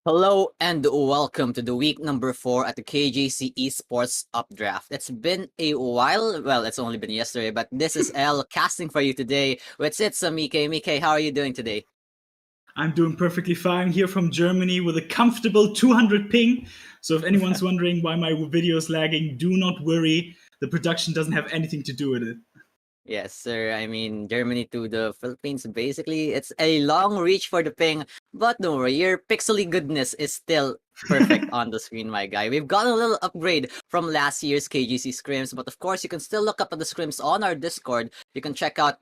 Hello and welcome to the week number 4 at the KJC eSports Updraft. It's been a while. Well, it's only been yesterday, but this is L casting for you today. It's Mike. Mike, how are you doing today? I'm doing perfectly fine here from Germany with a comfortable 200 ping. So if anyone's wondering why my video is lagging, do not worry. The production doesn't have anything to do with it. Yes, sir. I mean, Germany to the Philippines, basically, it's a long reach for the ping, but don't worry, your pixely goodness is still perfect on the screen, my guy. We've got a little upgrade from last year's KGC scrims, but of course, you can still look up at the scrims on our Discord. You can check out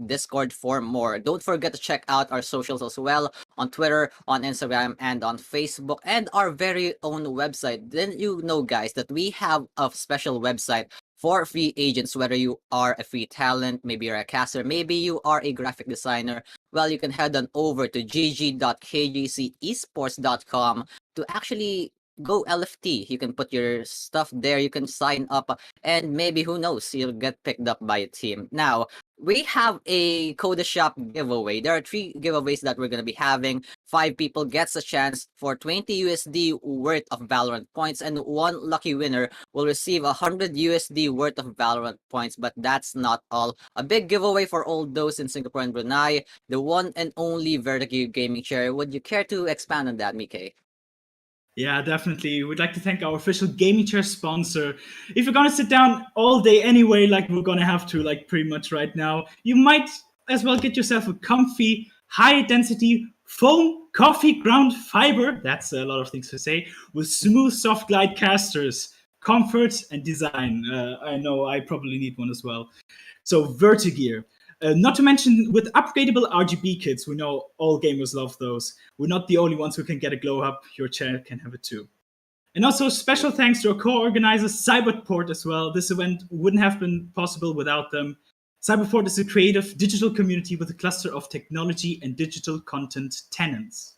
!Discord for more. Don't forget to check out our socials as well on Twitter, on Instagram, and on Facebook, and our very own website. Then you know, guys, that we have a special website for free agents, whether you are a free talent, maybe you're a caster, maybe you are a graphic designer. Well, you can head on over to gg.kjcesports.com to actually go LFT. You can put your stuff there, you can sign up, and maybe who knows, you'll get picked up by a team. Now, we have a Coda Shop giveaway. There are 3 giveaways that we're going to be having. 5 people gets a chance for 20 USD worth of Valorant points, and 1 lucky winner will receive 100 USD worth of Valorant points. But that's not all. A big giveaway for all those in Singapore and Brunei, the one and only Vertigo gaming chair. Would you care to expand on that, Mike? Yeah, definitely. We'd like to thank our official gaming chair sponsor. If you're gonna sit down all day anyway, like we're gonna have to, like pretty much right now, you might as well get yourself a comfy, high density foam coffee ground fiber. That's a lot of things to say. With smooth, soft glide casters, comfort and design. I know I probably need one as well. So Vertigear. Not to mention with upgradable RGB kits, we know all gamers love those. We're not the only ones who can get a glow up. Your channel can have it too. And also special thanks to our co-organizers, Cyberport as well. This event wouldn't have been possible without them. Cyberport is a creative digital community with a cluster of technology and digital content tenants.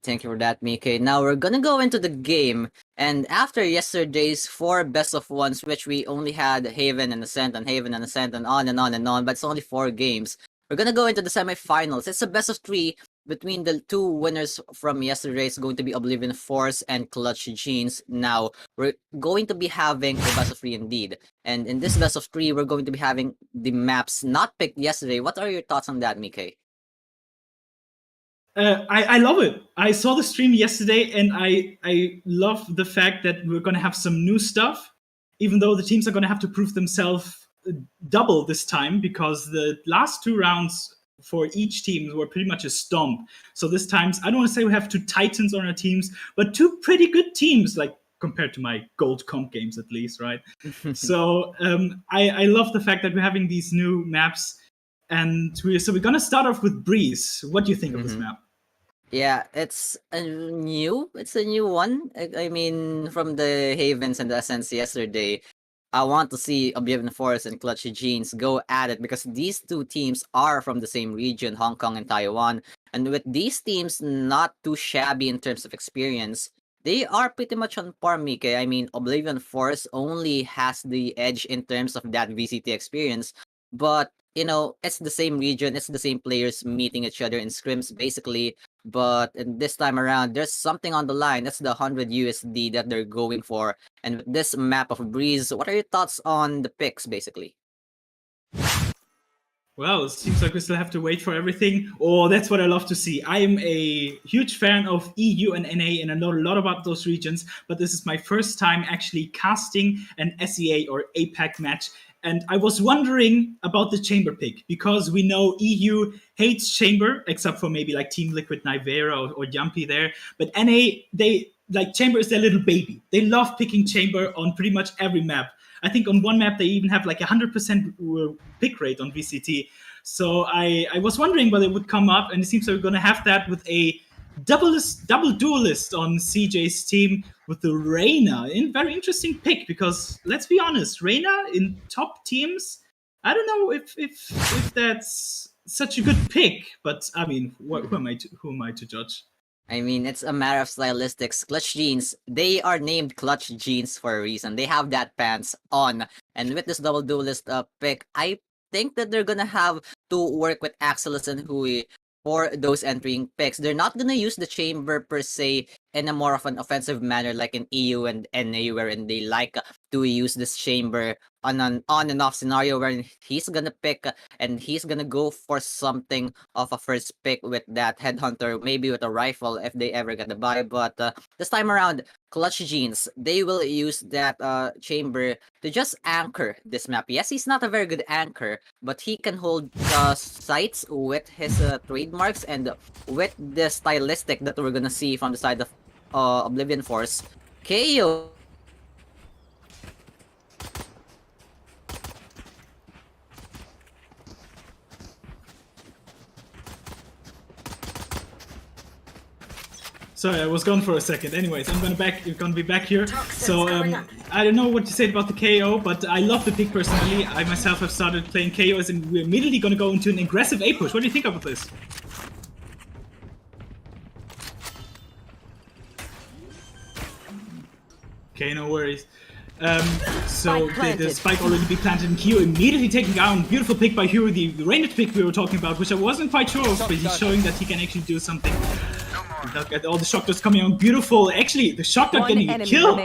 Thank you for that, Mike. Now we're gonna go into the game, and after yesterday's 4 best of ones, which we only had Haven and Ascent and Haven and Ascent and on and on and on, but it's only 4 games. We're gonna go into the semifinals. It's a best of 3 between the 2 winners from yesterday. It's going to be Oblivion Force and Clutch Jeans. Now we're going to be having a best of 3 indeed, and in this best of 3, we're going to be having the maps not picked yesterday. What are your thoughts on that, Mike? I love it. I saw the stream yesterday, and I love the fact that we're going to have some new stuff, even though the teams are going to have to prove themselves double this time, because the last 2 rounds for each team were pretty much a stomp. So this time, I don't want to say we have 2 titans on our teams, but 2 pretty good teams, like compared to my gold comp games at least, right? So I love the fact that we're having these new maps. And we're going to start off with Breeze. What do you think of this map? Yeah, it's a new one. I mean, from the Havens and the Ascents yesterday, I want to see Oblivion Forest and Clutch Jeans go at it because these 2 teams are from the same region, Hong Kong and Taiwan. And with these teams not too shabby in terms of experience, they are pretty much on par, Mike. I mean, Oblivion Forest only has the edge in terms of that VCT experience, but you know, it's the same region, it's the same players meeting each other in scrims, basically. But this time around, there's something on the line. That's the 100 USD that they're going for. And with this map of Breeze, what are your thoughts on the picks, basically? Well, it seems like we still have to wait for everything. Oh, that's what I love to see. I am a huge fan of EU and NA, and I know a lot about those regions, but this is my first time actually casting an SEA or APAC match. And I was wondering about the Chamber pick, because we know EU hates Chamber, except for maybe like Team Liquid, Nivera, or Yumpy there. But NA, they like Chamber is their little baby. They love picking Chamber on pretty much every map. I think on one map they even have like 100% pick rate on VCT. So I was wondering whether it would come up, and it seems like we're going to have that with a double duelist on CJ's team with the Reyna. Very interesting pick, because let's be honest, Reyna in top teams, I don't know if that's such a good pick, but I mean, who am I to judge? I mean, it's a matter of stylistics. Clutch Jeans, they are named Clutch Jeans for a reason. They have that pants on. And with this double duelist pick, I think that they're gonna have to work with Axelis and Hui for those entering picks. They're not gonna use the chamber per se in a more of an offensive manner like in EU and NA, wherein they like to use this chamber on an on and off scenario where he's gonna pick and he's gonna go for something of a first pick with that headhunter, maybe with a rifle if they ever get the buy. But this time around, Clutch Jeans, they will use that chamber to just anchor this map. Yes, he's not a very good anchor, but he can hold sights with his trademarks and with the stylistic that we're gonna see from the side of Oblivion Force. KO. Sorry, I was gone for a second. Anyways, I'm gonna be back here. So I don't know what you said about the KO, but I love the pick personally. I myself have started playing KOs, and we're immediately gonna go into an aggressive A push. What do you think about this? Okay, no worries. So the spike already be planted in Q, immediately taken down. Beautiful pick by Hero, the ranged pick we were talking about, which I wasn't quite sure of, but he's showing that he can actually do something. Look at all the shotguns coming on. Beautiful. Actually, the shotgun getting a kill.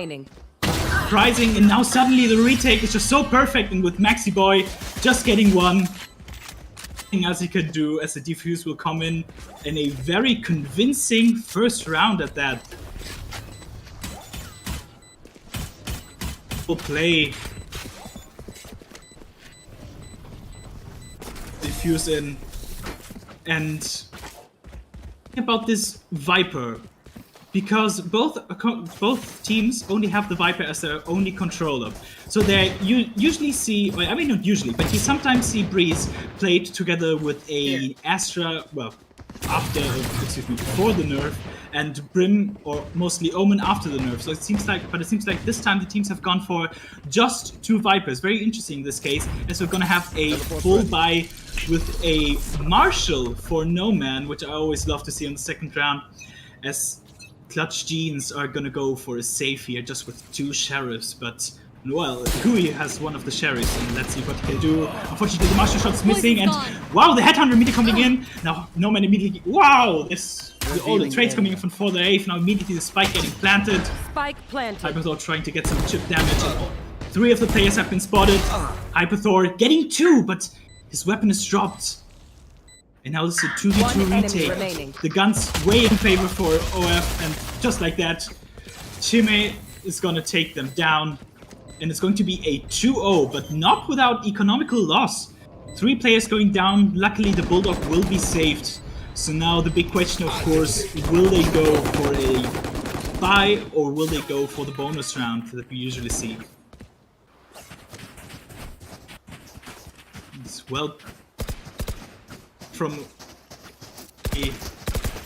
Surprising, and now suddenly the retake is just so perfect, and with Maxi Boy just getting one. Nothing else he could do, as the defuse will come in a very convincing first round at that. Play. Defuse in. And about this Viper, because both teams only have the Viper as their only controller. So you usually see, well, I mean not usually, but you sometimes see Breeze played together with a Astra, well, before the nerf, and Brim or mostly Omen after the nerf. So it seems like this time the teams have gone for just 2 Vipers. Very interesting in this case, as we're gonna have a full buy with a Marshal for No Man, which I always love to see on the second round, as Clutch Jeans are gonna go for a safe here just with 2 Sheriffs, but well, Hui has one of the Sheriffs, and let's see what he can do. Unfortunately, the Marshal shot's missing, and wow, the Headhunter immediately coming in. Now, No Man immediately, wow, all the trades coming in from 4th Ave. Now immediately the spike getting planted. Spike planted. Hyperthor trying to get some chip damage. 3 of the players have been spotted. Hyperthor getting 2, but his weapon is dropped. And now this is a 2v2 retake. The gun's way in favor for OF, and just like that, Chime is gonna take them down. And it's going to be a 2-0, but not without economical loss. 3 players going down. Luckily, the Bulldog will be saved. So now the big question, of course, will they go for a buy or will they go for the bonus round that we usually see? It's well from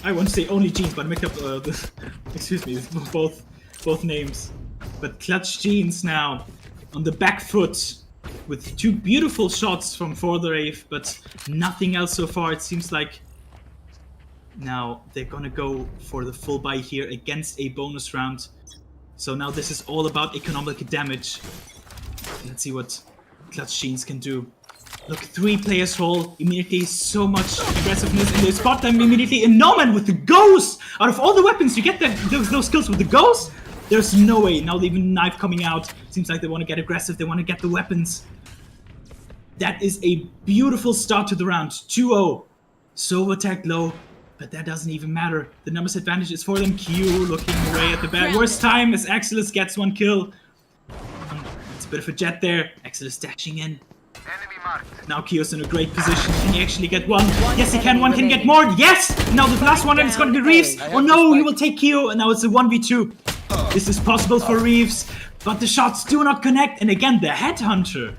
I won't say only Jeans, but I make up excuse me, both names. But Clutch Jeans now on the back foot with 2 beautiful shots from 4th Ave, but nothing else so far. It seems like now they're gonna go for the full buy here against a bonus round. So now this is all about economic damage. Let's see what Clutch Jeans can do. Look, 3 players hold immediately, so much aggressiveness, and they spot them immediately. And No Man with the Ghost! Out of all the weapons, you get those kills with the Ghost? There's no way. Now even knife coming out. Seems like they want to get aggressive. They want to get the weapons. That is a beautiful start to the round. 2-0. So attack low, but that doesn't even matter. The numbers advantage is for them. Q looking away at the bad worst time as Axelis gets 1 kill. It's a bit of a jet there. Axelis dashing in. Now Kyo's in a great position. Can he actually get 1? Yes, he can. 1 can get more. Yes! Now the last one, and it's going to be Reeves. Oh no, he will take Kyo, and now it's a 1v2. This is possible for Reeves, but the shots do not connect. And again, the Headhunter.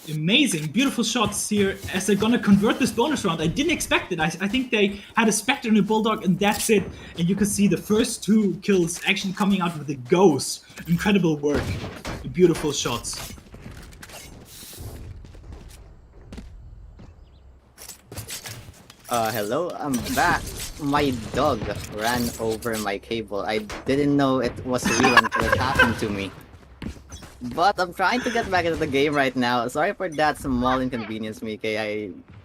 Amazing, beautiful shots here as they're gonna convert this bonus round. I didn't expect it. I think they had a Spectre and a Bulldog, and that's it. And you can see the first 2 kills actually coming out with the Ghost. Incredible work. Beautiful shots. Hello, I'm back. My dog ran over my cable. I didn't know it was real until it happened to me. But I'm trying to get back into the game right now. Sorry for that small inconvenience, Mike.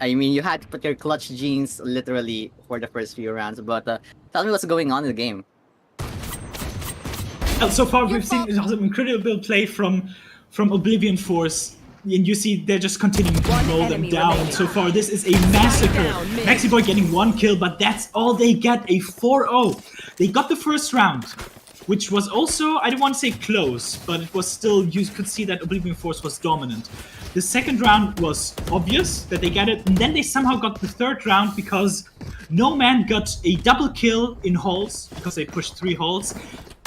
I mean, you had to put your clutch genes literally for the first few rounds, but tell me what's going on in the game. Well, so far we've seen some incredible play from Oblivion Force. And you see they're just continuing to roll them down. So far, this is a massacre. Maxi Boy getting 1 kill, but that's all they get, a 4-0. They got the first round, which was also, I don't want to say close, but it was still, you could see that Oblivion Force was dominant. The second round was obvious that they get it, and then they somehow got the third round because No Man got a double kill in halls, because they pushed 3 halls,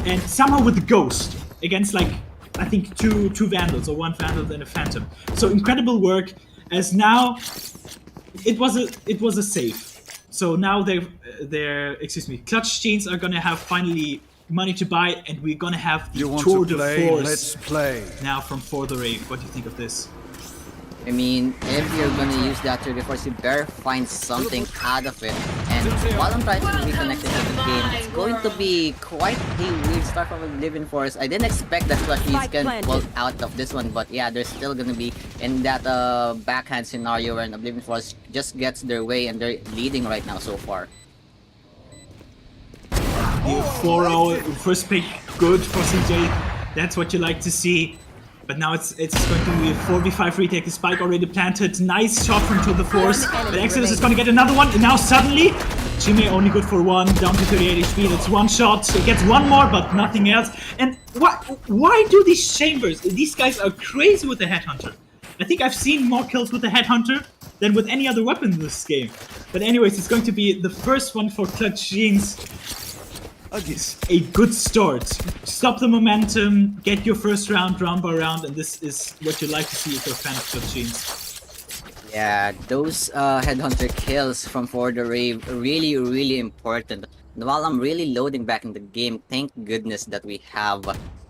and somehow with the Ghost against like, I think two Vandals, or 1 Vandal and a Phantom. So incredible work, as now it was a save. So now their clutch genes are gonna have finally money to buy, and we're gonna have the Tour de Force let's play. now from For the Rave. What do you think of this? I mean, if you're gonna use that Tour de Force, you better find something out of it. And while I'm trying to reconnect into the game, it's going to be quite a weird start from Oblivion Force. I didn't expect that Flushies can pull out of this one, but yeah, they're still gonna be in that backhand scenario where Oblivion Force just gets their way, and they're leading right now so far. The 4-0 first pick, good for CJ. That's what you like to see. But now it's going to be a 4v5 retake. The spike already planted. Nice shot from To the Force. But Exodus is going to get another one. And now suddenly, Jimmy only good for 1, down to 38 HP. That's 1 shot. He gets 1 more, but nothing else. And why do these chambers? These guys are crazy with the Headhunter. I think I've seen more kills with the Headhunter than with any other weapon in this game. But anyways, it's going to be the first one for Clutch Genes. A good start. Stop the momentum, get your first round by round, and this is what you like to see if you're a fan of Clutch Genes. Yeah, those Headhunter kills from For the Rave are really important. And while I'm really loading back in the game, thank goodness that we have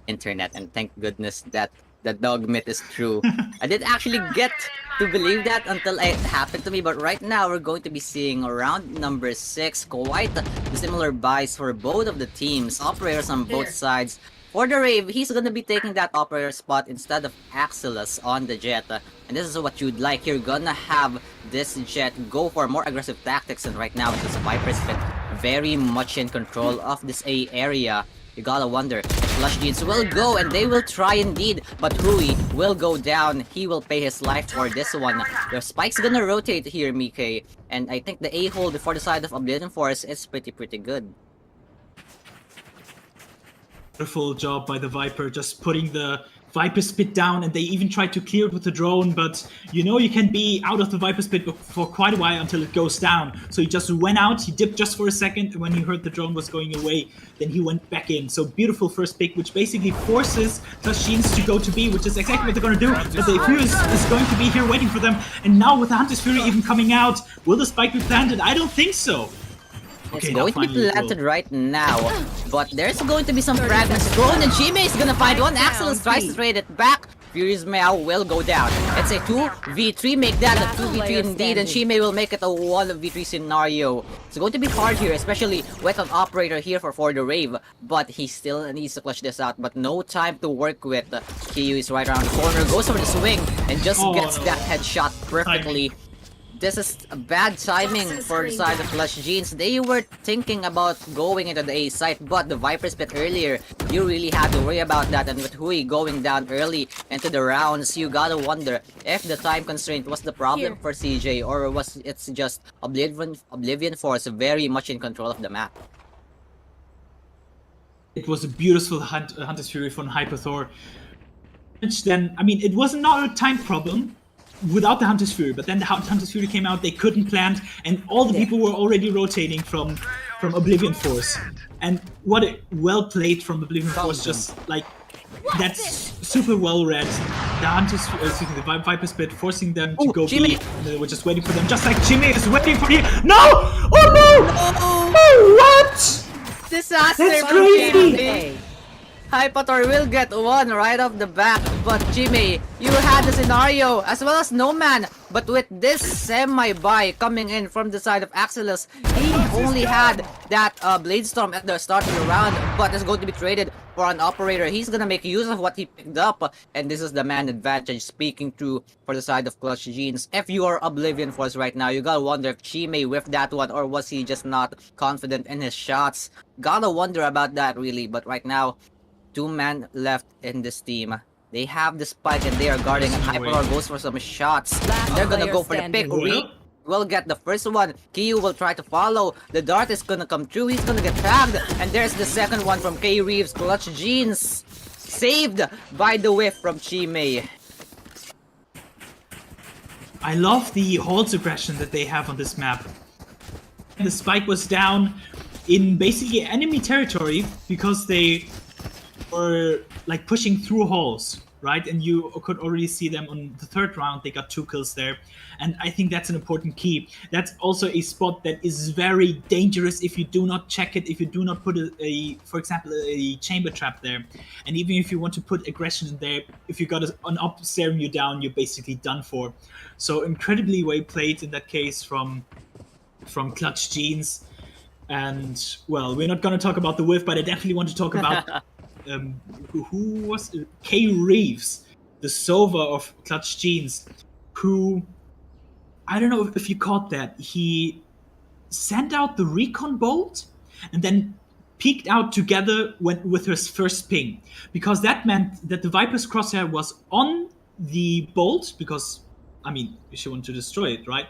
internet, and thank goodness that the dog myth is true. I didn't actually get to believe that until it happened to me, but right now we're going to be seeing round number 6, quite the similar buys for both of the teams, operators on both sides. For the Rave, he's gonna be taking that operator spot instead of Axelos on the Jet, and this is what you'd like. You're gonna have this Jet go for more aggressive tactics, and right now this Viper's been very much in control of this A area. You gotta wonder if Flush Genes will go, and they will try indeed, but Hui will go down. He will pay his life for this one. Your Spike's gonna rotate here, Mike, and I think the A-hole before the side of Oblivion Force is pretty good. Wonderful job by the Viper, just putting the Viper Spit down, and they even tried to clear it with the drone, but you know you can be out of the Viper Spit for quite a while until it goes down. So he just went out, he dipped just for a second, and when he heard the drone was going away, then he went back in. So beautiful first pick, which basically forces Clutch Genes to go to B, which is exactly what they're going to do. But the Furious is going to be here waiting for them, and now with the Hunter's Fury even coming out, will the spike be planted? I don't think so. It's going to be planted right now, but there's going to be some fragments thrown, and Jimmy is gonna find one. Axelos tries to trade it back. Furious Meow will go down. It's a 2v3, make that a 2v3 indeed, and Chime will make it a 1v3 scenario. It's going to be hard here, especially with an operator here for the Rave, but he still needs to clutch this out, but no time to work with. Kiyu is right around the corner, goes for the swing, and just gets that headshot perfectly. This is a bad timing for the side of Flush Genes. They were thinking about going into the A site, but the Viper Spit earlier, you really had to worry about that. And with Hui going down early into the rounds, you gotta wonder if the time constraint was the problem for CJ, or was it's just Oblivion Force very much in control of the map. It was a beautiful Hunter's Fury from Hyperthor. Which then, I mean, it was not a time problem without the Hunter's Fury, but then the Hunter's Fury came out, they couldn't plant, and all the people were already rotating from Oblivion Force. And what a well played from Oblivion Force, just like, that's super well read. The Hunter's the Viper Spit forcing them to go Jimmy. B. They were just waiting for them, just like Jimmy is waiting for you. No! Oh no! Oh, what? Disaster That's from crazy! Jimmy. Hypator will get one right off the bat, but Jimmy, you had the scenario, as well as No Man. But with this semi-buy coming in from the side of Axelos, he only had that Blade Storm at the start of the round, but is going to be traded for an operator. He's gonna make use of what he picked up, and this is the man advantage speaking true for the side of Clutch Genes. If you are Oblivion Force right now, you gotta wonder if Chime whiffed that one, or was he just not confident in his shots? Gotta wonder about that really, but right now, 2 man left in this team. They have the spike and they are guarding, and Hyperlord goes for some shots. They're gonna go for the pick. Reek will get the first one. Kiyu will try to follow. The dart is gonna come through. He's gonna get tagged. And there's the second one from K Reeves. Clutch Genes saved by the whiff from Chime. I love the hold suppression that they have on this map. The spike was down in basically enemy territory because they were like pushing through halls, right? And you could already see them on the third round. They got 2 kills there. And I think that's an important key. That's also a spot that is very dangerous if you do not check it, if you do not put for example, a chamber trap there. And even if you want to put aggression in there, if you got an op staring you down, you're basically done for. So incredibly well played in that case from Clutch Genes. And, well, we're not going to talk about the whiff, but I definitely want to talk about who was K Reeves, the Sova of Clutch Genes, who, I don't know if you caught that, he sent out the recon bolt and then peeked out together with his first ping, because that meant that the Viper's crosshair was on the bolt, because, I mean, she wanted to destroy it, right?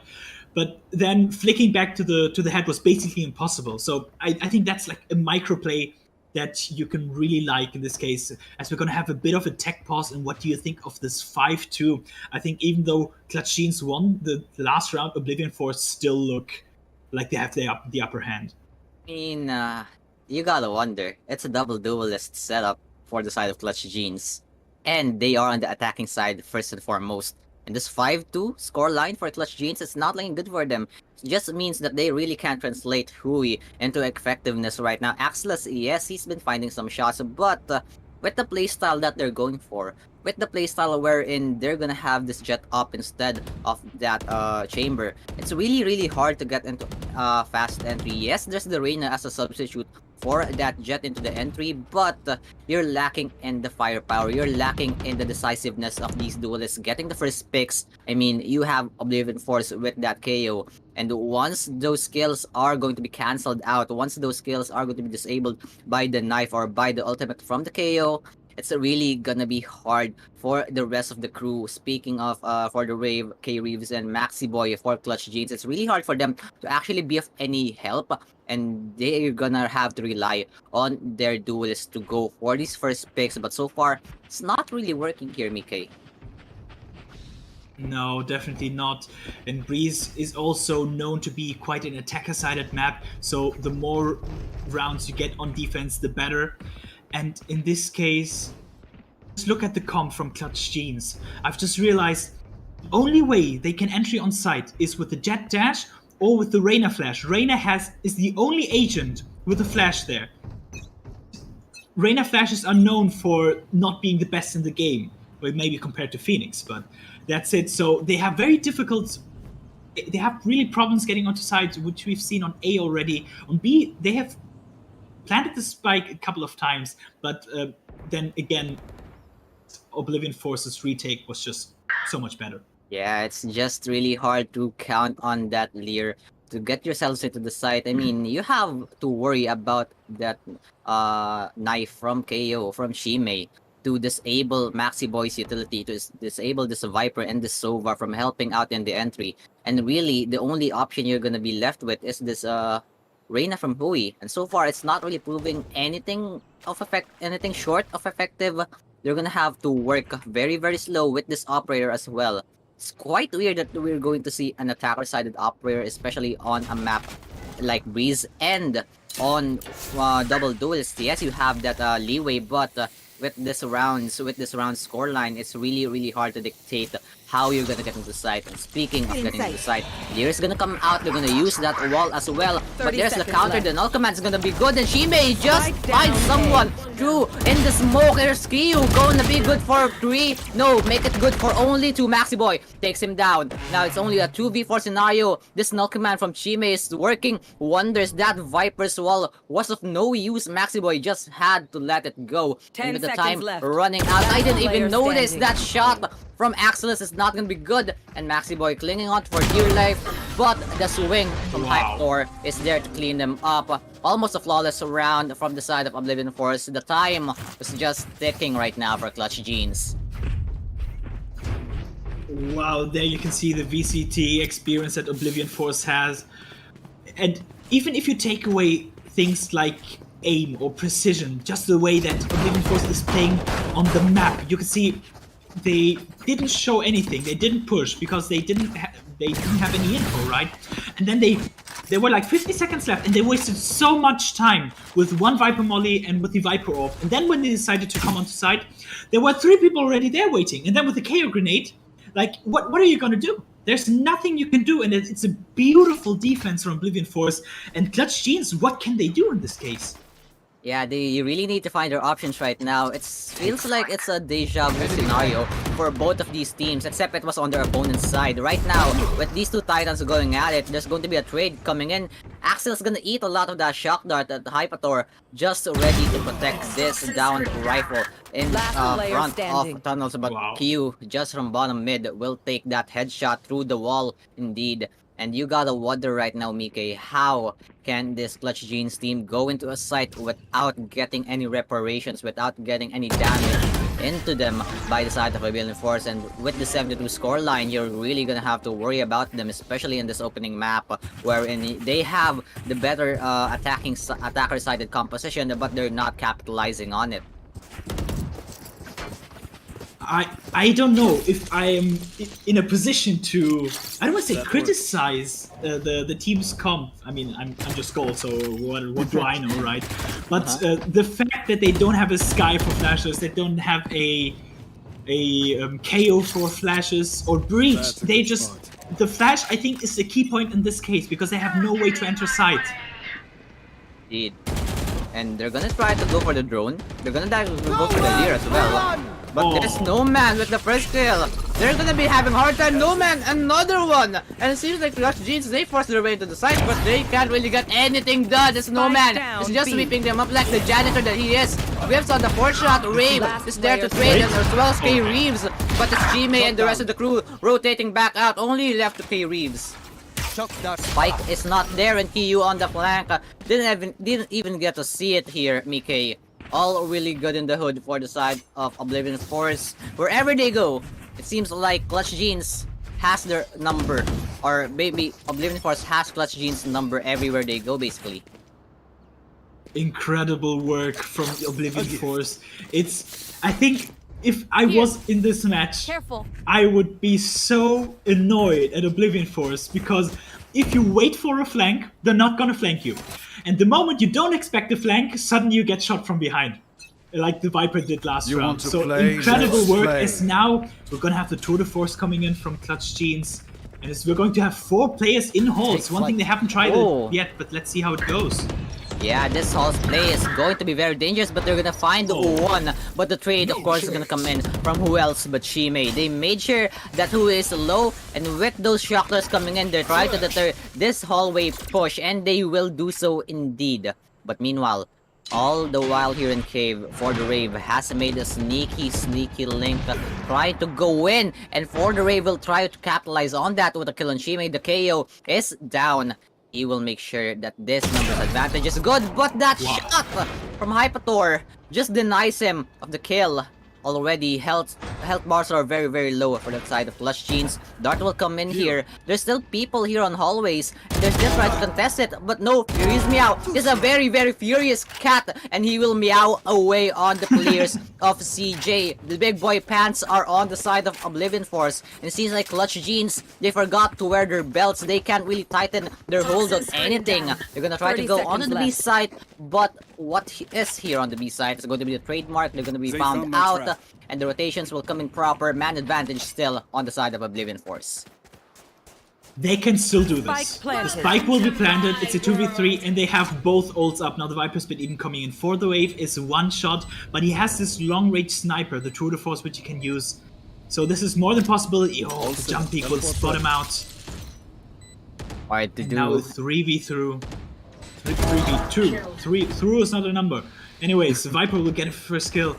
But then flicking back to the head was basically impossible. So I think that's like a microplay that you can really like in this case, as we're going to have a bit of a tech pause. And what do you think of this 5-2? I think even though Clutch Genes won the last round, Oblivion Force still look like they have the upper hand. I mean, you gotta wonder. It's a double duelist setup for the side of Clutch Genes. And they are on the attacking side first and foremost. And this 5-2 scoreline for Clutch Genes is not looking good for them. It just means that they really can't translate Hui into effectiveness right now. Axelos, yes, he's been finding some shots, but with the playstyle that they're going for, with the playstyle wherein they're gonna have this jet up instead of that chamber, it's really hard to get into fast entry. Yes, there's the Reyna as a substitute for that jet into the entry, but you're lacking in the firepower, you're lacking in the decisiveness of these duelists getting the first picks. I mean, you have Oblivion Force with that KO, and once those skills are going to be cancelled out, once those skills are going to be disabled by the knife or by the ultimate from the KO, it's really gonna be hard for the rest of the crew. Speaking of for the Rave, K Reeves and Maxi Boy for Clutch Genes, it's really hard for them to actually be of any help, and they're gonna have to rely on their duelists to go for these first picks. But so far, it's not really working here, Mickey. No, definitely not. And Breeze is also known to be quite an attacker-sided map, so the more rounds you get on defense, the better. And in this case, just look at the comp from Clutch Genes. I've just realized the only way they can entry on site is with the Jet Dash or with the Reyna Flash. Reyna is the only agent with a flash there. Reyna Flashes are known for not being the best in the game, or maybe compared to Phoenix, but that's it. So they have they have really problems getting onto site, which we've seen on A already. On B, they have planted the spike a couple of times, but then again, Oblivion Force's retake was just so much better. Yeah, it's just really hard to count on that Lear to get yourselves into the site. I mean, you have to worry about that knife from KO, from Chime, to disable Maxi Boy's utility, to disable this Viper and this Sova from helping out in the entry. And really, the only option you're gonna be left with is this Reyna from Hui, and so far it's not really proving anything short of effective. They're gonna have to work very slow with this operator as well. It's quite weird that we're going to see an attacker-sided operator, especially on a map like Breeze and on double duelist. Yes, you have that leeway, but with this round scoreline, it's really hard to dictate how you're gonna get into site. And speaking of getting into site, Lear's gonna come out, they're gonna use that wall as well. But there's the counter, the null command is gonna be good, and she may just find someone through in the smoke. There's Q gonna be good for 3. No, make it good for only 2. Maxi Boy takes him down. Now it's only a 2v4 scenario. This null command from Chime is working wonders. That Viper's wall was of no use. Maxi Boy just had to let it go. 10 and with the seconds time left. running out, I didn't even Player notice standing. that shot from Axelis is not gonna be good. And Maxi Boy clinging on for dear life. But the swing from Hyptor is there to clean them up. Almost a flawless round from the side of Oblivion Force. The time was just ticking right now for Clutch Jeans. Wow, there you can see the VCT experience that Oblivion Force has. And even if you take away things like aim or precision, just the way that Oblivion Force is playing on the map, you can see they didn't show anything. They didn't push because they didn't have any info, right? And then there were like 50 seconds left, and they wasted so much time with one Viper Molly and with the Viper off. And then when they decided to come onto site, there were 3 people already there waiting. And then with the KO grenade, like, what are you gonna do? There's nothing you can do, and it's a beautiful defense from Oblivion Force. And Clutch Jeans, what can they do in this case? Yeah, they really need to find their options right now. It feels like it's a deja vu scenario for both of these teams, except it was on their opponent's side. Right now, with these 2 Titans going at it, there's going to be a trade coming in. Axel's gonna eat a lot of that shock dart at Hypator, just ready to protect this down rifle in front of tunnels. But Q, just from bottom mid, will take that headshot through the wall indeed. And you gotta wonder right now, Mike, how can this Clutch Jeans team go into a site without getting any reparations, without getting any damage into them by the side of Oblivion Force? And with the 72 scoreline, you're really gonna have to worry about them, especially in this opening map, wherein they have the better attacker-sided composition, but they're not capitalizing on it. I don't know if I am in a position to, I don't want to say criticize the team's comp. I mean, I'm just gold, so what do I know, right? But the fact that they don't have a Sky for flashes, they don't have a KO for flashes or Breach, they just, the flash I think is the key point in this case because they have no way to enter site. Indeed. And they're gonna try to go for the drone. They're gonna go for the Lear as well. But there's Snowman with the first kill. They're gonna be having a hard time. Snowman, another one. And it seems like Clutch Jeans, they forced their way to the site, but they can't really get anything done. The Snowman is just sweeping them up like the janitor that he is. Whips on the 4th shot. Rave is there to trade, and as well as K Reeves. But it's G-May and the rest of the crew rotating back out. Only left to K Reeves. Spike is not there, and Kiyu on the flank. Didn't even get to see it here, Mike. All really good in the hood for the side of Oblivion Force. Wherever they go, it seems like Clutch Jeans has their number. Or maybe Oblivion Force has Clutch Jeans' number everywhere they go, basically. Incredible work from Oblivion Force. I think if I was in this match, I would be so annoyed at Oblivion Force because if you wait for a flank, they're not gonna flank you. And the moment you don't expect the flank, suddenly you get shot from behind. Like the Viper did last round. So incredible work as now we're gonna have the Tour de Force coming in from Clutch Jeans. And we're going to have 4 players in halls. One thing they haven't tried yet, but let's see how it goes. Yeah, this Hall's play is going to be very dangerous, but they're gonna find one. But the trade, of course, is gonna come in from who else but Shimei. They made sure that who is low, and with those shockers coming in, they're trying to deter this hallway push, and they will do so indeed. But meanwhile, all the while here in Cave, For the Rave has made a sneaky link, trying to go in, and For the Rave will try to capitalize on that with a kill on Shimei. The KO is down. He will make sure that this numbers advantage is good, but that shot from Hypator just denies him of the kill. Already, health bars are very, very low for the side of Clutch Jeans. Dart will come in here. There's still people here on hallways. They're still trying to contest it, but no, Furious Meow is a very, very furious cat, and he will meow away on the players of CJ. The big boy pants are on the side of Oblivion Force, and it seems like Clutch Jeans, they forgot to wear their belts. They can't really tighten their hold on anything. They're gonna try to go onto the B side, but what is here on the B side is going to be the trademark. They're gonna be found out. and the rotations will come in proper. Man advantage still on the side of Oblivion Force. They can still do this. The spike will be planted, it's a 2v3, and they have both ults up. Now the Viper's been even coming in for the wave, is one shot, but he has this long-range sniper, the True to Force, which he can use. So this is more than possibility. Oh, the jump peak will spot him out. Hard to do. Now 3v through. 3v2. 3 through is not a number. Anyways, Viper will get a first kill.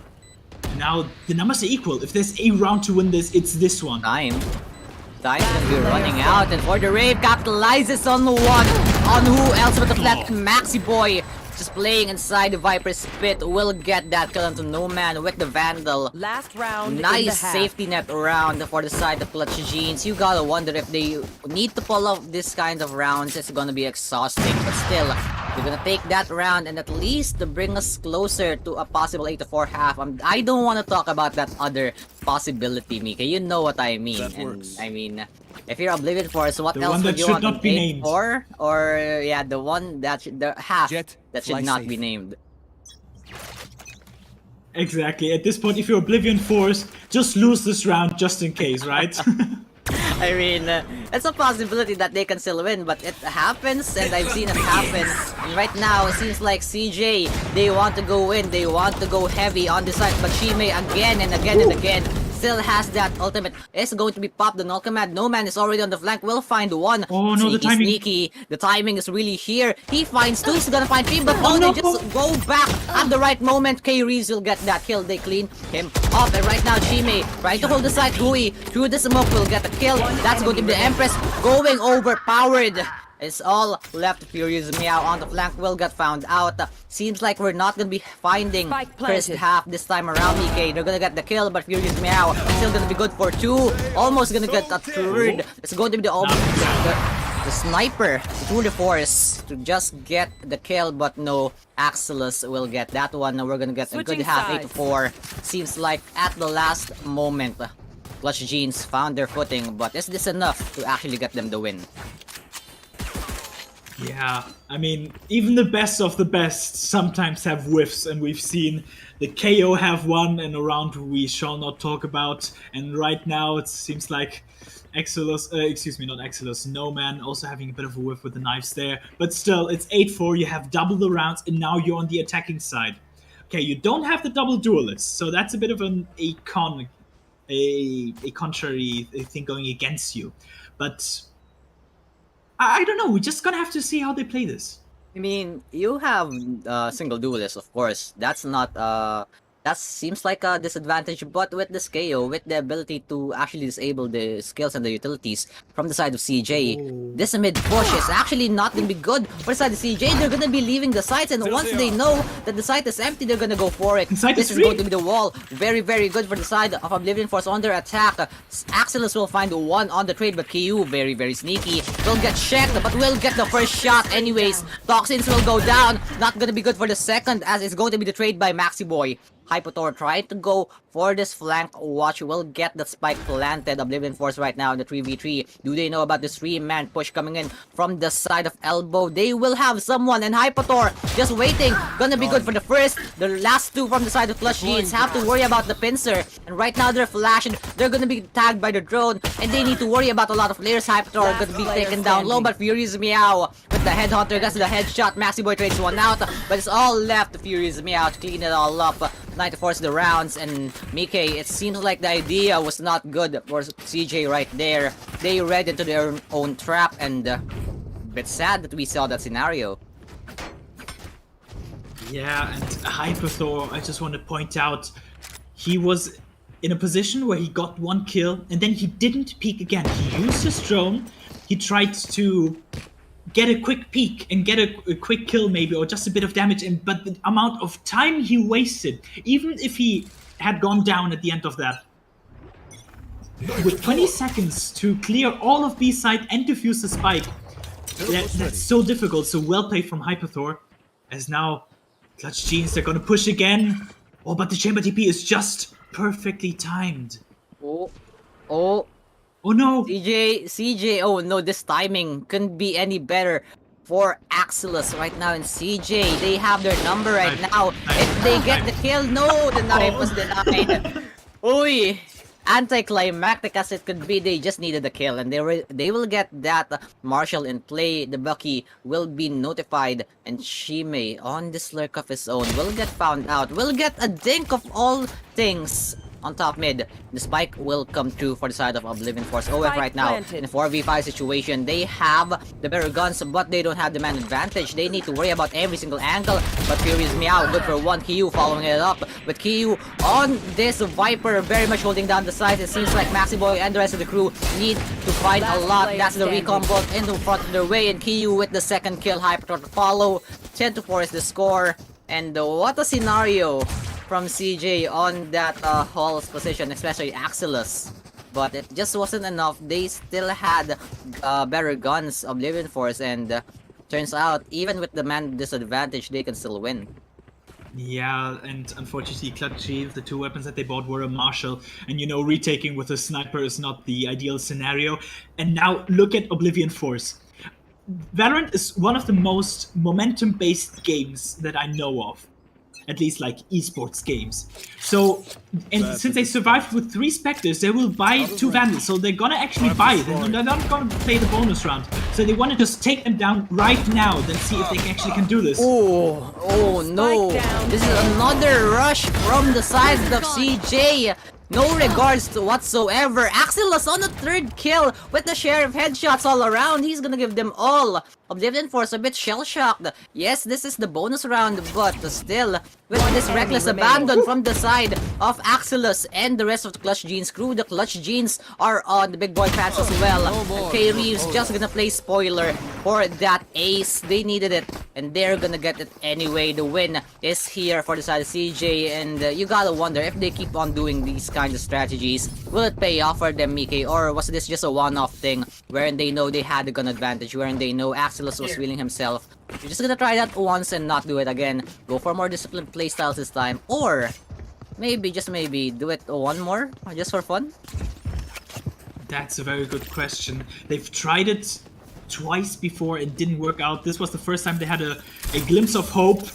Now the numbers are equal. If there's a round to win this, it's this one. Time's gonna be running out, and for the Rave capitalizes on one. On who else but the flat Maxi Boy. Just playing inside the Viper's pit will get that kill onto No Man with the Vandal. Last round. Nice safety net round for the side of Clutch Jeans. You gotta wonder if they need to pull off this kind of rounds. It's gonna be exhausting, but still, they're gonna take that round and at least to bring us closer to a possible 8-4 half. I don't want to talk about that other possibility, Mika. You know what I mean. And I mean, if you're Oblivion Force, what The else one would that you should want? not be named. 8-4? Or yeah, the one that the half Jet, that should fly not safe. be named. Exactly. At this point, if you're Oblivion Force, just lose this round just in case, right? I mean, it's a possibility that they can still win, but it happens, and I've seen it happen. And right now, it seems like CJ, they want to go in, they want to go heavy on this side, but Shime again and again and again still has that ultimate. It's going to be popped, the null command. No Man is already on the flank, will find one. Oh no, the timing. Sneaky. The timing is really here. He finds two, he's gonna find three, but no, Oh, no. they just go back at the right moment. K-Reese will get that kill. They clean him off, and right now Shime trying to hold the side. Hui through the smoke will get the kill. That's going to be the Empress going overpowered. It's all left. Furious Meow on the flank will get found out. Seems like we're not gonna be finding Spike first planted. half this time around, EK. They're gonna get the kill, but Furious Meow still gonna be good for two. Almost gonna get a third. It's going to be the sniper, the Tour de Force, to just get the kill, but no, Axelos will get that one. Now we're gonna get a good Switching half, sides. 8-4. Seems like at the last moment, Clutch Jeans found their footing, but is this enough to actually get them the win? Yeah, I mean, even the best of the best sometimes have whiffs, and we've seen the KO have one in a round we shall not talk about, and right now it seems like Exilus, not Exilus, No Man also having a bit of a whiff with the knives there, but still, it's 8-4, you have double the rounds, and now you're on the attacking side. Okay, you don't have the double duelist, so that's a bit of a contrary thing going against you, but I don't know. We're just gonna have to see how they play this. I mean, you have single duelist, of course. That's not that seems like a disadvantage, but with this KO, with the ability to actually disable the skills and the utilities from the side of CJ, this mid push is actually not gonna be good for the side of CJ. They're gonna be leaving the sites, and once they know that the site is empty, they're gonna go for it. Site This is is free. going to be the wall. Very, very good for the side of Oblivion Force on their attack. Axelos will find one on the trade, but Kyu, very, very sneaky, will get checked, but will get the first shot anyways. Toxins will go down. Not gonna be good for the second, as it's going to be the trade by Maxi Boy. Hypotor trying to go for this flank watch, will get the spike planted. Oblivion Force right now in the 3v3. Do they know about this 3-man push coming in from the side of Elbow? They will have someone, and Hypotor just waiting. Gonna be good for the first. The last two from the side of Clutch Jeans have to worry about the pincer, and right now they're flashing. They're gonna be tagged by the drone, and they need to worry about a lot of players. Hypotor are gonna be taken down low, but Furious Meow with the headhunter gets the headshot. Maxi Boy trades one out, but it's all left to Furious Meow to clean it all up. Trying to force the rounds, and Mike, it seems like the idea was not good for CJ right there. They read into their own trap, and bit sad that we saw that scenario. Yeah, and Hyperthor, I just want to point out, he was in a position where he got one kill, and then he didn't peek again. He used his drone, he tried to get a quick peek and get a quick kill maybe, or just a bit of damage, and but the amount of time he wasted, even if he had gone down at the end of that, with 20 seconds to clear all of B side and defuse the spike, that's so difficult. So well played from Hyperthor, as now Clutch Jeans, they're gonna push again. Oh, but the chamber TP is just perfectly timed. Oh, Oh no! CJ, oh no, this timing couldn't be any better for Axelos right now, and CJ, they have their number right now. If they get the kill, no, the knife was denied. Uy! Anticlimactic as it could be, they just needed a kill, and they will get that Marshall in play. The Bucky will be notified, and Shime on this lurk of his own will get found out. Will get a dink of all things on top mid. The spike will come through for the side of Oblivion Force. OF right now in a 4v5 situation. They have the better guns, but they don't have the man advantage. They need to worry about every single angle. But Furious Meow, good for one. Kyu following it up. But Kyu on this Viper, very much holding down the side. It seems like Maxiboy and the rest of the crew need to fight a lot. That's the recon bolt into front of their way. And Kyu with the second kill. Hyper to follow. 10-4 is the score. And what a scenario from CJ on that Hall's position, especially Axelus. But it just wasn't enough. They still had better guns, Oblivion Force, and turns out, even with the man disadvantage, they can still win. Yeah, and unfortunately, Clutch Jeans, the two weapons that they bought were a Marshall, and you know, retaking with a sniper is not the ideal scenario. And now look at Oblivion Force. Valorant is one of the most momentum-based games that I know of. At least like eSports games. So, and since they survived with 3 Spectres, they will buy 2 Vandals. So they're gonna actually buy it. They're not gonna play the bonus round. So they want to just take them down right now, then see if they actually can do this. Oh no! This is another rush from the side of CJ. No regards to whatsoever. Axelus on the 3rd kill with the share of headshots all around. He's gonna give them all. Oblivion Force a bit shell-shocked. Yes, this is the bonus round, but still, with this reckless abandon from the side of Axelus and the rest of the Clutch Jeans crew, the Clutch Jeans are on the big boy pants as well. K Reeves just gonna play spoiler for that ace. They needed it, and they're gonna get it anyway. The win is here for the side of CJ, and you gotta wonder if they keep on doing these kinds of strategies, will it pay off for them, Mike? Or was this just a one-off thing wherein they know they had the gun advantage, wherein they know Axelus was wheeling himself? You're just gonna try that once and not do it again. Go for more disciplined playstyles this time, or maybe, just maybe, do it one more, just for fun? That's a very good question. They've tried it twice before, it didn't work out. This was the first time they had a glimpse of hope.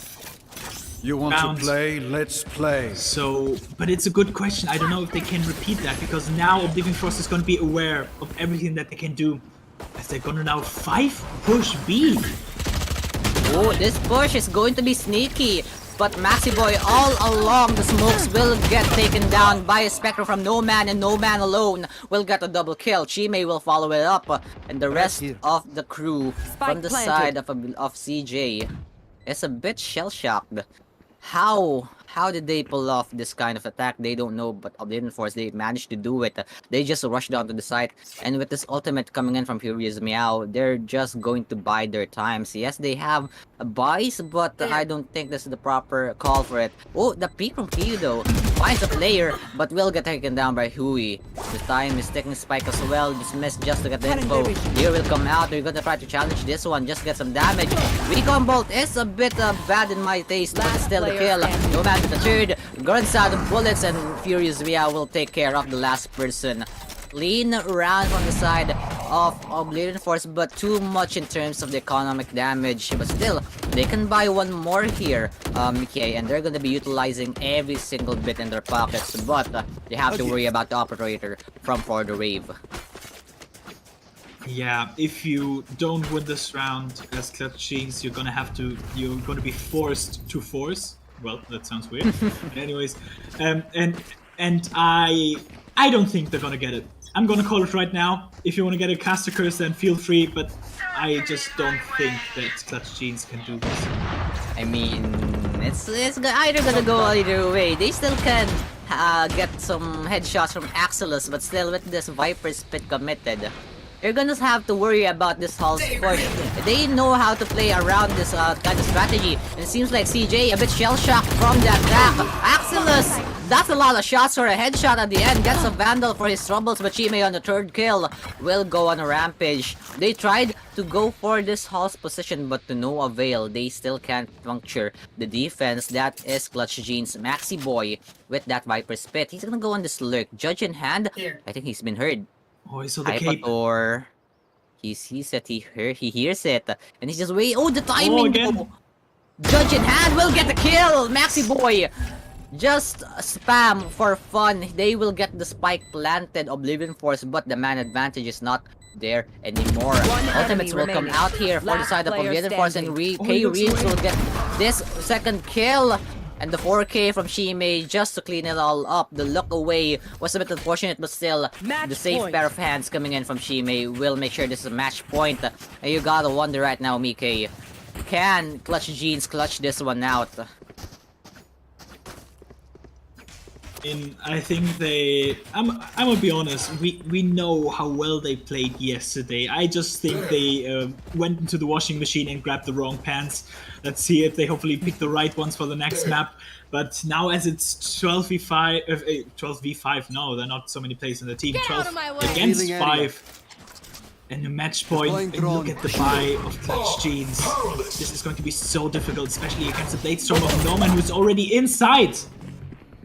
You want to play? Let's play. So, but it's a good question. I don't know if they can repeat that, because now Oblivion Force is going to be aware of everything that they can do. As they're going to now 5-push B. Oh, this push is going to be sneaky. But Maxiboy all along the smokes will get taken down by a Spectre from No Man, and No Man alone will get a double kill. Chime will follow it up, and the rest of the crew from the side of CJ is a bit shell-shocked. How did they pull off this kind of attack? They don't know, but Oblivion Force, they managed to do it. They just rushed down to the site, and with this ultimate coming in from Furious Meow, they're just going to bide their times. Yes, they have a buys, but I don't think this is the proper call for it. Oh, the peek from Kyu though finds a player, but will get taken down by Hui. The time is taking Spike as well, dismissed just to get the info. Here will come out, they're gonna try to challenge this one, just get some damage. Recon Bolt is a bit bad in my taste, but still the kill. No Man to the 3rd, guns out of bullets, and Furious Via will take care of the last person. Clean round from the side of Oblivion Force, but too much in terms of the economic damage. But still, they can buy one more here, Mickey, and they're gonna be utilizing every single bit in their pockets. But they have to worry about the operator from For the Rave. Yeah, if you don't win this round as Clutch Jeans, you're gonna be forced to force. Well, that sounds weird. Anyways, and I don't think they're gonna get it. I'm gonna call it right now. If you want to get a caster curse, then feel free, but I just don't think that Clutch Jeans can do this. I mean, it's either gonna go either way. They still can get some headshots from Axelus, but still with this Viper Spit committed, you're gonna have to worry about this Hall's push. They know how to play around this kind of strategy. And it seems like CJ a bit shell-shocked from the attack. Axelus, that's a lot of shots for a headshot at the end. Gets a Vandal for his troubles, but Chime on the 3rd kill will go on a rampage. They tried to go for this Hall's position, but to no avail. They still can't puncture the defense. That is Clutch Jeans Maxiboy with that Viper Spit. He's gonna go on this lurk. Judge in hand. I think he's been heard. Oh, I saw the cape. Or he said he hears it, and he's just wait. Oh, the timing! again. Judge in hand will get the kill. Maxiboy just spam for fun. They will get the spike planted, Oblivion Force, but the man advantage is not there anymore. Ultimates will come out here for the side of Oblivion Force, and K Reeves will get this second kill. And the 4K from Shimei just to clean it all up. The look away was a bit unfortunate, but still, the safe pair of hands coming in from Shimei will make sure this is a match point. And you gotta wonder right now, Mike, can Clutch Jeans clutch this one out? I think I'm gonna be honest. We know how well they played yesterday. I just think they went into the washing machine and grabbed the wrong pants. Let's see if they hopefully pick the right ones for the next map. But now, as it's 12v5, 12v5. No, there are not so many players in the team. 12 against 5. And the match point, and look at the buy of Clutch Jeans. This is going to be so difficult, especially against the Bladestorm of Norman, who's already inside.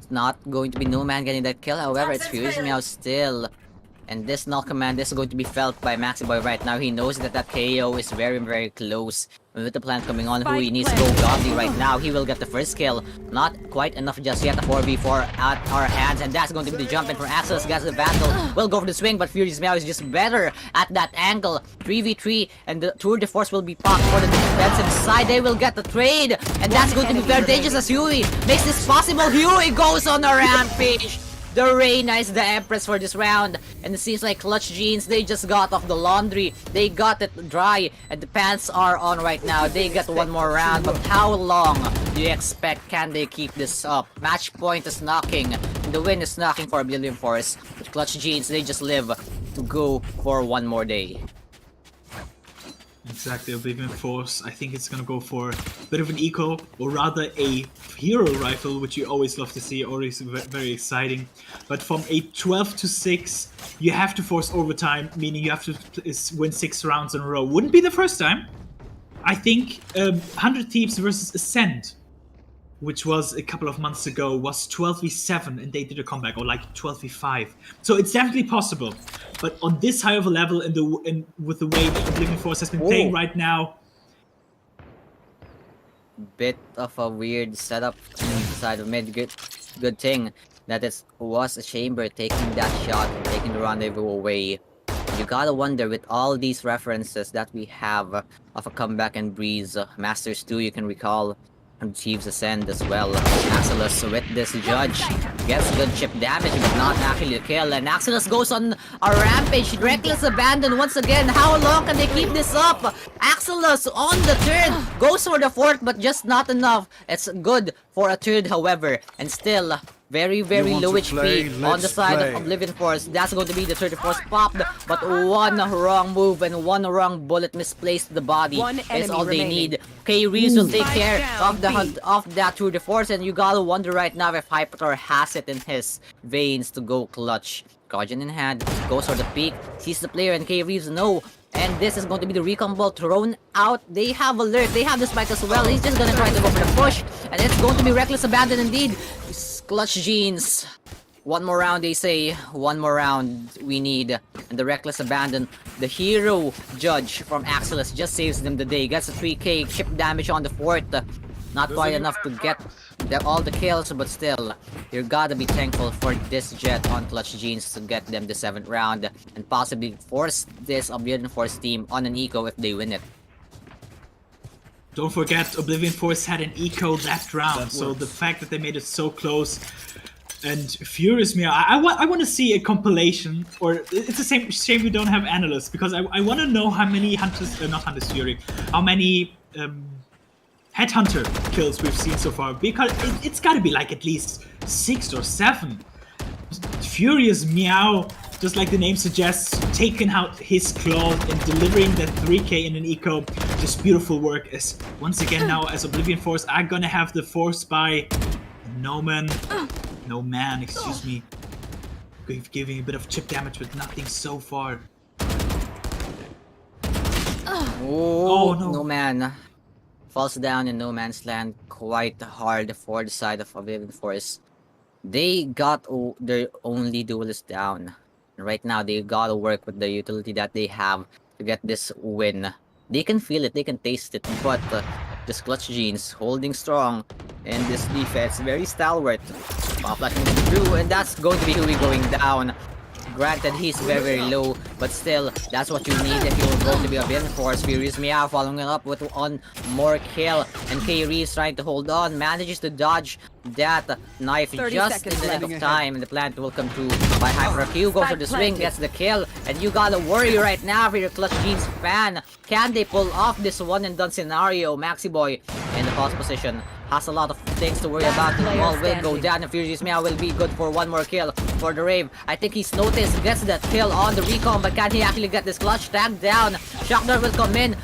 Not going to be no man getting that kill, however, it's Furious Meow still. And this null command is going to be felt by Maxiboy right now. He knows that that KO is very, very close. And with the plant coming on, who he needs to go godly right now, he will get the first kill. Not quite enough just yet, a 4v4 at our hands, and that's going to be the jump in from Axel's. Gets the Vandal, will go for the swing, but Furious Meow is just better at that angle. 3v3, and the Tour de Force will be popped for the defensive side. They will get the trade, and that's going to be very dangerous as Huey makes this possible. Huey goes on a rampage. The Reina is the Empress for this round, and it seems like Clutch Jeans, they just got off the laundry. They got it dry, and the pants are on right now. They get one more round, but how long do you expect can they keep this up? Match point is knocking, and the win is knocking for Oblivion Force. But Clutch Jeans, they just live to go for one more day. Exactly, Oblivion Force. I think it's gonna go for a bit of an eco, or rather a hero rifle, which you always love to see, always very exciting. But from a 12-6, you have to force overtime, meaning you have to win 6 rounds in a row. Wouldn't be the first time. I think 100 Thieves versus Ascent, which was a couple of months ago, was 12v7, and they did a comeback, or like 12v5. So it's definitely possible. But on this high of a level, and with the way that Oblivion Force has been playing right now, bit of a weird setup on the side of mid. Good thing that it was a Chamber taking that shot and taking the rendezvous away. You gotta wonder, with all these references that we have of a comeback and Breeze, Masters 2 you can recall, and Thieves Ascend as well. Axelus with this judge gets good chip damage, but not actually the kill. And Axelus goes on a rampage. Reckless abandon once again. How long can they keep this up? Axelus on the third goes for the fourth, but just not enough. It's good for a third, however, and still very, very low HP on the side of Oblivion Force. That's going to be the 34th popped, but one wrong move and one wrong bullet misplaced the body is all they need. K Reeves will take care of that Tour de Force, and you gotta wonder right now if Hypertor has it in his veins to go clutch. Guardian in hand, goes for the peak, sees the player, and K Reeves no. And this is going to be the recon ball thrown out. They have alert, they have the spike as well. He's just gonna try to go for the push, and it's going to be Reckless Abandon indeed. Clutch Jeans. One more round, they say. One more round we need. And the Reckless Abandon, the hero judge from Axelus, just saves them the day. Gets a 3k chip damage on the fourth. Not quite enough to get all the kills, but still, you gotta be thankful for this jet on Clutch Jeans to get them the 7th round and possibly force this Oblivion Force team on an eco if they win it. Don't forget, Oblivion Force had an eco that round, so the fact that they made it so close and Furious Me, I want to see a compilation, or it's the same shame we don't have analysts, because I want to know how many Hunters, not Hunters Fury, how many Headhunter kills we've seen so far, because it's got to be like at least 6 or 7. Furious Meow, just like the name suggests, taking out his claw and delivering that 3k in an eco. Just beautiful work. As once again now, as Oblivion Force are gonna have the force by no man, excuse me, giving a bit of chip damage but nothing so far. Oh no. No man falls down in no man's land quite hard for the side of Oblivion Force. They got their only duelist down. Right now, they gotta work with the utility that they have to get this win. They can feel it, they can taste it, but just Clutch Jeans holding strong. in this defense. Very stalwart. Flashing through, and that's going to be Huey going down. Granted, he's very, very low, but still, that's what you need if you're going to be a Oblivion Force. Furious Meow following it up with one more kill, and Kyrie is trying to hold on, manages to dodge that knife just in the nick of time, and the plant will come through by Hyper. Q goes for the swing, gets the kill, and you gotta worry right now for your Clutch Jeans fan. Can they pull off this one and done scenario? Maxi Boy in the false position has a lot of things to worry about. The wall will go down, and Furious Meow will be good for one more kill for the Rave. I think he's noticed, gets that kill on the recon, but can he actually get this clutch tag down? Shockdart will come in,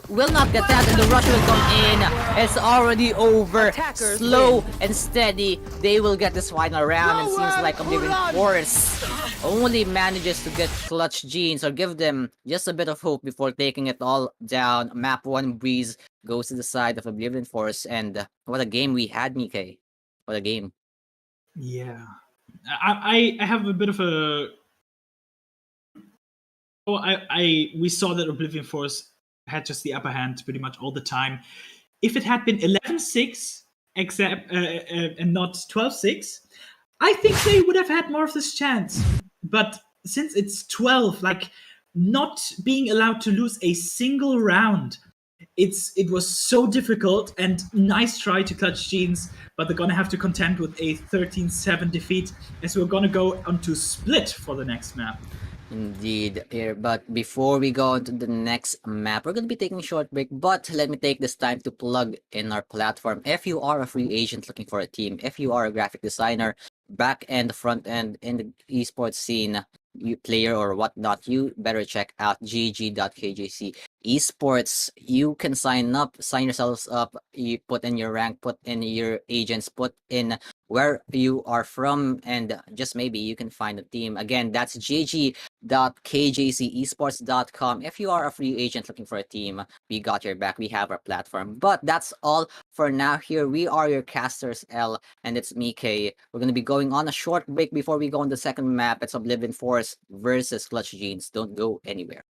will not get that, and the rush will come in. It's already over. Slow and steady, they will get this final round, and seems like Oblivion Force only manages to get Clutch Jeans or give them just a bit of hope before taking it all down. Map 1 Breeze goes to the side of Oblivion Force, and what a game we had, Nikkei. What a game. Yeah. I have a bit of a... we saw that Oblivion Force had just the upper hand pretty much all the time. If it had been 11-6 except and not 12-6, I think they would have had more of this chance. But since it's 12, like, not being allowed to lose a single round, it was so difficult, and nice try to Clutch Jeans, but they're gonna have to contend with a 13-7 defeat, as we're gonna go on to Split for the next map. Indeed, here. But before we go on to the next map, we're going to be taking a short break. But let me take this time to plug in our platform. If you are a free agent looking for a team, if you are a graphic designer, back end, front end in the esports scene, you player or whatnot, you better check out gg.kjc esports. You can sign yourselves up, you put in your rank, put in your agents, put in where you are from, and just maybe you can find a team. Again, that's gg.kjcesports.com. If you are a free agent looking for a team, we got your back. We have our platform. But that's all for now. Here we are, your casters L, and it's me, K. We're going to be going on a short break before we go on the second map. It's Oblivion Force versus Clutch Jeans. Don't go anywhere.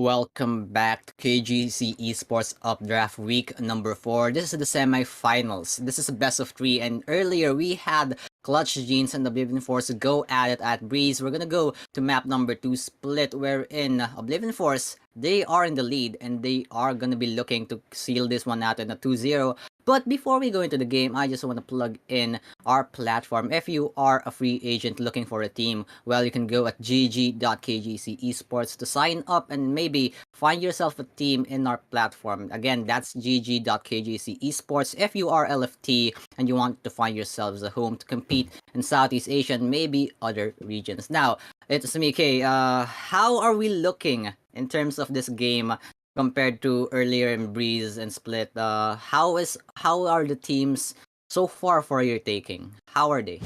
Welcome back to KJC eSports Updraft week number 4. This is the semifinals. This is a best of 3, and earlier we had Clutch Jeans and Oblivion Force go at it at Breeze. We're gonna go to map number 2 split, wherein Oblivion Force, they are in the lead and they are gonna be looking to seal this one out in a 2-0. But before we go into the game, I just want to plug in our platform. If you are a free agent looking for a team, well, you can go at gg.kjc esports to sign up and maybe find yourself a team in our platform. Again, that's gg.kjc esports. If you are LFT and you want to find yourselves a home to compete in Southeast Asia and maybe other regions. Now, it's me, Kay. How are we looking in terms of this game compared to earlier in Breeze and Split? How are the teams so far for your taking? How are they?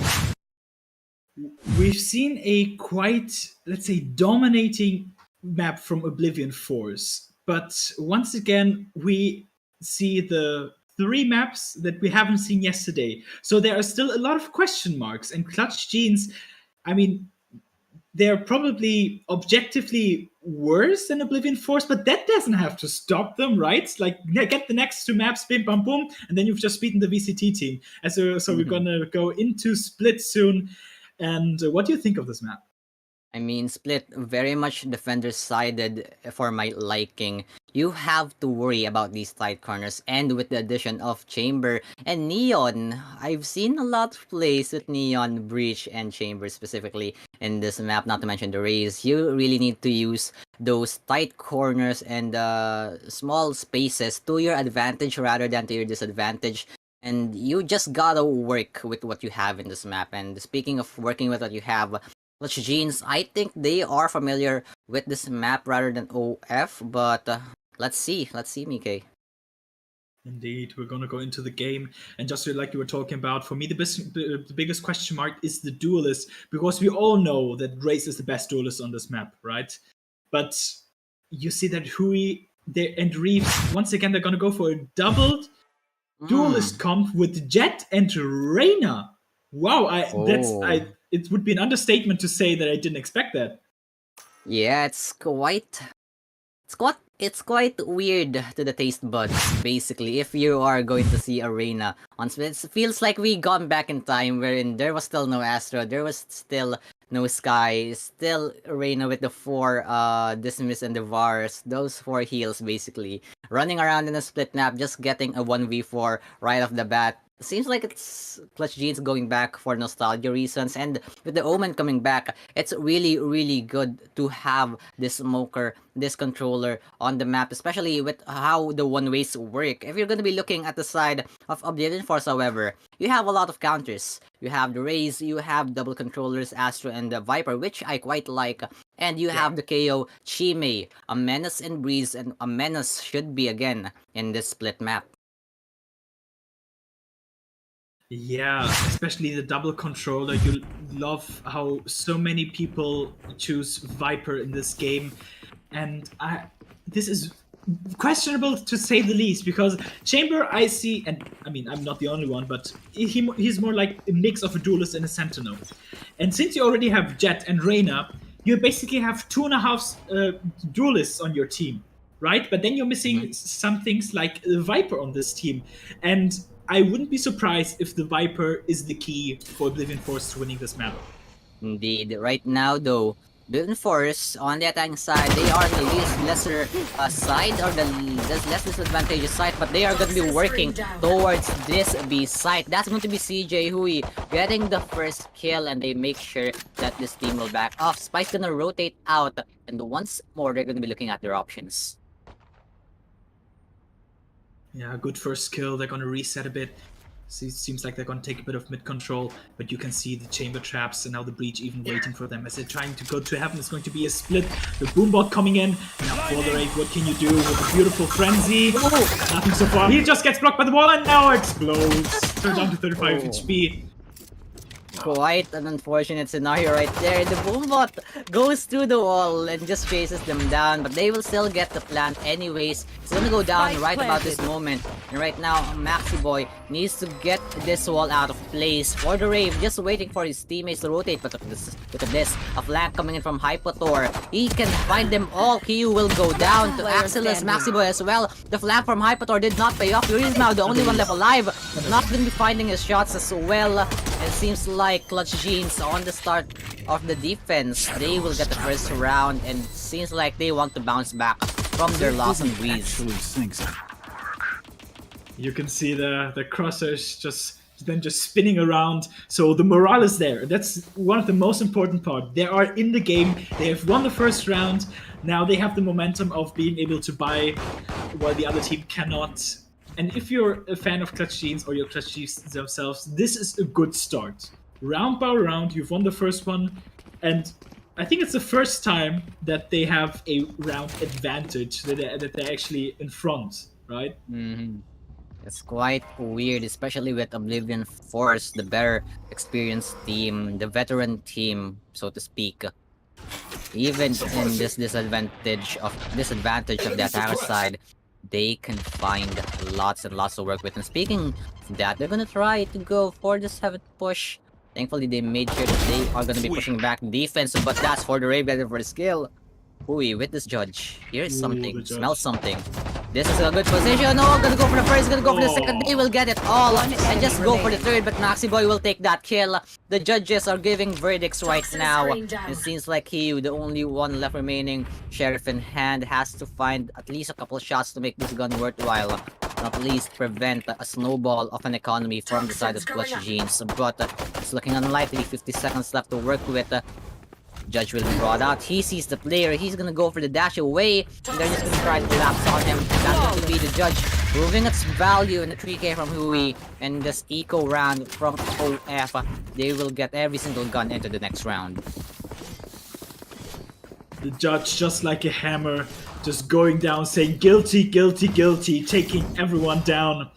We've seen a quite, let's say, dominating map from Oblivion Force, but once again we see the 3 maps that we haven't seen yesterday. So there are still a lot of question marks, and Clutch Jeans, I mean, they're probably objectively worse than Oblivion Force, but that doesn't have to stop them, right? Like, get the next 2 maps, bim, bam, boom, and then you've just beaten the VCT team. And so we're gonna go into Split soon. And what do you think of this map? I mean, Split, very much defender-sided for my liking. You have to worry about these tight corners, and with the addition of Chamber and Neon, I've seen a lot of plays with Neon, Breach, and Chamber specifically in this map, not to mention the Rays. You really need to use those tight corners and small spaces to your advantage rather than to your disadvantage. And you just gotta work with what you have in this map. And speaking of working with what you have, Clutch Jeans, I think they are familiar with this map rather than OF, but let's see, Mike. Indeed, we're gonna go into the game, and just like you were talking about, for me the biggest question mark is the duelist, because we all know that Grace is the best duelist on this map, right? But you see that Hui and Reeves, once again, they're gonna go for a doubled duelist comp with Jet and Reyna. Wow, it would be an understatement to say that I didn't expect that. Yeah, it's quite weird to the taste buds, basically. If you are going to see Arena on Split, it feels like we gone back in time wherein there was still no Astro, there was still no Sky, still Arena with the 4 Dismiss and the Vars, those 4 heals basically. Running around in a Split map, just getting a 1v4 right off the bat. Seems like it's Clutch Jeans going back for nostalgia reasons, and with the Omen coming back, it's really, really good to have this smoker, this controller on the map, especially with how the one-ways work. If you're going to be looking at the side of Oblivion Force, however, you have a lot of counters. You have the Rays, you have double controllers, Astro and the Viper, which I quite like, and you have the KO Chime, a menace in Breeze, and a menace should be again in this Split map. Yeah, especially the double controller. You love how so many people choose Viper in this game, and this is questionable to say the least, because Chamber I see, and I mean I'm not the only one, but he's more like a mix of a duelist and a sentinel. And since you already have Jet and Reyna, you basically have 2.5 duelists on your team, right? But then you're missing some things like Viper on this team, and I wouldn't be surprised if the Viper is the key for Oblivion Force to winning this map. Indeed. Right now, though, Oblivion Force, on the attacking side, they are the lesser side, or the less disadvantageous side, but they are going to be working towards this B site. That's going to be CJ Hui getting the first kill, and they make sure that this team will back off. Spike's going to rotate out, and once more, they're going to be looking at their options. Yeah, good first kill. They're gonna reset a bit. So it seems like they're gonna take a bit of mid control, but you can see the chamber traps and now the breach even waiting for them as they're trying to go to heaven. It's going to be a split. The boombot coming in. Now for the raid, what can you do with a beautiful frenzy? Nothing so far. He just gets blocked by the wall and now explodes. Turns down to 35 HP. quite an unfortunate scenario right there. The Boombot goes through the wall and just chases them down, but they will still get the plant anyways. It's gonna go down right about this moment. And right now, Maxi Boy needs to get this wall out of place. For the Rave, just waiting for his teammates to rotate, but look at this. A flank coming in from Hypotor. He can find them all. Q will go down to Axelis, Maxi Boy as well. The flank from Hypotor did not pay off. Yuri is now the only one left alive. Not gonna be finding his shots as well. It seems like Clutch Jeans on the start of the defense. They will get the first round, and seems like they want to bounce back from their loss on Breeze. You can see the crossers just spinning around. So the morale is there. That's one of the most important part. They are in the game. They have won the first round. Now they have the momentum of being able to buy while the other team cannot. And if you're a fan of Clutch Jeans or your Clutch Jeans themselves, this is a good start. Round by round, you've won the first one, and I think it's the first time that they have a round advantage, that they're actually in front, right? It's quite weird, especially with Oblivion Force, the better experienced team, the veteran team, so to speak. Even in this disadvantage of the attacker side, they can find lots and lots to work with. And speaking of that, they're gonna try to go for the 7th push. Thankfully, they made sure that they are gonna be pushing back defense, but that's for the Rave better for the skill. Ooh, with this Judge. Here's something. Smell something. This is a good position. Oh, gonna go for the first, gonna go for the second. They will get it all. And just go for the third, but Maxi Boy will take that kill. The judges are giving verdicts right now. It seems like he, the only one left remaining, Sheriff in hand, has to find at least a couple shots to make this gun worthwhile. At least prevent a snowball of an economy from the side of Clutch Jeans. But it's looking unlikely. 50 seconds left to work with. Judge will be brought out. He sees the player. He's gonna go for the dash away. And they're just gonna try to collapse on him. That's going to be the Judge. Proving its value in the 3K from Hui. And this eco round from OF. They will get every single gun into the next round. The Judge, just like a hammer, just going down, saying guilty, guilty, guilty, taking everyone down.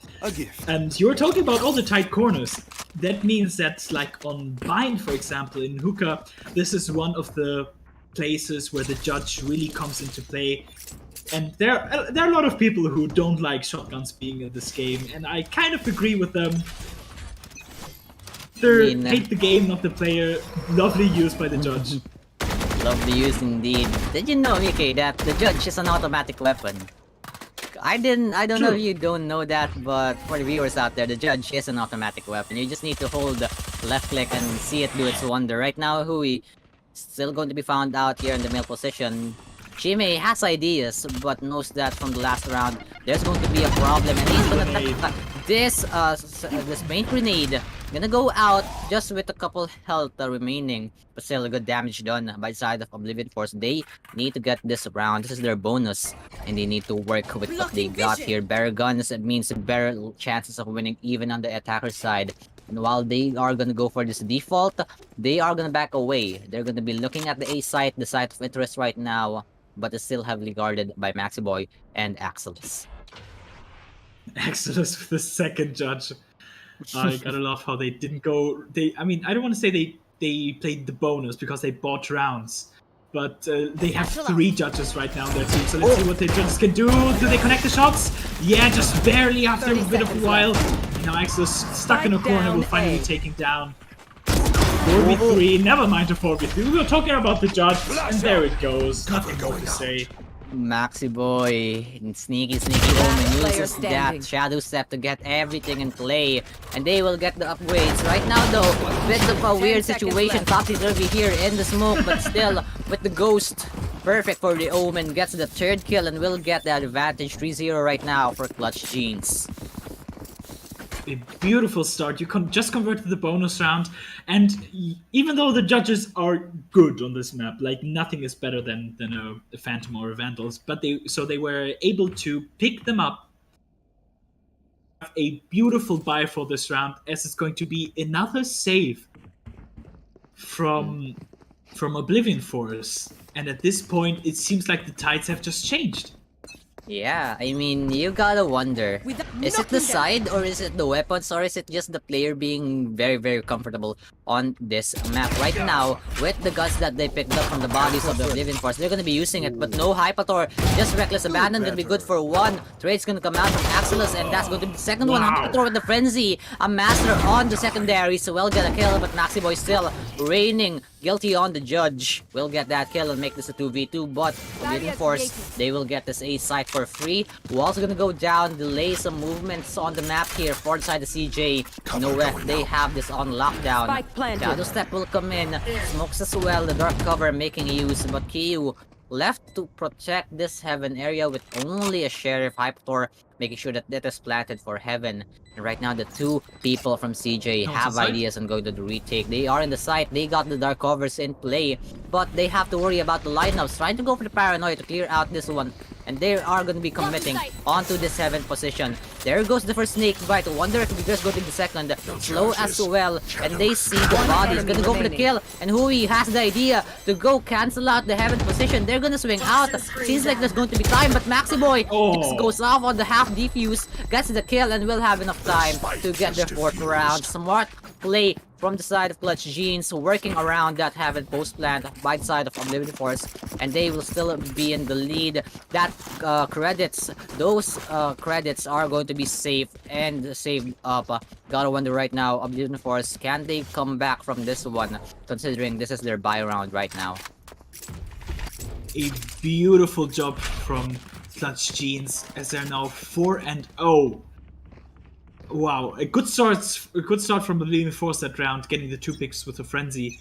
And you're talking about all the tight corners. That means that, like on Bind, for example, in Hookah, this is one of the places where the Judge really comes into play. And there are a lot of people who don't like shotguns being in this game, and I kind of agree with them. They hate the game, not the player. Lovely use by the Judge. Lovely use indeed. Did you know, Mickey, that the Judge is an automatic weapon? I don't know if you don't know that, but for the viewers out there, the Judge is an automatic weapon. You just need to hold the left click and see it do its wonder. Right now, Hui still going to be found out here in the middle position. Chime has ideas, but knows that from the last round, there's going to be a problem, and he's gonna attack this main grenade. Gonna go out just with a couple health remaining, but still a good damage done by the side of Oblivion Force. They need to get this round. This is their bonus, and they need to work with what they got here. Better guns, it means better chances of winning even on the attacker side. And while they are gonna go for this default, they are gonna back away. They're gonna be looking at the A site, the site of interest right now, but it's still heavily guarded by Maxi Boy and Axelis. Axelis with the second Judge. I gotta love how they didn't go. I mean, I don't want to say they played the bonus because they bought rounds, but they have 3 judges right now on their team. So let's see what the judges can do. Do they connect the shots? Yeah, just barely after a bit of a while. Now Axelis stuck in a corner, will finally take him down. 4v3, never mind the 4v3. We were talking about the Judge, and there it goes. Nothing more to say. Maxi Boy, sneaky Omen uses that Shadow Step to get everything in play, and they will get the upgrades. Right now though, bit of a weird situation, topsy-turvy here in the smoke, but still, with the Ghost, perfect for the Omen, gets the 3rd kill and will get that advantage. 3-0 right now for Clutch Jeans. A beautiful start. You can just convert to the bonus round, and even though the judges are good on this map, like nothing is better than a Phantom or a Vandals, but they were able to pick them up. Have a beautiful buy for this round, as it's going to be another save from Oblivion Force, and at this point it seems like the tides have just changed. Yeah, I mean, you gotta wonder, is it the side, or is it the weapons, or is it just the player being very, very comfortable on this map. Right now, with the guns that they picked up from the bodies of the Oblivion Force, they're gonna be using it, but no Hypator, just Reckless Abandon, gonna be good for one. Trade's gonna come out from Axilus, and that's going to be the second one. Hypator with the Frenzy, a Master on the secondary, so we'll get a kill, but Maxi Boy still reigning guilty on the judge. We'll get that kill and make this a 2v2, but Oblivion Force, they will get this A site for free. We're also gonna go down, delay some movements on the map here for the side of CJ. No way, they have this on lockdown. Shadow Step will come in, smokes as well, the dark cover making use, but Kyu left to protect this heaven area with only a Sheriff Hypator, making sure that that is planted for heaven. And right now the two people from CJ have ideas on going to the retake. They are in the site, they got the dark covers in play, but they have to worry about the lineups, trying to go for the paranoia to clear out this one. And they are going to be committing onto the 7th position. There goes the first snake bite. Wonder if we just go to the second. Slow as well. And they see the body. He's going to go for the kill. And Hui has the idea to go cancel out the 7th position. They're going to swing out. Seems like there's going to be time. But Maxi Boy just goes off on the half defuse. Gets the kill and will have enough time to get their 4th round. Smart play from the side of Clutch Jeans, working around that Heaven post plant by the side of Oblivion Force, and they will still be in the lead. That those credits are going to be safe and saved up. Gotta wonder right now, Oblivion Force, can they come back from this one, considering this is their buy round right now? A beautiful job from Clutch Jeans as they're now 4-0. Wow, a good start from Oblivion Force that round, getting the 2 picks with a Frenzy.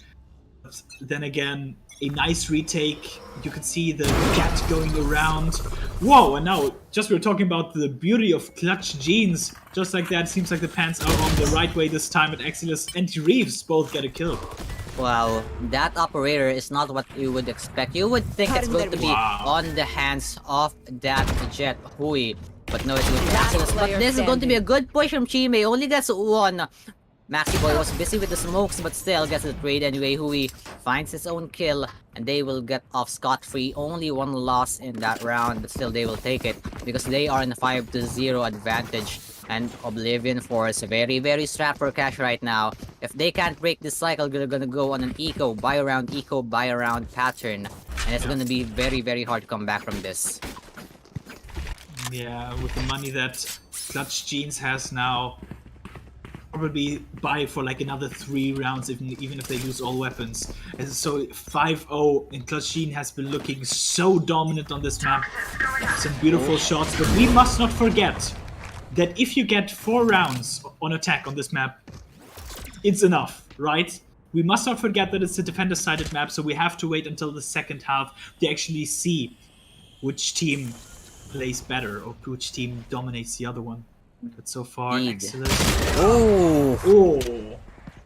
But then again, a nice retake. You can see the cat going around. Whoa, and now, just we were talking about the beauty of Clutch Jeans. Just like that, seems like the pants are on the right way this time, and Exilus and Reeves both get a kill. Wow, that operator is not what you would expect. You would think it's going to be on the hands of that Jet Hui. But no, it's going to be Axilus. But this is going to be a good push from Chime. Only gets one. Maxi Boy was busy with the smokes, but still gets the trade anyway. Hui finds his own kill, and they will get off scot-free. Only one loss in that round, but still they will take it because they are in a 5-0 advantage. And Oblivion Force very, very strapped for cash right now. If they can't break this cycle, they're gonna go on an buy around pattern, and it's gonna be very, very hard to come back from this. Yeah, with the money that Clutch Jeans has now, probably buy for like another 3 rounds, even if they lose all weapons. And so 5-0, and Clutch Jeans has been looking so dominant on this map. Some beautiful shots, but we must not forget that if you get 4 rounds on attack on this map, it's enough, right? We must not forget that it's a defender-sided map, so we have to wait until the second half to actually see which team plays better or which team dominates the other one. But so far, excellent. Oh!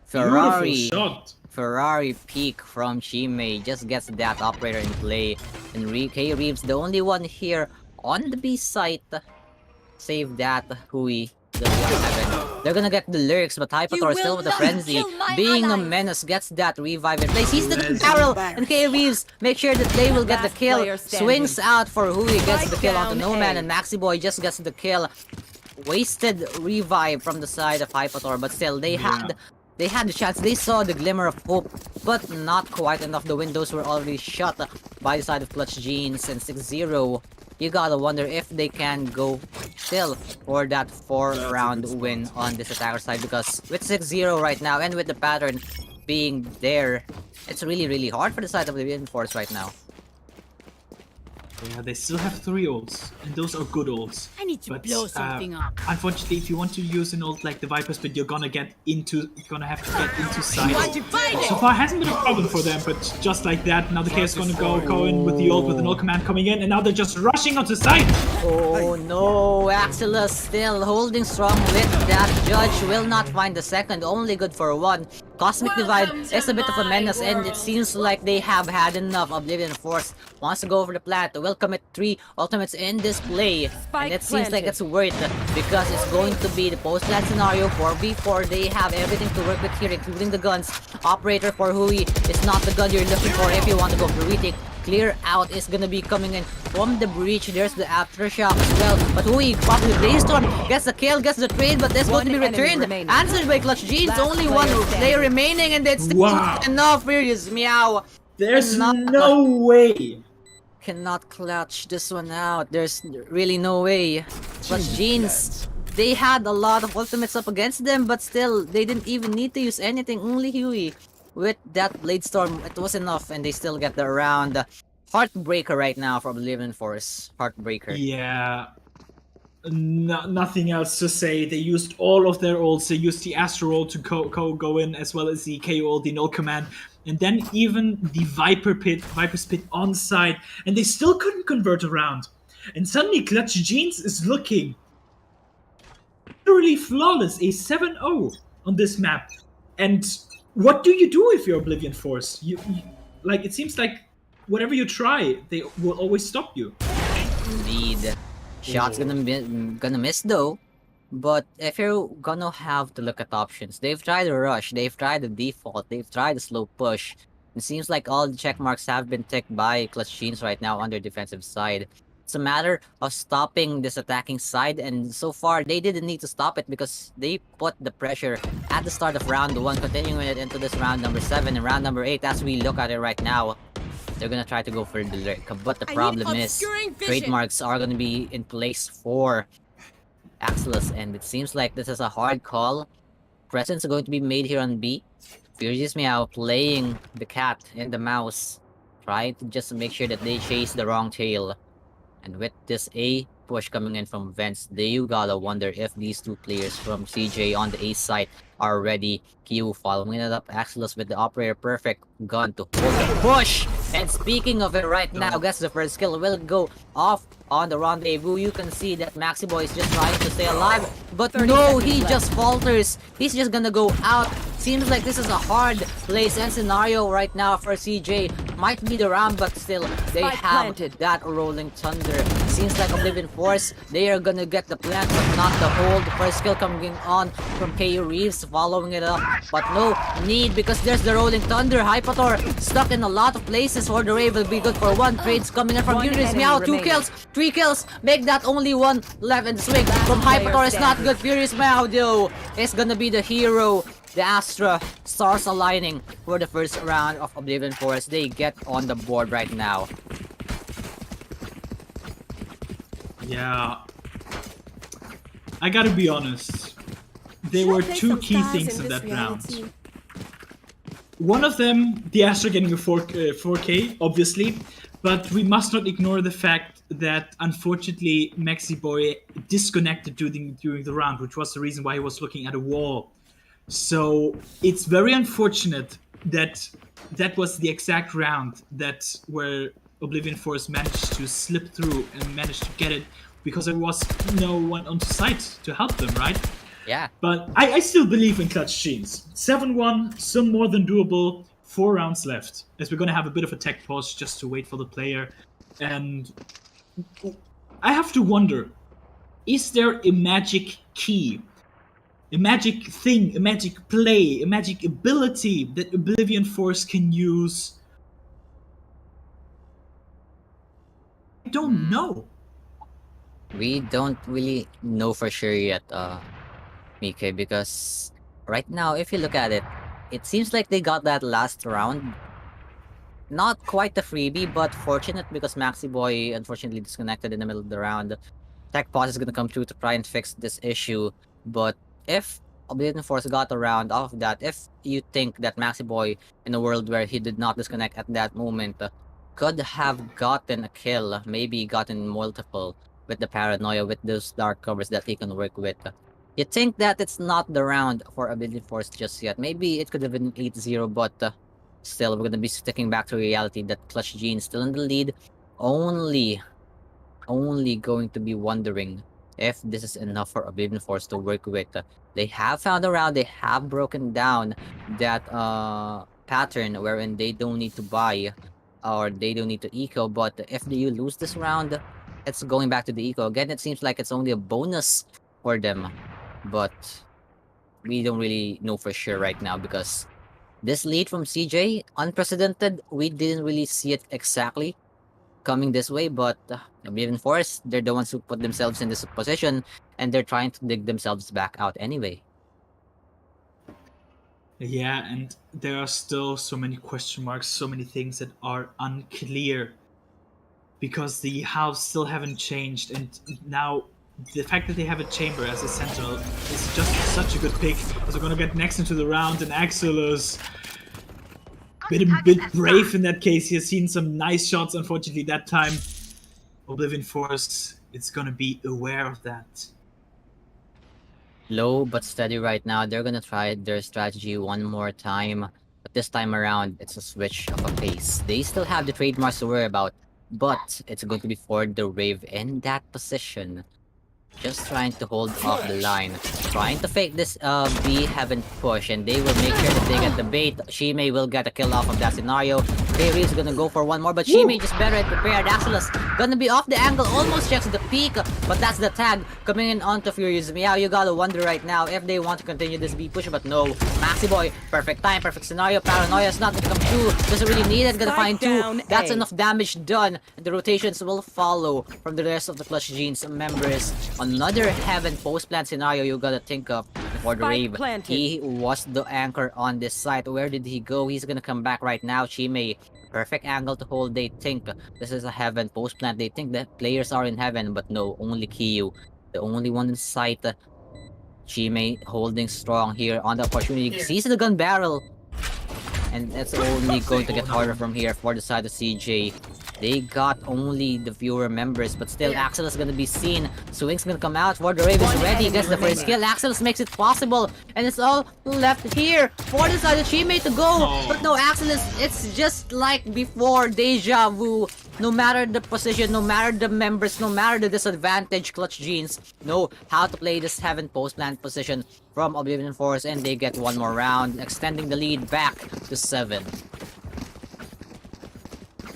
Ferrari shot. Ferrari peak from Chime just gets that operator in play. And K Reeves, the only one here on the B site. Save that Hui. They're gonna get the lyrics, but Hypator still with the frenzy. Being a menace gets that revive in place. He's the barrel, and K Reeves make sure that they will get the kill. Swings out for Hui, gets the kill onto No Man, and Maxi Boy just gets the kill. Wasted revive from the side of Hypator, but still they had the chance. They saw the glimmer of hope, but not quite enough. The windows were already shut by the side of Clutch Jeans, and 6-0. You gotta wonder if they can go still for that 4-round win on this attacker side, because with 6-0 right now and with the pattern being there, it's really, really hard for the side of the Oblivion Force right now. Yeah, they still have 3 ults, and those are good ults. I need to blow something up. Unfortunately, if you want to use an ult like the Vipers, but you're gonna have to get into sight. So far, hasn't been a problem for them, but just like that, now the Chaos is gonna go in with the ult, with an ult command coming in, and now they're just rushing onto sight. Oh no, Axilus still holding strong with that judge. Will not find the second, only good for 1. Cosmic Divide is a bit of a menace, and it seems like they have had enough. Oblivion Force wants to go over the plant. Will commit 3 ultimates in this play, and it seems like it's worth it because it's going to be the post-plant scenario 4v4. They have everything to work with here, including the guns. Operator for Hui is not the gun you're looking for if you want to go for retake. clear out is gonna be coming in from the breach. There's the aftershock as well. But Hui probably Brainstorm gets the kill, gets the trade, but that's going to be returned. Answered by Clutch Jeans. Only one player remaining, and that's enough. Furious Meow. There's no way. Cannot clutch this one out. There's really no way. Clutch Jeans, they had a lot of ultimates up against them, but still, they didn't even need to use anything. Only Huey. With that Blade Storm, it was enough, and they still get the round. Heartbreaker right now for Oblivion Force. Heartbreaker. Yeah. Nothing else to say. They used all of their ults. They used the Astro ult to go in, as well as the KO ult, the null command, and then even the Viper's Pit on side, and they still couldn't convert around. And suddenly Clutch Jeans is looking literally flawless, a 7-0 on this map. And what do you do if you're Oblivion Force? You like, it seems like whatever you try, they will always stop you. Indeed. Shots gonna miss though. But if you're gonna have to look at options, they've tried the rush, they've tried the default, they've tried the slow push. It seems like all the check marks have been ticked by Clutch Jeans right now on their defensive side. It's a matter of stopping this attacking side, and so far they didn't need to stop it because they put the pressure at the start of round 1, continuing it into this round number 7 and round number 8 as we look at it right now. They're gonna try to go for the lurk, but the problem is trademarks are gonna be in place for Axelos, and it seems like this is a hard call. Presence are going to be made here on B. Furious Meow playing the cat and the mouse, trying to just make sure that they chase the wrong tail. And with this A push coming in from Vents, you gotta wonder if these two players from CJ on the A side are ready. Q following it up, Axelos with the operator perfect gun to hold the push. And speaking of it right now, guess the first kill will go off on the rendezvous. You can see that Maxi Boy is just trying to stay alive, but no, he just falters. He's just gonna go out. Seems like this is a hard place and scenario right now for CJ. Might be the round, but still, they have that rolling thunder. Seems like Oblivion Force, they are gonna get the plant, but not the hold. The first kill coming on from KU Reeves, following it up, but no need because there's the rolling thunder. Hypator stuck in a lot of places for the Rave will be good for 1. Trades coming in from Furious Meow, 2 kills, 3 kills, make that only 1 left in the swing from Hypator is not good. Furious Meow though is gonna be the hero. The Astra stars aligning for the first round of Oblivion Forest. They get on the board right now. Yeah, I gotta be honest. There were 2 key things in that round. One of them, the Astra getting a 4K, obviously, but we must not ignore the fact that unfortunately Maxi Boy disconnected during the round, which was the reason why he was looking at a wall. So it's very unfortunate that that was the exact round where Oblivion Force managed to slip through and managed to get it because there was no one on site to help them, right? Yeah. But I still believe in Clutch Jeans. 7-1, some more than doable. 4 rounds left, as we're going to have a bit of a tech pause just to wait for the player. And I have to wonder, is there a magic key? A magic thing, a magic play, a magic ability that Oblivion Force can use? I don't know. We don't really know for sure yet, Mike, because right now, if you look at it, it seems like they got that last round. Not quite a freebie, but fortunate because Maxi Boy unfortunately disconnected in the middle of the round. Tech pause is gonna come through to try and fix this issue, but if Oblivion Force got a round off of that, if you think that Maxi Boy, in a world where he did not disconnect at that moment, could have gotten a kill, maybe gotten multiple with the paranoia, with those dark covers that he can work with. You think that it's not the round for Oblivion Force just yet. Maybe it could have been 8-0, but still, we're gonna be sticking back to reality that Clutch Jeans still in the lead. Only going to be wondering if this is enough for Oblivion Force to work with. They have found a round, they have broken down that pattern wherein they don't need to buy or they don't need to eco, but if you lose this round, it's going back to the eco. Again, it seems like it's only a bonus for them, but we don't really know for sure right now because This lead from CJ, unprecedented. We didn't really see it exactly coming this way, but Oblivion Force, they're the ones who put themselves in this position, and they're trying to dig themselves back out anyway. Yeah, and there are still so many question marks, so many things that are unclear because the halves still haven't changed, and now the fact that they have a chamber as a sentinel is just such a good pick. As we're gonna get next into the round, and Axel is a bit brave in that case. He has seen some nice shots, unfortunately that time. Oblivion Force, it's gonna be aware of that. Low but steady right now. They're gonna try their strategy one more time, but this time around, it's a switch of a pace. They still have the trademarks to worry about, but it's going to be for the Rave in that position. Just trying to hold off the line. Trying to fake this B Heaven push, and they will make sure that they get the bait. Shimei will get a kill off of that scenario. Fairy is gonna go for one more, but Shimei just better prepared. Axelos gonna be off the angle, almost checks the peak, but that's the tag coming in onto Furious Meow. You gotta wonder right now if they want to continue this B push, but no. Maxi Boy, perfect time, perfect scenario. Paranoia is not gonna come through. Doesn't really need it, gonna find two. That's enough damage done, and the rotations will follow from the rest of the Clutch Genes members. Another Heaven post plant scenario you gotta think of for the Rave. He was the anchor on this site. Where did he go? He's gonna come back right now. Shimei, perfect angle to hold. They think this is a Heaven post plant. They think that players are in Heaven, but no, only Kiyu, the only one in sight. Shimei holding strong here on the opportunity. He sees the gun barrel, and it's only going to get harder from here for the side of CJ. They got only the fewer members, but still Axel is gonna be seen. Swing's gonna come out for the Ravens ready. Gets the first kill. Axel makes it possible, and it's all left here for the side of Shimei to go. But no, Axel is, it's just like before, deja vu. No matter the position, no matter the members, no matter the disadvantage, Clutch Genes know how to play this Heaven post plant position from Oblivion Force, and they get one more round, extending the lead back to 7.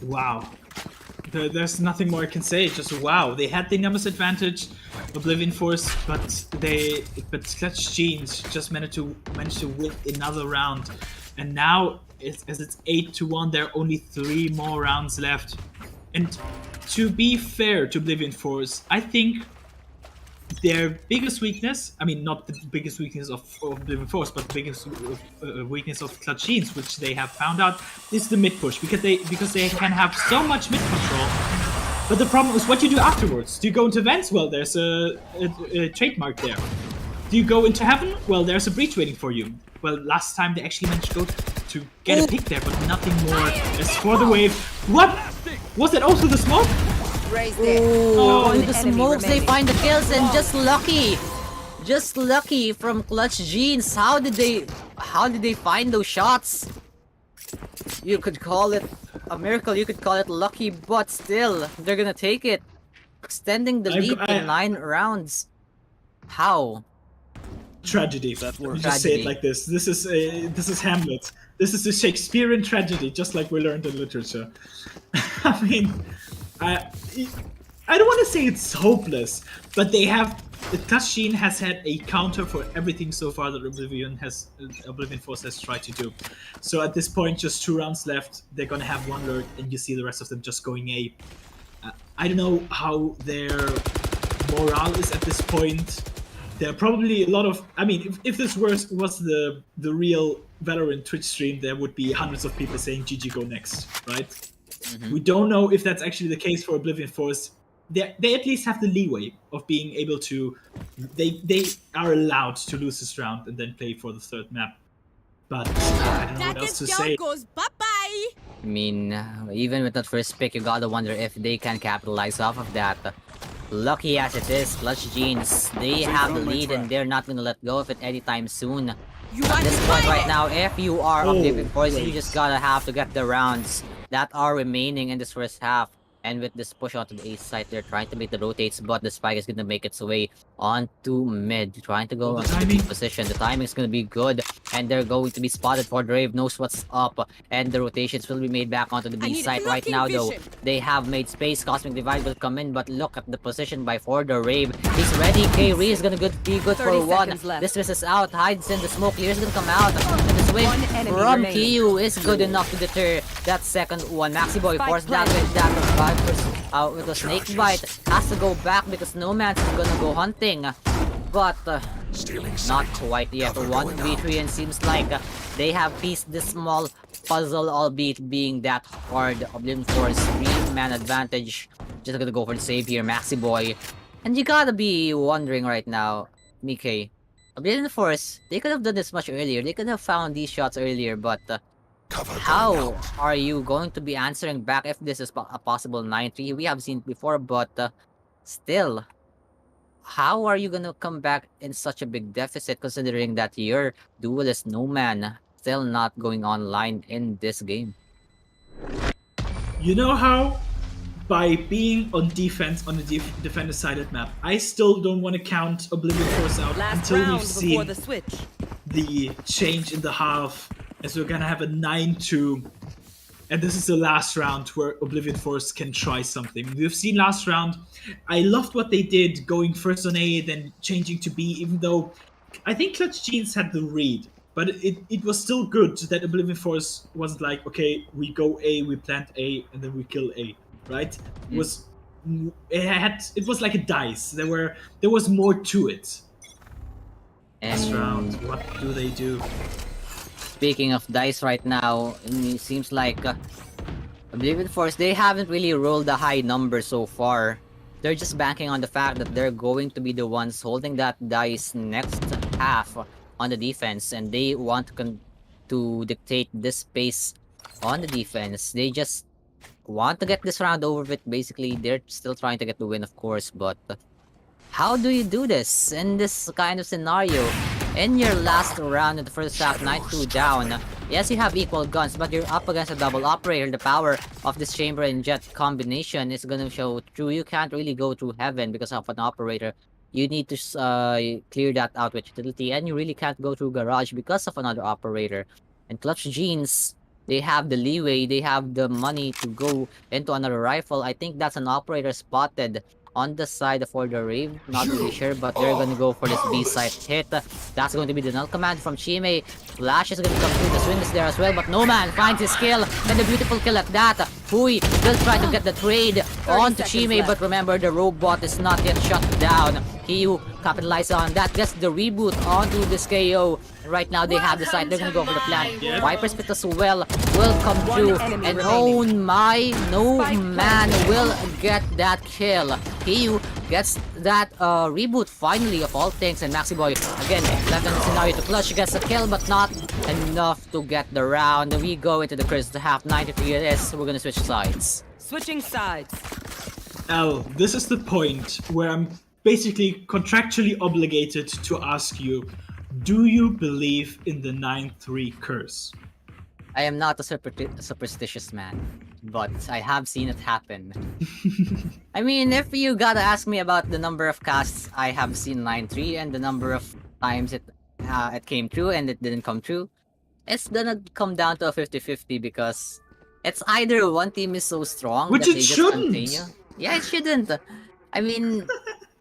Wow. There's nothing more I can say. Just wow. They had the numbers advantage, Oblivion Force, but Clutch Genes just managed to win another round. And now, as it's 8-1, there are only 3 more rounds left. And to be fair to Oblivion Force, I think their biggest weakness, I mean not the biggest weakness of Oblivion Force, but the biggest weakness of Clutch Genes, which they have found out, is the mid push, because they can have so much mid control. But the problem is what you do afterwards. Do you go into vents? Well, there's a trademark there. Do you go into Heaven? Well, there's a breach waiting for you. Well, last time they actually managed to get a pick there, but nothing more. As for the wave, what? Was that also the smoke? Oh, in the smokes they find the kills, and just lucky from Clutch Genes. How did they find those shots? You could call it a miracle, you could call it lucky, but still, they're gonna take it, extending the lead to 9 rounds. How? Tragedy. You just say it like this. This is Hamlet. This is a Shakespearean tragedy, just like we learned in literature. I mean, I don't want to say it's hopeless, but the Clutch Gene has had a counter for everything so far that Oblivion Force has tried to do. So at this point, just 2 rounds left. They're gonna have one lurk, and you see the rest of them just going A. I don't know how their morale is at this point. There are probably a lot of, I mean, if this was the real Valorant Twitch stream, there would be hundreds of people saying GG go next, right? We don't know if that's actually the case for Oblivion Force. They at least have the leeway of being able to, they are allowed to lose this round and then play for the 3rd map. But I don't know what else to say. Goes bye-bye. I mean, even with that first pick, you gotta wonder if they can capitalize off of that. Lucky as it is, Clutch Genes, they have the lead and they're not gonna let go of it anytime soon. At this point right now, if you are Oblivion Force, you just gotta have to get the rounds that are remaining in this first half. And with this push onto the A side, they're trying to make the rotates, but the spike is gonna make its way onto mid, trying to go onto the B position. The timing is gonna be good. and they're going to be spotted for the Rave knows what's up, and the rotations will be made back onto the B side right now though. They have made space, Cosmic Divide will come in, but look at the position by for the Rave. He's ready, K-Ree is gonna be good for one. This misses out, hides in the smoke, Lear's gonna come out, and the swing from Kiyu is good enough to deter that second one. Maxiboy forced down with that with a snake bite, has to go back because No Man's gonna go hunting, but not quite yet. 1v3, and seems like they have pieced this small puzzle, albeit being that hard. Oblivion Force 3-man advantage, just gonna go for the save here, Maxiboy. And you gotta be wondering right now, Mike, Oblivion Force, they could have done this much earlier, they could have found these shots earlier, but how are you going to be answering back if this is a possible 9-3? We have seen it before, but still, how are you gonna come back in such a big deficit considering that your duelist No Man still not going online in this game? You know how? By being on defense on the defender-sided map, I still don't want to count Oblivion Force out until we've seen the change in the half, as we're gonna have a 9-2. And this is the last round where Oblivion Force can try something. We've seen last round, I loved what they did, going first on A, then changing to B, even though I think Clutch Jeans had the read. But it was still good that Oblivion Force wasn't like, okay, we go A, we plant A, and then we kill A, right? It was like a dice. There was more to it. Last round, what do they do? Speaking of dice right now, it seems like Oblivion Force, they haven't really rolled a high number so far. They're just banking on the fact that they're going to be the ones holding that dice next half on the defense, and they want to dictate this pace on the defense. They just want to get this round over with. Basically, they're still trying to get the win, of course, but how do you do this in this kind of scenario? In your last round in the first half, 9-2 down. Yes, you have equal guns, but you're up against a double operator. The power of this chamber and jet combination is gonna show through. You can't really go through heaven because of an operator. You need to clear that out with utility, and you really can't go through garage because of another operator. And Clutch Jeans, they have the leeway, they have the money to go into another rifle. I think that's an operator spotted on the side for the Rave, not really sure, but they're gonna go for this B-side hit. That's going to be the null command from Chime. Flash is gonna come through, the swing is there as well, but No Man finds his kill, and the beautiful kill at that. Hui will try to get the trade onto Chime, but remember, the robot is not yet shut down. Kiyu capitalizes on that, gets the reboot onto this KO. Right now they have the side, they're gonna go for the plan. Viper's Pit as well will come through, and oh my, No Man will get that kill. Kiyu gets that reboot finally of all things, and Maxiboy again left in the scenario to clutch, gets a kill but not enough to get the round. We go into the cursed half, 93 it is. We're gonna switch sides. Switching sides. Al, this is the point where I'm basically contractually obligated to ask you, do you believe in the 9-3 curse? I am not a superstitious man, but I have seen it happen. I mean, if you gotta ask me about the number of casts I have seen 9-3 and the number of times it came true and it didn't come true, it's gonna come down to a 50-50 because it's either one team is so strong which that it they just shouldn't. continue. Yeah, it shouldn't. I mean,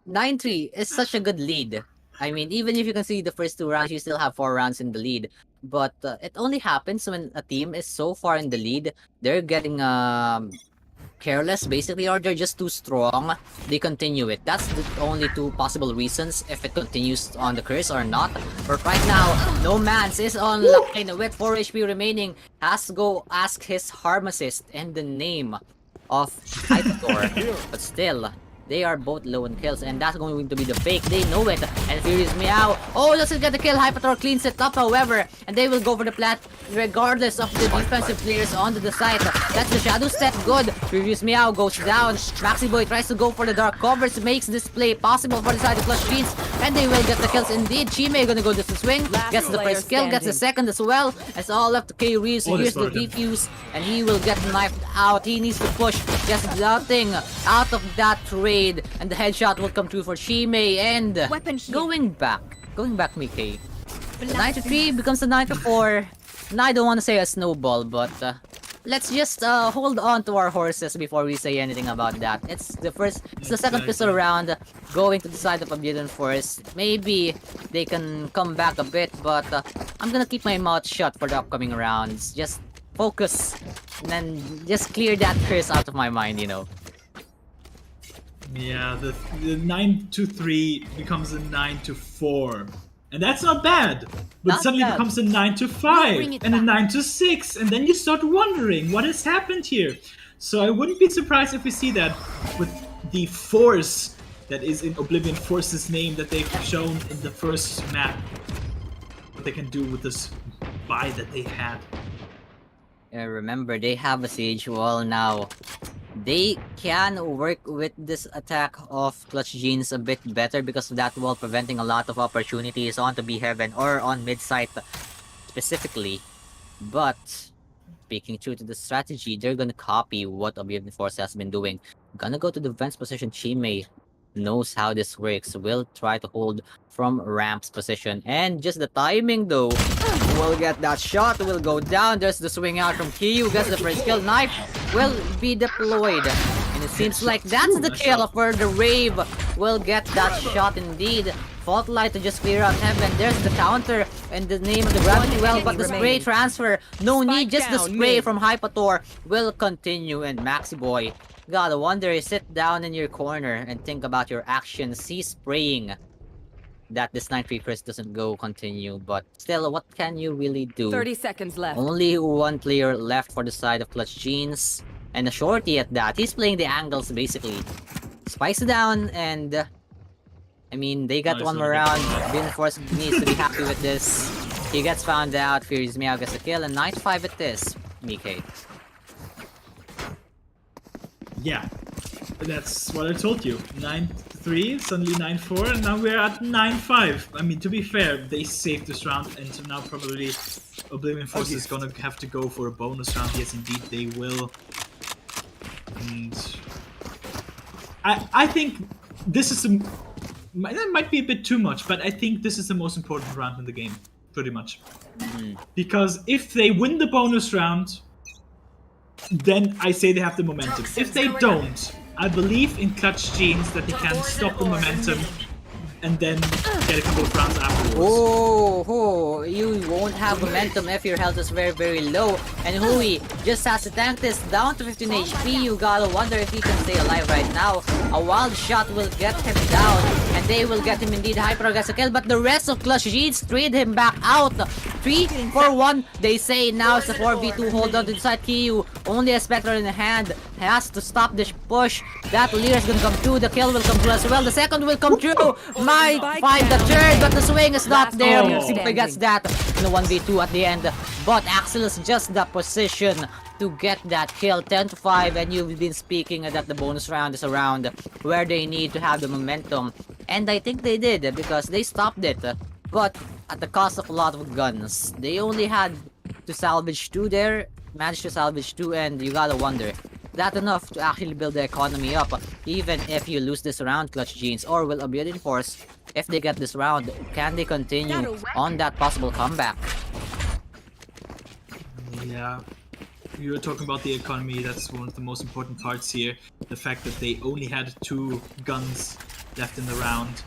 9-3 is such a good lead. I mean, even if you can see the first 2 rounds, you still have 4 rounds in the lead. But it only happens when a team is so far in the lead, they're getting careless, basically, or they're just too strong. They continue it. That's the only 2 possible reasons if it continues on the curse or not. But right now, No Man's is online with 4 HP remaining. Has to go ask his harm assist in the name of Hyptor. But still, they are both low in kills, and that's going to be the fake. They know it, and Furious Meow. Oh, doesn't get the kill. Hypator cleans it up, however, and they will go for the plat regardless of the defensive players onto the site. That's the Shadow Step. Good. Furious Meow goes down. Maxiboy tries to go for the dark covers, makes this play possible for the side of Clutch Jeans, and they will get the kills indeed. Chime gonna go to the swing, gets the first kill, gets the second as well. It's all left to K-Reese. Here's the defuse, and he will get knifed out. He needs to push, gets nothing out of that trade. And the headshot will come through for Chime, and going back, Mickey. The 93 becomes a 94. And I don't want to say a snowball, but let's just hold on to our horses before we say anything about that. It's the second pistol round going to the side of Oblivion Force. Maybe they can come back a bit, but I'm gonna keep my mouth shut for the upcoming rounds. Just focus and then just clear that curse out of my mind, you know. Yeah, the 9-3 becomes a 9-4. And that's not bad, but Not suddenly bad. becomes a 9-5 bring it and a back. 9-6, and then you start wondering what has happened here. So I wouldn't be surprised if we see that with the force that is in Oblivion Force's name that they've shown in the first map. What they can do with this buy that they had. Remember, they have a siege wall now. They can work with this attack of Clutch Genes a bit better because of that wall preventing a lot of opportunities onto B Heaven or on mid site specifically. But speaking true to the strategy, they're gonna copy what Oblivion Force has been doing. Gonna go to the defense position. Chime knows how this works. Will try to hold from Ramp's position. And just the timing though. Will get that shot, will go down. There's the swing out from Kiyu, gets the first kill. Knife will be deployed. And it seems like that's the kill for the Rave. Will get that shot indeed. Fault Light to just clear out Heaven. There's the counter and the name of the gravity well, but the spray transfer. No need, just the spray from Hypator will continue. And Maxi Boy, gotta wonder, sit down in your corner and think about your actions. He's spraying that this 9-3 Chris doesn't go continue, but still, what can you really do? 30 seconds left. Only one player left for the side of Clutch Genes, and a shorty at that. He's playing the angles basically. Spikes down, and I mean, they got Nice one more round. Oblivion Force needs to be happy with this. He gets found out, Furious Meow gets a kill, and 9-5 at this. Nikkei. Yeah, that's what I told you. 9-3, suddenly 9-4, and now we're at 9-5. I mean, to be fair, they saved this round, and so now probably Oblivion Force is gonna have to go for a bonus round. Yes, indeed, they will. And I think this is that might be a bit too much, but I think this is the most important round in the game, pretty much. Because if they win the bonus round, then I say they have the momentum. If they don't, I believe in Clutch Genes that they can stop the momentum and then get a couple of rounds afterwards. Oh, you won't have momentum if your health is very, very low. And Hui just has to tank this down to 15 HP. You gotta wonder if he can stay alive right now. A wild shot will get him down, and they will get him indeed. Hyper gets a kill, but the rest of Clutch Genes trade him back out. 3-4-1, they say. Now it's a 4v2. Hold on to the side. Kiyu, only a Spectre in the hand, has to stop this push. That Leer is gonna come through. The kill will come through as well. The second will come through. Might find the third, but the swing is not there. Simply gets that in the 1v2 at the end. But Axel is just the position to get that kill. 10-5, and you've been speaking that the bonus round is a round where they need to have the momentum. And I think they did, because they stopped it. But at the cost of a lot of guns. They only had to salvage 2 there, managed to salvage 2, and you gotta wonder, that enough to actually build the economy up, even if you lose this round, Clutch Genes, or will Oblivion Force, if they get this round, can they continue on that possible comeback? Yeah, you were talking about the economy. That's one of the most important parts here. The fact that they only had 2 guns left in the round.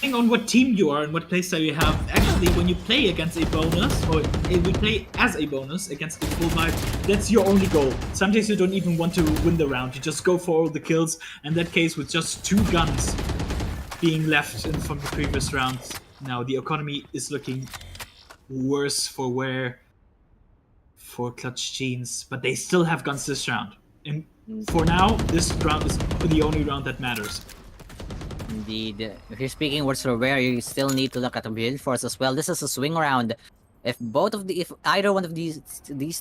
Depending on what team you are and what playstyle you have, actually, when you play against a bonus, or if you play as a bonus against a full vibe, that's your only goal. Sometimes you don't even want to win the round. You just go for all the kills. In that case, with just 2 guns being left from the previous rounds, now the economy is looking worse for Clutch Genes, but they still have guns this round. And for now, this round is the only round that matters. Indeed. If you're speaking words for rare, you still need to look at the build force as well. This is a swing round. If either one of these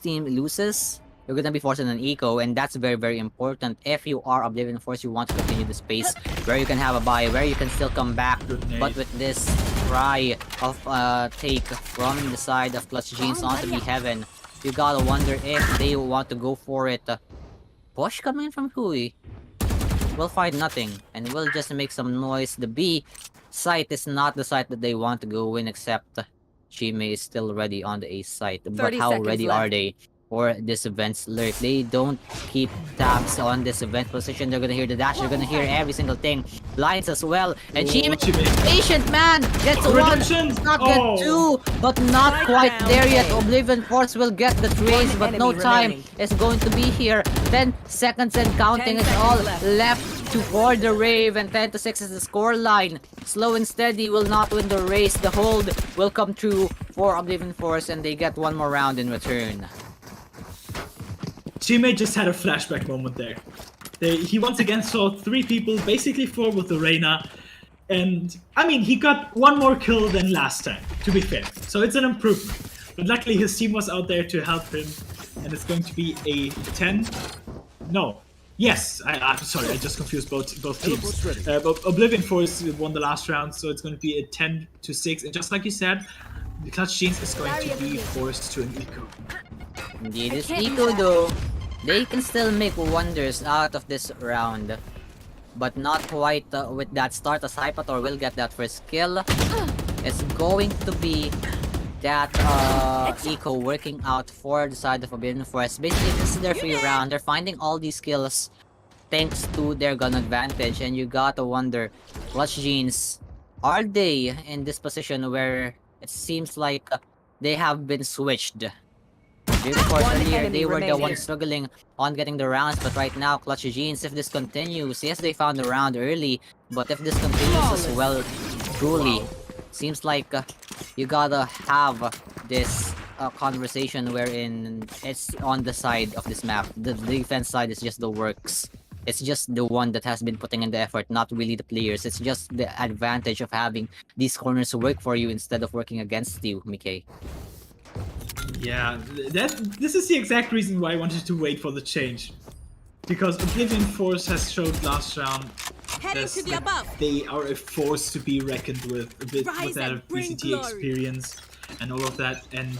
teams loses, you're gonna be forced in an eco, and that's very, very important. If you are Oblivion Force, you want to continue the space where you can have a buy, where you can still come back. But with this try of take from the side of Clutch Genes onto the Heaven, you gotta wonder if they want to go for it. Push coming in from Hui. We'll find nothing, and we'll just make some noise. The B site is not the site that they want to go in, except Chime is still ready on the A site. But 30 how seconds ready left. are they for this event's alert? They don't keep tabs on this event position. They're gonna hear the dash. They're gonna hear every single thing. Blinds as well. And Chime, patient man, gets one. Redemption. Does not get two, but not Strike quite down, there yet. A. Oblivion Force will get the trades, One but no enemy time remaining. is going to be here. 10 seconds and counting. 10 It's all seconds left to for the Rave, and 10-6 is the score line. Slow and steady will not win the race. The hold will come true for Oblivion Force, and they get one more round in return. Teammate just had a flashback moment there. He once again saw 3 people, basically 4 with the Reyna. And, I mean, he got 1 more kill than last time, to be fair. So it's an improvement. But luckily his team was out there to help him. And it's going to be a 10. No. Yes, I'm sorry, I just confused both teams. But Oblivion Force won the last round, so it's going to be a 10-6. And just like you said, the Clutch Jeans is going to be forced to an eco. Indeed, it's Eco though. They can still make wonders out of this round. But not quite with that start, as Hypator will get that first kill. It's going to be that Eco working out for the side of Oblivion Force. Basically, this is their free round. They're finding all these kills thanks to their gun advantage. And you gotta wonder, Clutch Jeans, are they in this position where it seems like they have been switched? Of course, earlier they were the ones struggling on getting the rounds, but right now, Clutch Jeans, if this continues, yes, they found the round early, but if this continues as well, truly, seems like you gotta have this conversation wherein it's on the side of this map. The defense side is just the works. It's just the one that has been putting in the effort, not really the players. It's just the advantage of having these corners work for you instead of working against you, Mickey. Yeah, this is the exact reason why I wanted to wait for the change. Because Oblivion Force has showed last round that they are a force to be reckoned with, a bit with that BCT experience and all of that. And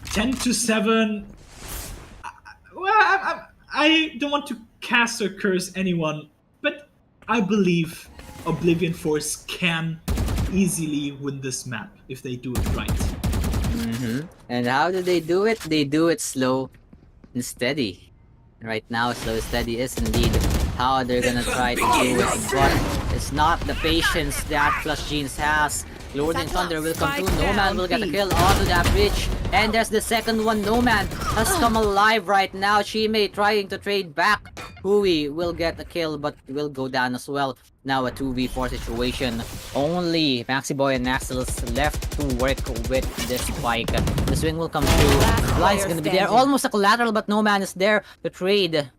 10-7, well, I don't want to cast or curse anyone, but I believe Oblivion Force can easily win this map if they do it right. And how do they do it? They do it slow and steady. Right now, slow and steady is indeed how they're gonna try to do it, but it's not the patience that Clutch Jeans has. Lording Thunder will come through, Nomad will get a kill onto that bridge, and there's the second one. Nomad has come alive right now. Chime trying to trade back. Hui will get a kill, but will go down as well. Now a 2v4 situation. Only Maxi Boy and Naxxles left to work with this spike. The swing will come through. Blind's gonna be there. Almost a collateral, but no man is there to trade.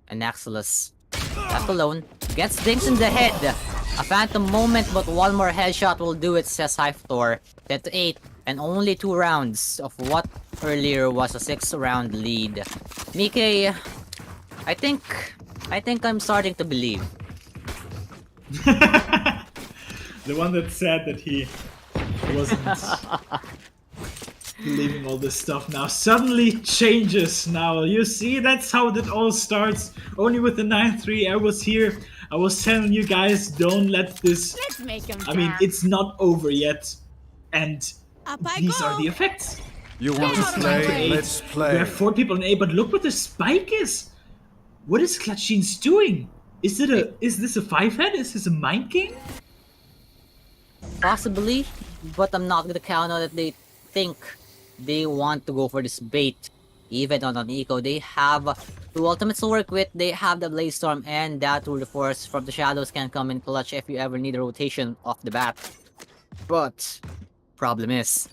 And Naxxles, left alone, gets things in the head. A phantom moment, but one more headshot will do it, says Hypator. That's 8, and only 2 rounds of what earlier was a 6-round lead. Mickey, I think I'm starting to believe. The one that said that he wasn't believing all this stuff now suddenly changes now. You see, that's how it all starts. Only with the 9-3 I was here. I was telling you guys, don't let this... Let's make him I mean, it's not over yet. And these are the effects. You want to play? Let's play. We have 4 people in A, but look what the spike is. What is Clutch Jeans doing? Is this a 5-head? Is this a mind game? Possibly, but I'm not gonna count on it. They think they want to go for this bait. Even on an eco, they have 2 ultimates to work with. They have the Blaze Storm, and that Tour de Force from the shadows can come in clutch if you ever need a rotation off the bat. But problem is,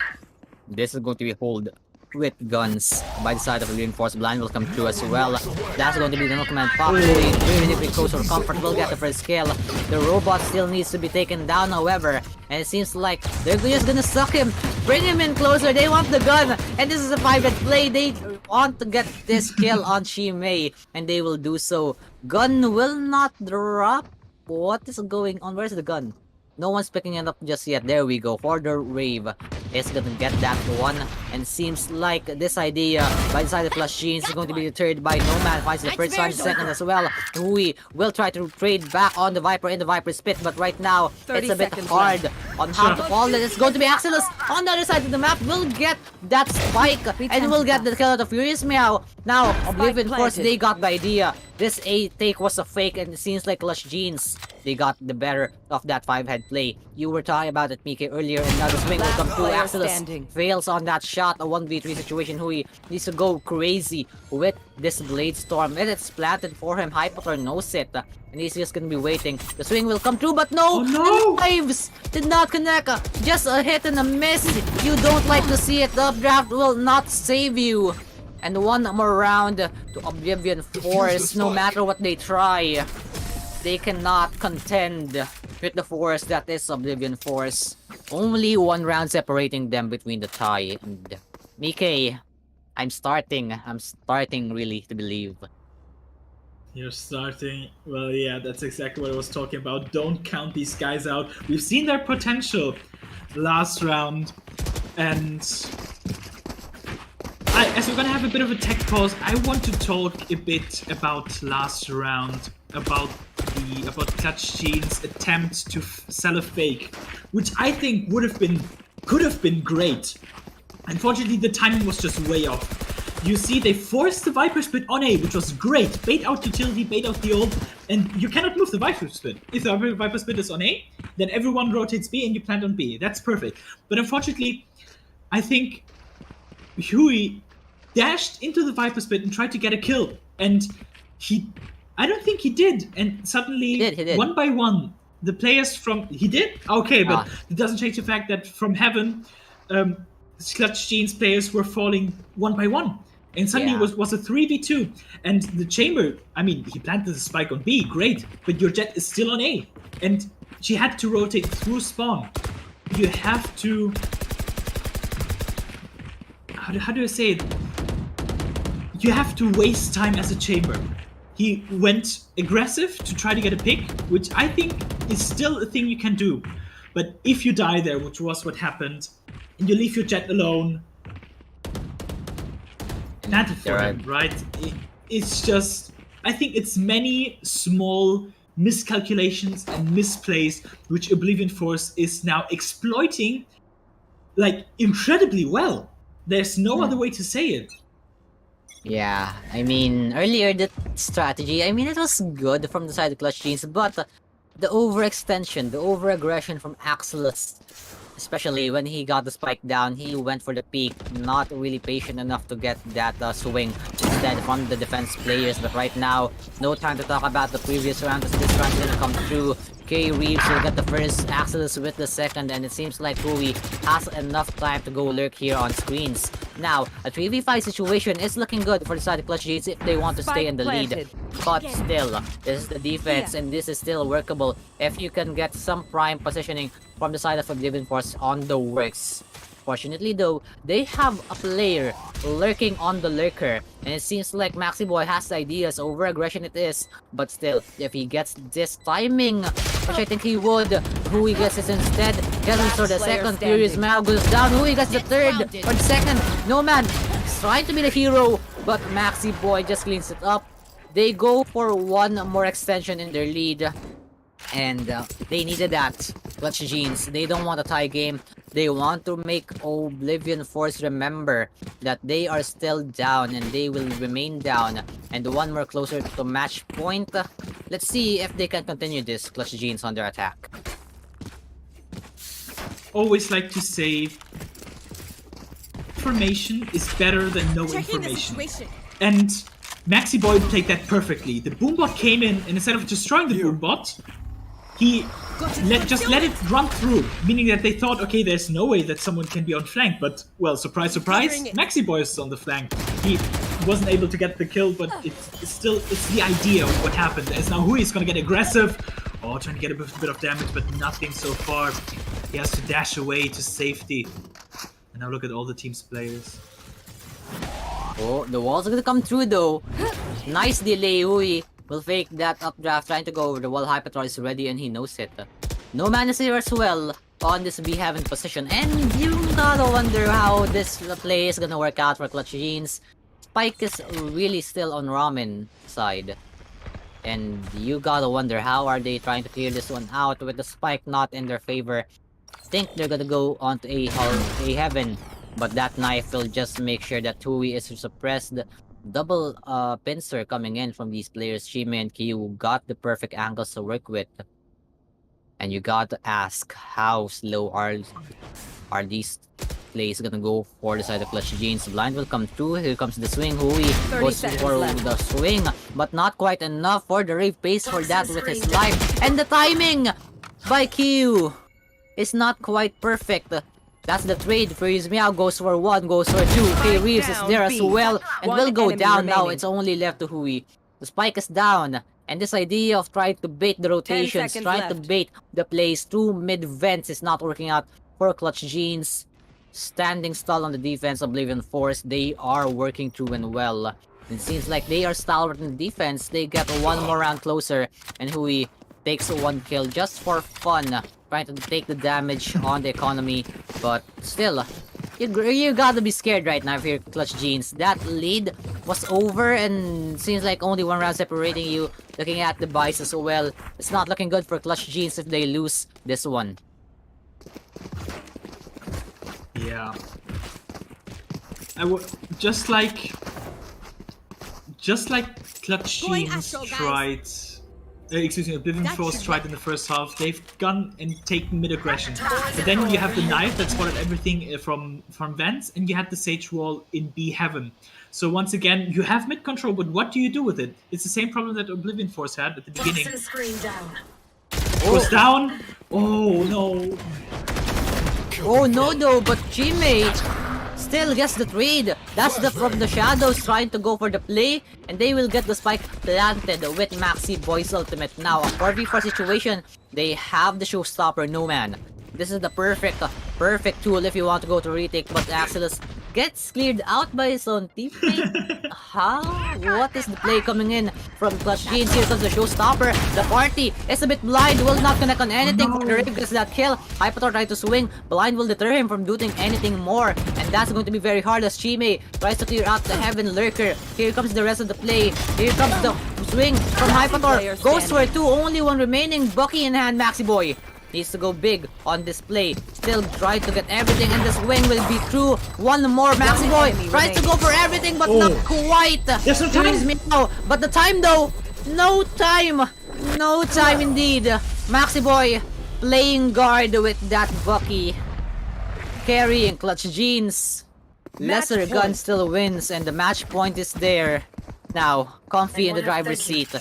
this is going to be hold with guns by the side of the reinforced. Blind will come through as well. That's going to be the no command pop. Even if it goes for comfort, will get the first kill. The robot still needs to be taken down, however, and it seems like they're just gonna suck him, bring him in closer. They want the gun, and this is a 5-head play. They want to get this kill on Chime, and they will do so. Gun will not drop. What is going on? Where's the gun? No one's picking it up just yet. There we go for the Rave. is gonna get that one, and seems like this idea by the side of Clutch Jeans is going to be deterred by Nomad. Finds the first one, second as well. Hui will try to trade back on the Viper in the Viper's pit, but right now it's a bit hard on how to fall. It's going to be Axelus on the other side of the map. Will get that spike and will get the kill out of Furious Meow. Now Oblivion, of course, they got the idea. This A take was a fake, and it seems like Clutch Jeans, they got the better of that 5-head play. You were talking about it, Mike, earlier, and now the swing will come through. Axelus fails on that shot, a 1v3 situation. Hui needs to go crazy with this Blade Storm, and it's planted for him. Hypertor knows it, and he's just gonna be waiting. The swing will come through, but no! The knives did not connect. Just a hit and a miss. You don't like to see it. The Updraft will not save you. And one more round to Oblivion Force. No matter what they try, they cannot contend with the force that is Oblivion Force. Only one round separating them between the tie. And Mike, I'm starting really to believe. You're starting? Well, yeah, that's exactly what I was talking about. Don't count these guys out. We've seen their potential last round, and as we're gonna have a bit of a tech pause, I want to talk a bit about last round, about Clutch Jeans' attempt to sell a fake, which I think could have been great. Unfortunately, the timing was just way off. You see, they forced the Viper Split on A, which was great. Bait out utility, bait out the ult, and you cannot move the Viper Split. If the Viper Split is on A, then everyone rotates B and you plant on B. That's perfect. But unfortunately, I think Hui dashed into the Viper Split and tried to get a kill, and I don't think he did, and suddenly, he did. One by one, the players from... He did? Okay, but it doesn't change the fact that from heaven, Clutch Jeans players were falling one by one, and suddenly it was a 3v2, and the Chamber, I mean, he planted the spike on B, great, but your Jet is still on A, and she had to rotate through spawn. You have to... How do I say it? You have to waste time as a Chamber. He went aggressive to try to get a pick, which I think is still a thing you can do. But if you die there, which was what happened, and you leave your Jet alone, not for him, right? It's just, I think it's many small miscalculations and misplays which Oblivion Force is now exploiting, like, incredibly well. There's no other way to say it. Yeah, I mean, earlier the strategy, I mean, it was good from the side of Clutch Jeans, but the overextension, the overaggression from Axelus, especially when he got the spike down, he went for the peak, not really patient enough to get that swing instead from the defense players. But right now, no time to talk about the previous round, because this round is gonna come through. K Reeves will get the first, Axelus with the second, and it seems like Hui has enough time to go lurk here on screens. Now, a 3v5 situation is looking good for the side of Clutch Jeans if they want to stay in the lead. But still, this is the defense, and this is still workable if you can get some prime positioning from the side of Oblivion Force on the works. Fortunately though, they have a player lurking on the lurker, and it seems like Maxiboy has ideas. Over aggression it is, but still, if he gets this timing, which I think he would, Hui gets it instead. Getting for the second, Furious Mao goes down, Hui gets the third, or the second. No man is trying to be the hero, but Maxiboy just cleans it up. They go for one more extension in their lead, and they needed that. Clutch Jeans, they don't want a tie game. They want to make Oblivion Force remember that they are still down, and they will remain down. And one more closer to match point. Let's see if they can continue this, Clutch Jeans, on their attack. Always like to say, information is better than no information. And Maxiboy played that perfectly. The boombot came in, and instead of destroying the boombot, he just let it run through, meaning that they thought, okay, there's no way that someone can be on flank, but, well, surprise, surprise, Maxiboy is on the flank. He wasn't able to get the kill, but it's the idea of what happened. As now Hui is gonna get aggressive, trying to get a bit of damage, but nothing so far. He has to dash away to safety. And now look at all the team's players. Oh, the walls are gonna come through though. Nice delay, Hui will fake that updraft, trying to go over the wall. Hypertor is ready and he knows it. No man is here as well. on this B-Heaven position. And you gotta wonder how this play is gonna work out for Clutch Jeans. Spike is really still on Ramen side. And you gotta wonder how are they trying to clear this one out with the Spike not in their favor. Think they're gonna go onto a Heaven, but that knife will just make sure that Hui is suppressed. Double pincer coming in from these players. Shime and Kyu got the perfect angles to work with. And you got to ask, how slow are these plays gonna go for the side of Clutch Jeans? Blind will come through. Here comes the swing. Hui goes for the swing, but not quite enough for the rave pace for that with his life. And the timing by Kyu is not quite perfect. That's the trade. Freeze Meow goes for 1, goes for 2. K Reeves is there as well and will go down now. It's only left to Hui. The spike is down. And this idea of trying to bait the rotations, trying to bait the plays through mid-vents is not working out for Clutch Jeans. Standing stall on the defense, Oblivion Force, they are working through and well. It seems like they are stalwart in the defense. They get one more round closer and Hui takes 1 kill just for fun. Trying to take the damage on the economy, but still, you gotta be scared right now if you're Clutch Jeans. That lead was over and seems like only 1 round separating you. Looking at the buys as well, it's not looking good for Clutch Jeans if they lose this one. Yeah. Just like Clutch Jeans tried. Excuse me, Oblivion Force tried in the first half. They've gone and taken mid-aggression. But then you have the knife that spotted everything from vents, and you had the Sage Wall in B Heaven. So once again, you have mid control, but what do you do with it? It's the same problem that Oblivion Force had at the beginning. Goes down. Oh no. Oh no though, but Jimmy still gets the trade. That's from the shadows trying to go for the play, and they will get the spike planted with Maxi Boy's ultimate. Now, a 4v4 situation, they have the showstopper, No Man. This is the perfect tool if you want to go to retake, but Axelos gets cleared out by his own teammate. How? What is the play coming in from Clutch Jeans? Here comes the showstopper. The party is a bit blind, will not connect on anything for the Rave gets that kill. Hypator tried to swing. Blind will deter him from doing anything more, and that's going to be very hard as Chime tries to clear out the Heaven Lurker. Here comes the rest of the play. Here comes the swing from Hypator. Goes for 2, only 1 remaining. Bucky in hand, Maxi Boy needs to go big on this play. Still try to get everything, and the swing will be through. 1 more. Maxi Boy tries to go for everything, but not quite. There's no time. Now, but the time though, no time. No time indeed. Maxi Boy playing guard with that Bucky. Carrying Clutch Jeans. Lesser Gun still wins, and the match point is there. Now, Comfy in the driver's seat.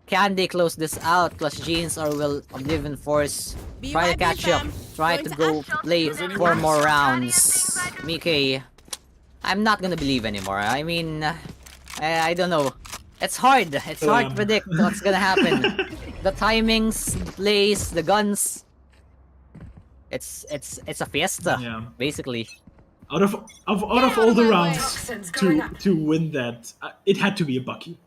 Can they close this out, Clutch Jeans, or will Oblivion Force try to catch up? Try to go play 4 more rounds. Mickey, I'm not gonna believe anymore. I mean, I don't know. It's hard. It's hard to predict what's gonna happen. The timings, the plays, the guns. It's a fiesta, basically. Out of all the rounds to win that, it had to be a Bucky.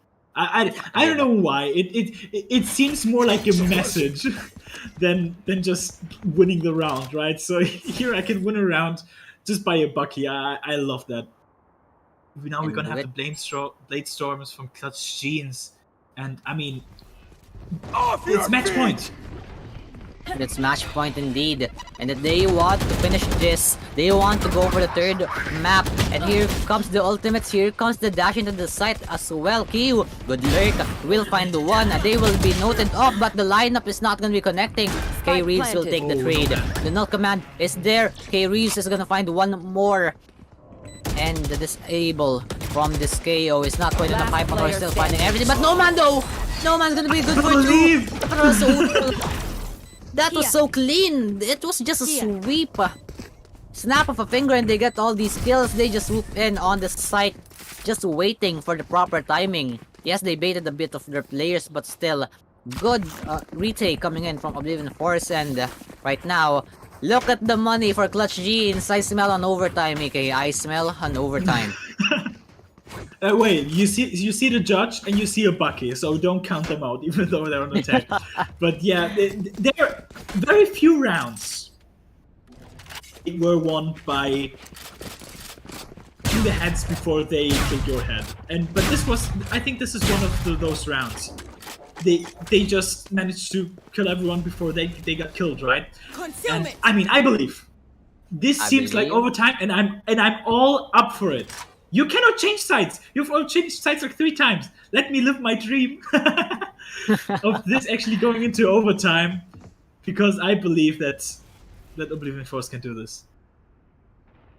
I don't know why. It seems more like a message than just winning the round, right? So here I can win a round just by a Bucky. I love that. Now we're gonna have the Blade Storms from Clutch Jeans, and I mean, it's match point. It's match point indeed, and that they want to finish this. They want to go for the 3rd map, and here comes the ultimates. Here comes the dash into the site as well. Kyu, good lurk, will find the 1. They will be noted off, but the lineup is not going to be connecting. K Reeves will take the trade. The null command is there. K Reeves is going to find 1 more. And the disable from this KO is not quite enough. Hypator still finding everything, but No Man though! No Man's going to be good for 2. That was so clean. It was just a sweep. Snap of a finger and they get all these kills. They just swoop in on the site, just waiting for the proper timing. Yes, they baited a bit of their players, but still, good retake coming in from Oblivion Force. And right now, look at the money for Clutch Jeans. I smell an overtime, EK. I smell an overtime. Wait, you see the judge and you see a Bucky, so don't count them out, even though they're on attack. But yeah, there are very few rounds were won by the heads before they killed your head. But I think this is one of those rounds. They just managed to kill everyone before they got killed, right? And I mean, I believe this seems like overtime, and I'm all up for it. You cannot change sides. You've all changed sides like 3 times. Let me live my dream of this actually going into overtime, because I believe that Oblivion Force can do this.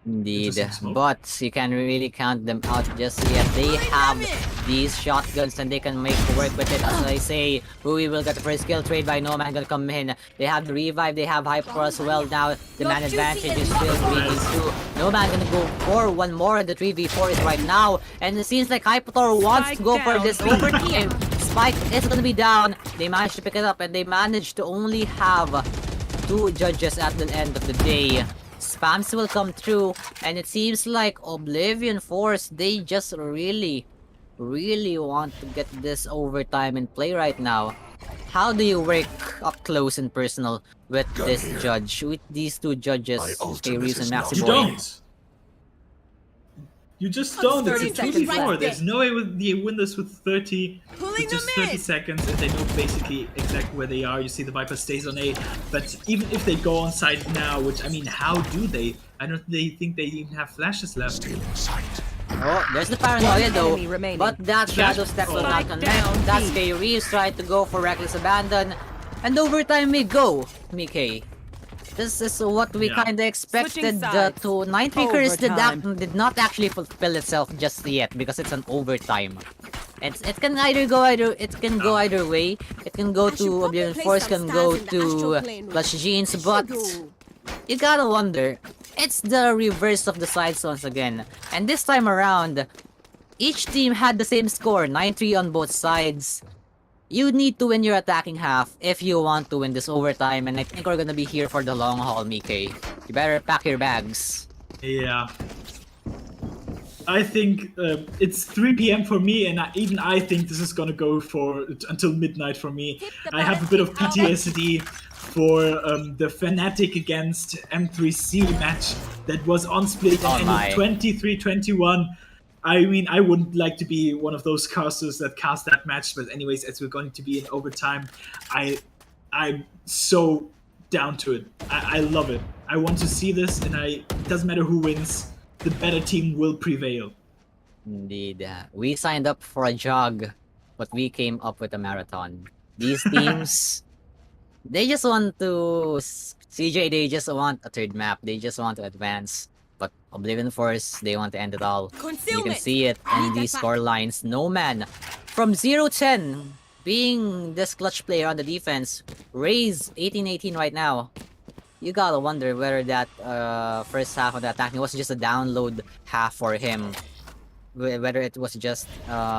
Indeed, but you can't really count them out just yet. They have these shotguns and they can make work with it. As I say, Rui will get the first kill, trade by Nomad gonna come in. They have the revive, they have Hyper as well now. The man advantage is still 3v2. Nomad gonna go for one more, the 3v4 is right now. And it seems like Hyper wants to go for this overtime. Spike is gonna be down. They managed to pick it up and they managed to only have 2 judges at the end of the day. Spams will come through, and it seems like Oblivion Force, they just really want to get this overtime in play right now. How do you work up close and personal with this judge, with these 2 judges, Reeves and Maxi You Boy? don't. You just don't. It's a 2v4. There's no way they win this with 30 seconds, and they know basically exactly where they are. You see the Viper stays on A, but even if they go on side now, which I mean, how do they? I don't think they even have flashes left. Oh, there's the paranoia though, but that shadow step will not connect. That's Reeves tried to go for reckless abandon, and overtime may go, Mickey. This is what we kinda expected. To 9 Triggers did not actually fulfill itself just yet because it's an overtime. It can either go either way. It can go to Oblivion Force, can go to Clutch Jeans, but you gotta wonder. It's the reverse of the sides once again. And this time around, each team had the same score, 9-3 on both sides. You need to win your attacking half if you want to win this overtime, and I think we're gonna be here for the long haul, Mickey. You better pack your bags. Yeah. I think it's 3 PM for me, and even I think this is gonna go for until midnight for me. I have a bit of PTSD for the Fnatic against M3C match that was on split and ended 23-21. I mean, I wouldn't like to be one of those casters that cast that match, but anyways, as we're going to be in overtime, I'm so down to it. I love it. I want to see this, and it doesn't matter who wins, the better team will prevail. Indeed. We signed up for a jog, but we came up with a marathon. These teams, they just want to... CJ, they just want a 3rd map. They just want to advance. But Oblivion Force, they want to end it all. You can see it in these score lines. Nomad from 0-10, being this clutch player on the defense. Raze 18-18 right now. You gotta wonder whether that first half of the attacking was just a download half for him. Whether it was just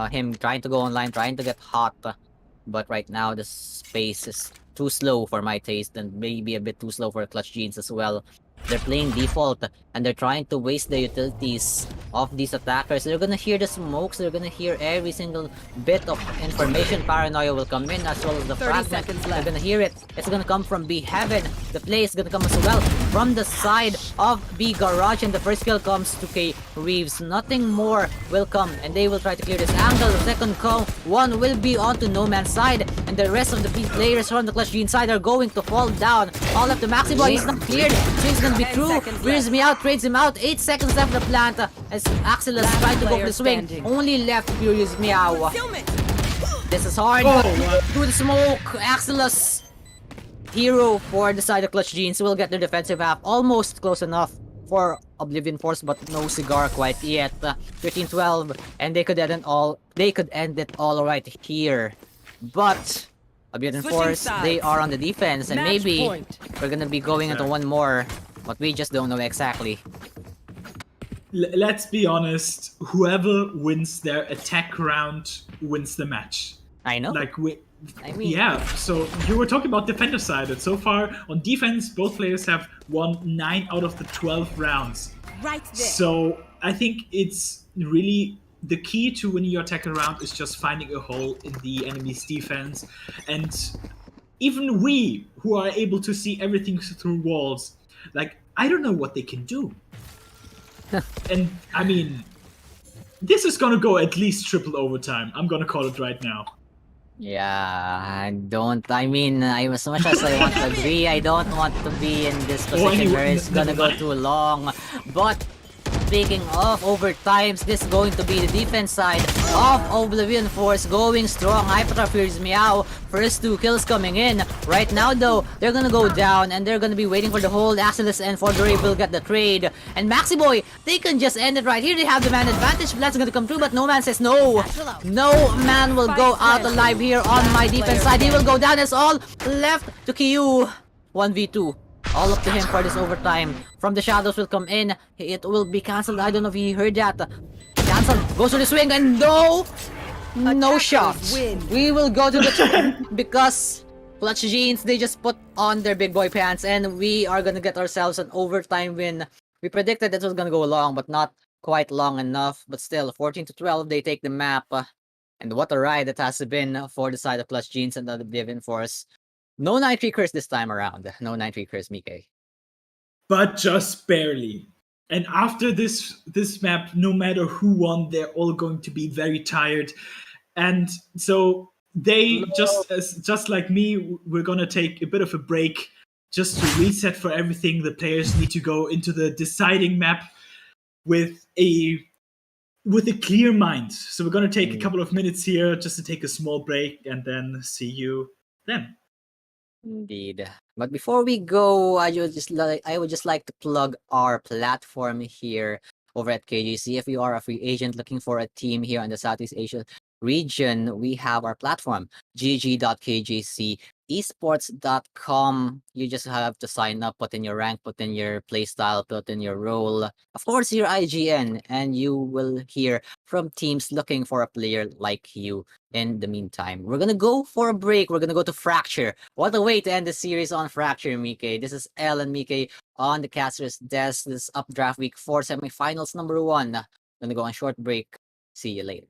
him trying to go online, trying to get hot. But right now, the space is too slow for my taste, and maybe a bit too slow for Clutch Jeans as well. They're playing default, and they're trying to waste the utilities of these attackers. They're gonna hear the smokes, they're gonna hear every single bit of information. Paranoia will come in, as well as the fragment. They're gonna hear it. It's gonna come from B Heaven. The play is gonna come as well from the side of B Garage, and the first kill comes to K Reeves. Nothing more will come, and they will try to clear this angle. The second one will be onto No Man's side, and the rest of the players from the Clutch Gene side are going to fall down. All up to Maxi Boy, he's not cleared. He's gonna be through. Rears me out, trades him out. 8 seconds left of the plant as Axel is trying to go for the swing. Only left Furious Meow. This is hard. Through the smoke, Axelus, hero for the side of Clutch Jeans, will get the defensive half. Almost close enough for Oblivion Force, but no cigar quite yet. 13-12, and they could end it all right here. But Oblivion Force, they are on the defense, and maybe we're gonna be going into one more, but we just don't know exactly. Let's be honest, whoever wins their attack round wins the match. I know. Yeah, so you were talking about defender side, and so far on defense, both players have won 9 out of the 12 rounds. Right there. So I think it's really the key to winning your attack round is just finding a hole in the enemy's defense. And even we, who are able to see everything through walls, like I don't know what they can do. And I mean, this is gonna go at least triple overtime. I'm gonna call it right now. Yeah, I mean, as much as I want to agree, I don't want to be in this position where it's gonna go too long. But speaking of overtimes, this is going to be the defense side of Oblivion Force going strong. Hypertroph here's Meow. First 2 kills coming in. Right now though, they're gonna go down and they're gonna be waiting for the hold. Axelis and Fordore will get the trade. And Maxi Boy, they can just end it right here. They have the man advantage. That's gonna come through, but No Man says no. No man will go out alive here on my defense side. He will go down. It's all left to Kyu. 1v2. All up to him for this overtime. From the shadows will come in. It will be cancelled. I don't know if he heard that. Cancelled. Goes to the swing and no shots. We will go to the because Clutch Jeans, they just put on their big boy pants and we are gonna get ourselves an overtime win. We predicted that it was gonna go long, but not quite long enough. But still, 14-12, they take the map. And what a ride it has been for the side of Clutch Jeans and the Oblivion Force. No 9-3 curse this time around. No 9-3 curse, Mike. But just barely. And after this map, no matter who won, they're all going to be very tired. And so they just like me, we're gonna take a bit of a break just to reset for everything. The players need to go into the deciding map with a clear mind. So we're gonna take a couple of minutes here just to take a small break and then see you then. Indeed. But before we go, I would just like to plug our platform here over at KJC. If you are a free agent looking for a team here in the Southeast Asia region, we have our platform, gg.kjc esports.com. You just have to sign up, put in your rank, put in your playstyle, put in your role, of course your IGN, and you will hear from teams looking for a player like you. In the meantime, we're gonna go for a break. We're gonna go to Fracture. What a way to end the series on Fracture, Mike. This is El and Mike on the caster's desk. This is Updraft Week 4 semifinals number 1. Gonna go on short break. See you later.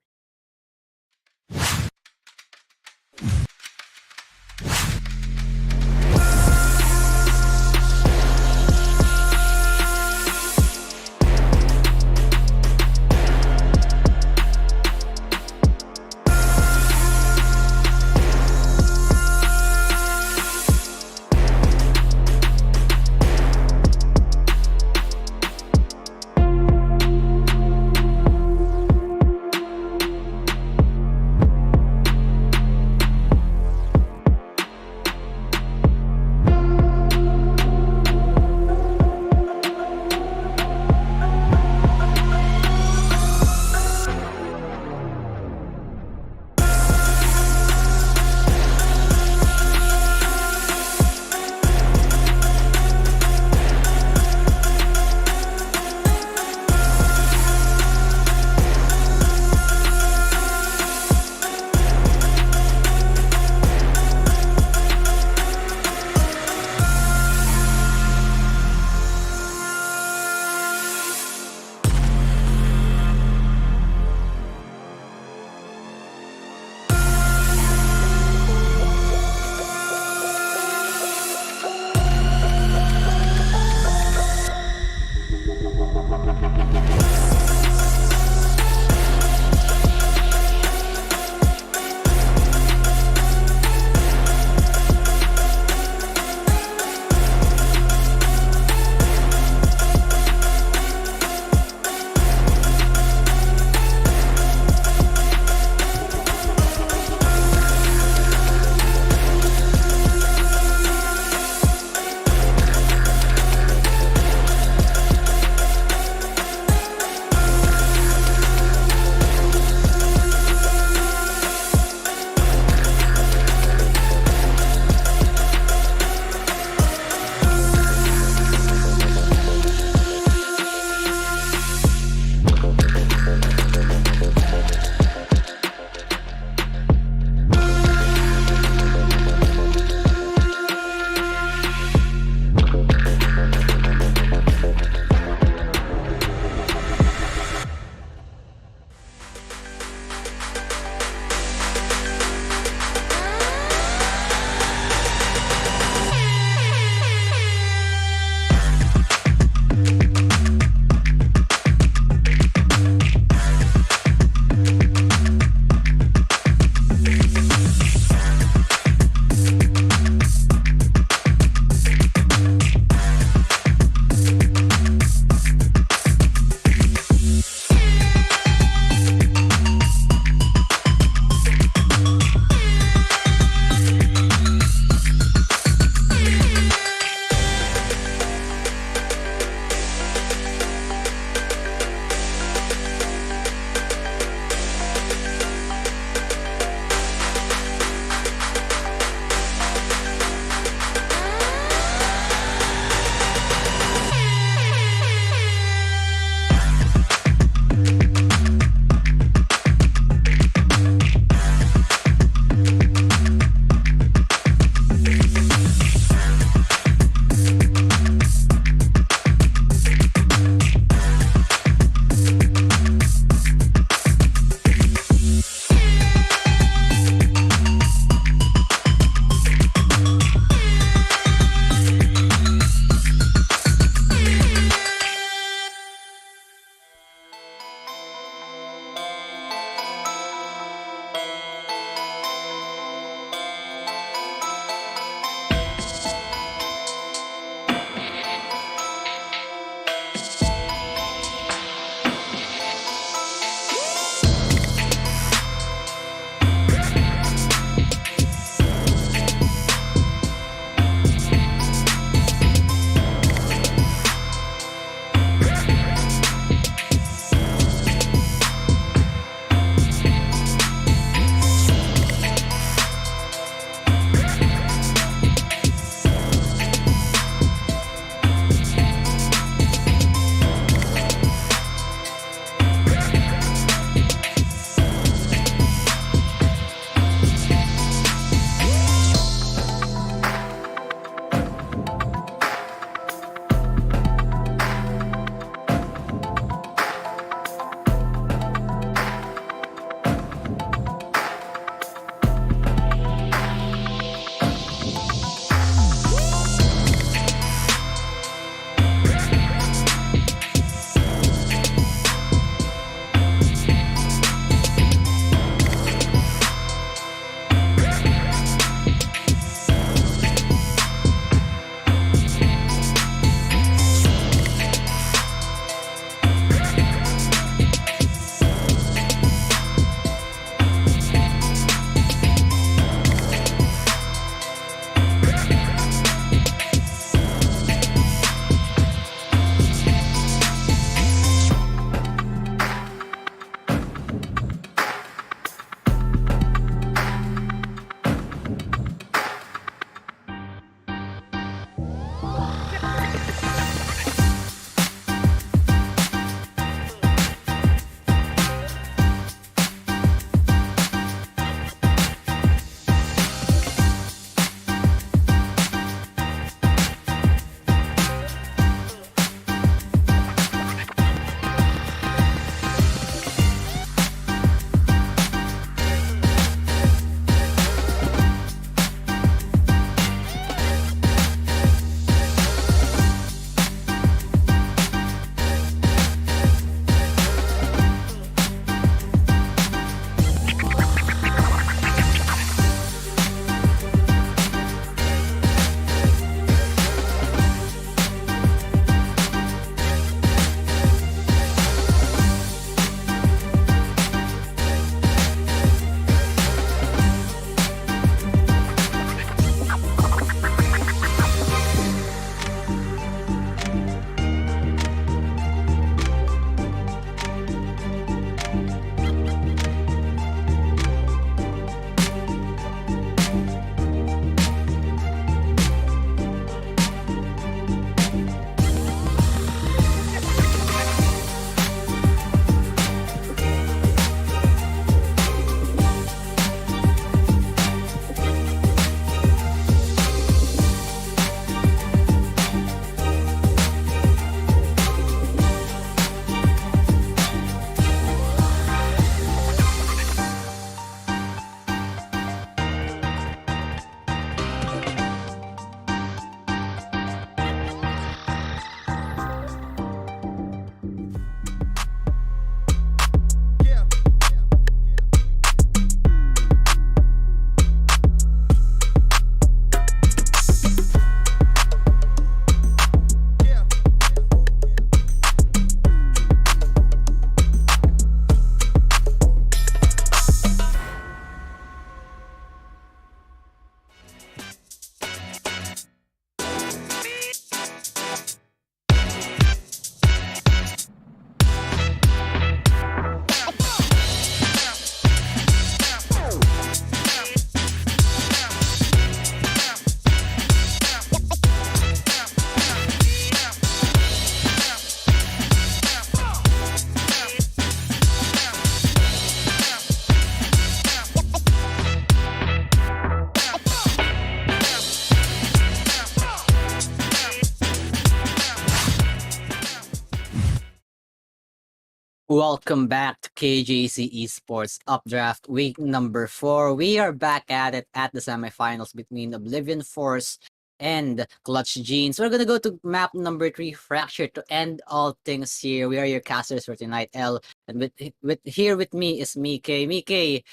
Welcome back to KJC eSports Updraft week number 4. We are back at it at the semifinals between Oblivion Force and Clutch Genes. We're gonna go to map number 3, Fracture, to end all things here. We are your casters for tonight, L, and with me is Mike. Mike,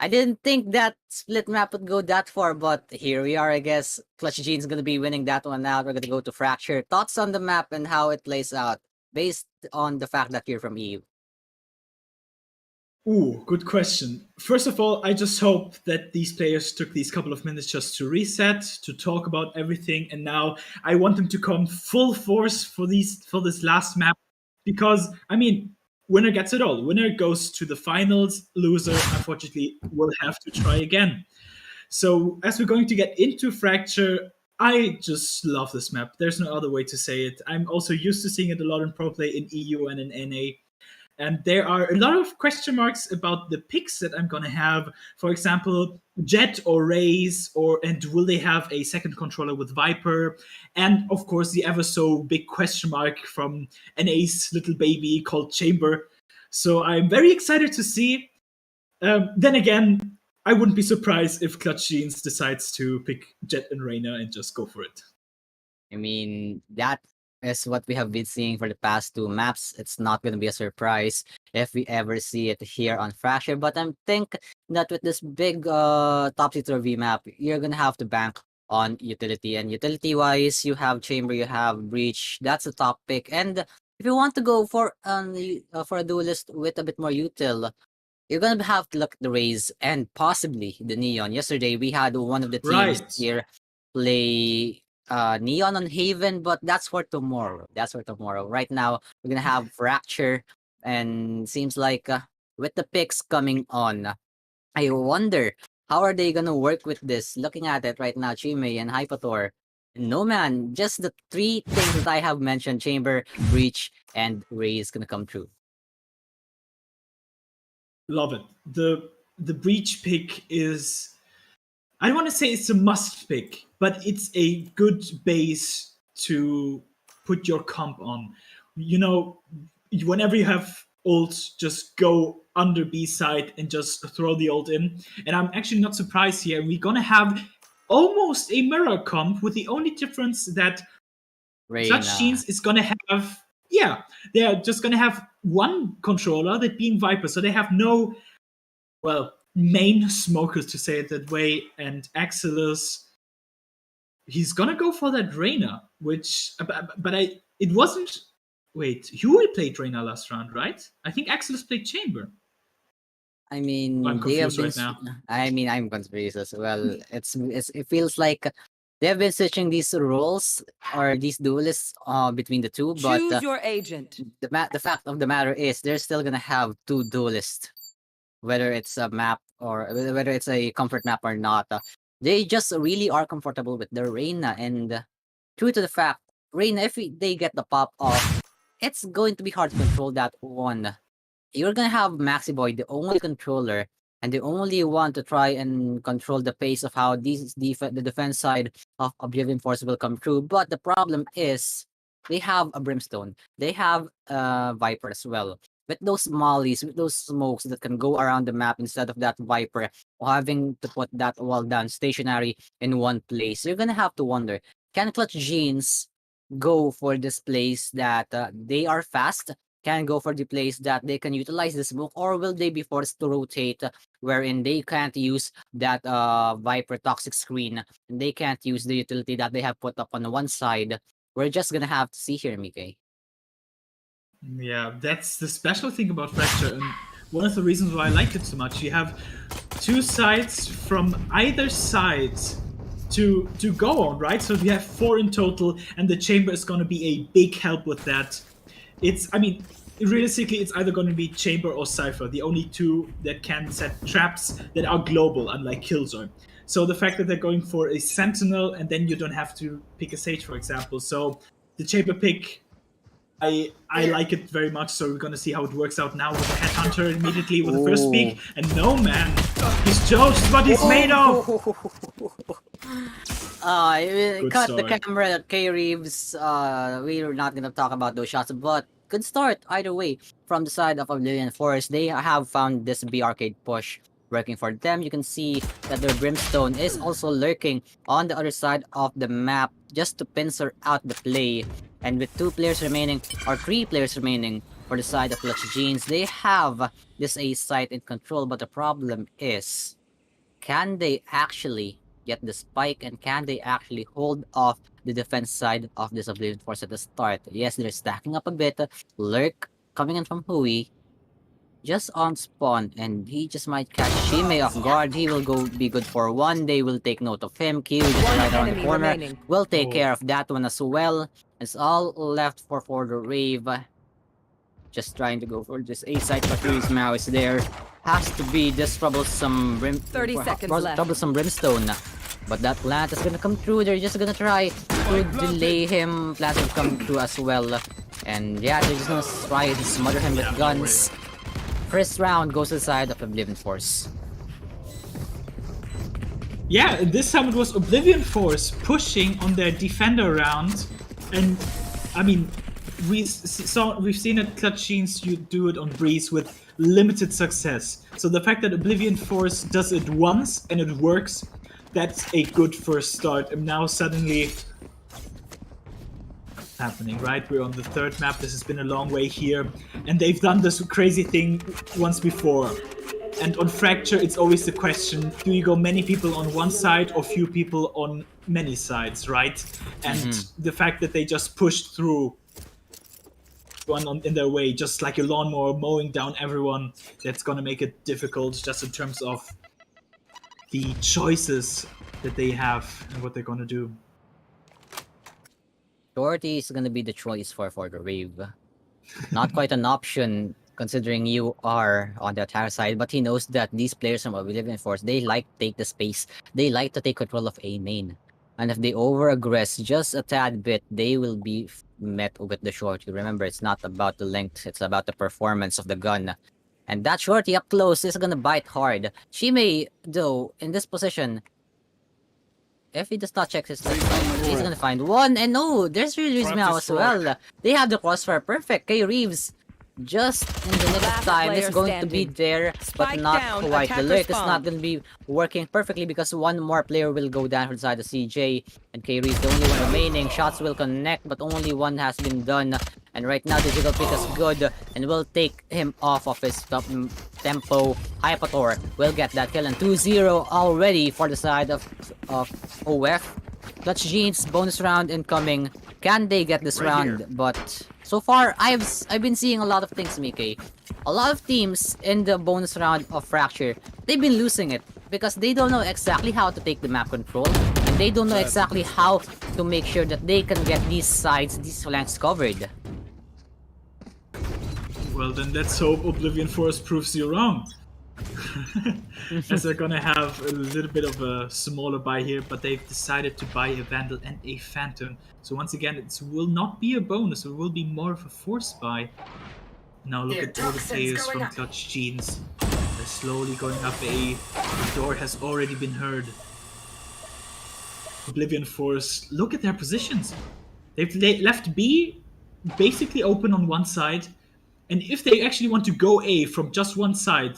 I didn't think that split map would go that far, but here we are. I guess Clutch Gene's gonna be winning that one out. We're gonna go to Fracture. Thoughts on the map and how it plays out, based on the fact that you're from EU. Ooh, good question. First of all, I just hope that these players took these couple of minutes just to reset, to talk about everything, and now I want them to come full force for this last map, because I mean, winner gets it all. Winner goes to the finals. Loser, unfortunately, will have to try again. So as we're going to get into Fracture, I just love this map. There's no other way to say it. I'm also used to seeing it a lot in pro play in EU and in NA. And there are a lot of question marks about the picks that I'm gonna have. For example, Jet or Raze, and will they have a second controller with Viper? And of course, the ever so big question mark from NA's little baby called Chamber. So I'm very excited to see. Then again, I wouldn't be surprised if Clutch Genes decides to pick Jet and Reyna and just go for it. I mean, that is what we have been seeing for the past 2 maps. It's not going to be a surprise if we ever see it here on Fracture. But I think that with this big topsy-turvy map, you're going to have to bank on utility. And utility-wise, you have Chamber, you have Breach. That's the top pick. And if you want to go for a duelist with a bit more util, you're going to have to look at the Raze and possibly the Neon. Yesterday, we had one of the teams here play Neon on Haven, but that's for tomorrow. That's for tomorrow. Right now, we're gonna have Fracture, and seems like with the picks coming on, I wonder how are they gonna work with this. Looking at it right now, Chime and Hypator. No man, just the 3 things that I have mentioned: Chamber, Breach, and Raze gonna come true. Love it. The Breach pick is, I don't want to say it's a must pick, but it's a good base to put your comp on. You know, whenever you have ult, just go under B side and just throw the ult in. And I'm actually not surprised here. We're going to have almost a mirror comp, with the only difference that Clutch Genes is going to have, they're just going to have one controller, that being Viper. So they have no, main smokers, to say it that way. And Axelis, he's gonna go for that Reyna, which, it wasn't. Wait, Huey played Reyna last round, right? I think Axelis played Chamber. I mean, I'm confused right now. I mean, I'm confused as well. It feels like they have been switching these roles or these duelists between the two. But choose your agent. The fact of the matter is, they're still gonna have 2 duelists, whether it's a map or whether it's a comfort map or not. They just really are comfortable with the Reyna, and true to the fact, Reyna, if they get the pop off, it's going to be hard to control that one. You're gonna have Maxi Boy, the only controller, and the only one to try and control the pace of how the defense side of Oblivion Force will come through. But the problem is, they have a Brimstone, they have Viper as well. With those mollies, with those smokes that can go around the map instead of that Viper having to put that wall down stationary in one place, you're gonna have to wonder, can Clutch Genes go for this place that they are fast, can go for the place that they can utilize the smoke, or will they be forced to rotate wherein they can't use that Viper toxic screen, and they can't use the utility that they have put up on one side? We're just gonna have to see here, Mike. Yeah, that's the special thing about Fracture, and one of the reasons why I like it so much. You have 2 sides from either side to go on, right? So we have 4 in total, and the Chamber is going to be a big help with that. Realistically, it's either going to be Chamber or Cypher, the only 2 that can set traps that are global, unlike Killzone. So the fact that they're going for a Sentinel, and then you don't have to pick a Sage, for example. So the Chamber pick, I like it very much, so we're gonna see how it works out now with the Headhunter immediately with the first peek. And no, man, he's just what he's made of! Cut the camera at K Reeves. We're not gonna talk about those shots, but good start either way from the side of Oblivion Forest. They have found this B arcade push working for them. You can see that their Brimstone is also lurking on the other side of the map just to pincer out the play. And with 2 players remaining, or 3 players remaining for the side of Clutch Jeans, they have this A site in control. But the problem is, can they actually get the spike, and can they actually hold off the defense side of this Oblivion Force at the start? Yes, they're stacking up a bit. Lurk coming in from Hui, just on spawn, and he just might catch Shime off guard. He will be good for 1. They will take note of him. Q just right around the corner. Will take care of that one as well. It's all left for the Rave. Just trying to go for this A side, but Mao is there. Has to be this troublesome 30 seconds left. Troublesome Brimstone. But that plant is gonna come through. They're just gonna try to delay him. Plant will come through as well. And yeah, they're just gonna try to smother him with guns. First round goes to the side of Oblivion Force. Yeah, this time it was Oblivion Force pushing on their defender round, and I mean, we've seen it Clutch Jeans you do it on Breeze with limited success. So the fact that Oblivion Force does it once and it works, that's a good first start. And now suddenly happening, right? We're on the 3rd map. This has been a long way here, and they've done this crazy thing once before. And on Fracture, it's always the question: do you go many people on one side or few people on many sides, right? And the fact that they just pushed through one in their way, just like a lawnmower mowing down everyone, that's gonna make it difficult just in terms of the choices that they have and what they're gonna do. Shorty is gonna be the choice for the Rave. Not quite an option considering you are on the attack side, but he knows that these players from Oblivion Force, they like to take the space. They like to take control of A main. And if they over-aggress just a tad bit, they will be met with the Shorty. Remember, it's not about the length, it's about the performance of the gun. And that Shorty up close is gonna bite hard. Shime, though, in this position, if he does not check his left side, he's gonna find 1. And no, there's Reeves now as well. They have the crossfire perfect. K Reeves just in the nick of time is going to be there, but not quite. The lurk is not going to be working perfectly because 1 more player will go down for the side of CJ, and K Reeves the only one remaining. Shots will connect, but only 1 has been done. And right now the jiggle pick is good and will take him off of his top tempo. Hypator will get that kill, and 2-0 already for the side of OF. Clutch Jeans bonus round incoming. Can they get this round? But so far I've been seeing a lot of things, Mickey. A lot of teams in the bonus round of Fracture, they've been losing it because they don't know exactly how to take the map control, and they don't know exactly how to make sure that they can get these sides, these flanks covered. Well, then let's hope Oblivion Force proves you wrong. As they're gonna have a little bit of a smaller buy here, but they've decided to buy a Vandal and a Phantom. So once again, it will not be a bonus, it will be more of a force buy. Now look at all the players from Clutch Jeans. They're slowly going up A. The door has already been heard. Oblivion Force, look at their positions. They've left B basically open on one side. And if they actually want to go A from just one side,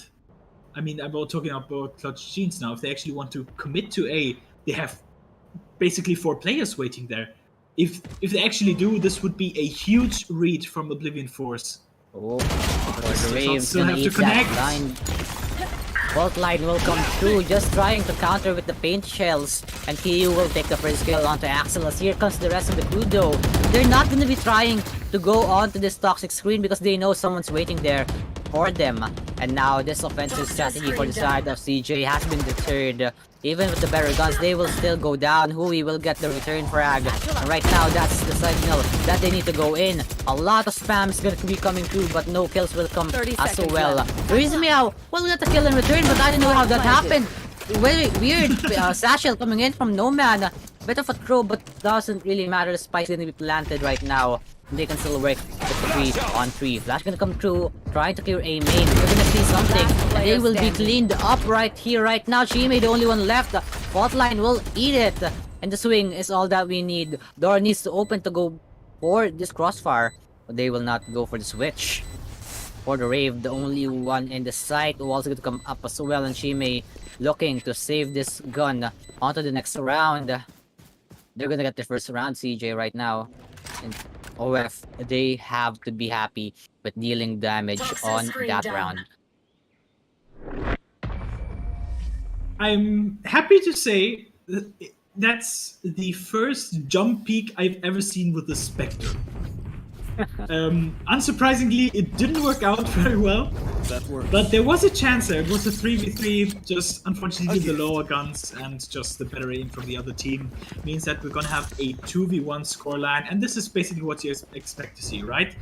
I mean, I'm talking about Clutch Jeans now. If they actually want to commit to A, they have basically 4 players waiting there. If they actually do, this would be a huge read from Oblivion Force. Oh, the Raves still gonna have to eat that connect. line. Vault line will come through, just trying to counter with the paint shells. And KU will take the first kill onto Axel, as here comes the rest of the crew though. They're not gonna be trying to go onto this toxic screen because they know someone's waiting there for them. And now this offensive strategy for the side of CJ has been deterred. Even with the better guns, they will still go down. Hui will get the return frag. And right now, that's the signal that they need to go in. A lot of spam is going to be coming through, but no kills will come as well. Meow will get the kill in return, but I don't know how that happened. Very weird. Satchel coming in from No Man. Bit of a throw, but doesn't really matter. The spike's going to be planted right now. They can still work with 3-on-3. Flash gonna come through, trying to clear A main. We're gonna see something. They will be cleaned up right here, right now. Shime, the only one left. Fault line will eat it. And the swing is all that we need. Door needs to open to go for this crossfire. They will not go for the switch. For the Rave, the only one in the site who also going to come up as well, and Shime looking to save this gun onto the next round. They're gonna get the first round, CJ, right now. And OF, they have to be happy with dealing damage on that round. I'm happy to say that's the first jump peak I've ever seen with the Spectre. Unsurprisingly, it didn't work out very well. That works. But there was a chance there. It was a 3v3, just unfortunately the lower guns and just the better aim from the other team means that we're gonna have a 2v1 scoreline, and this is basically what you expect to see, right?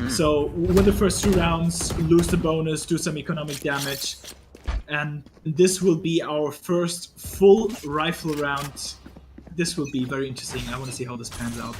So win the first 2 rounds, lose the bonus, do some economic damage, and this will be our first full rifle round. This will be very interesting. I want to see how this pans out.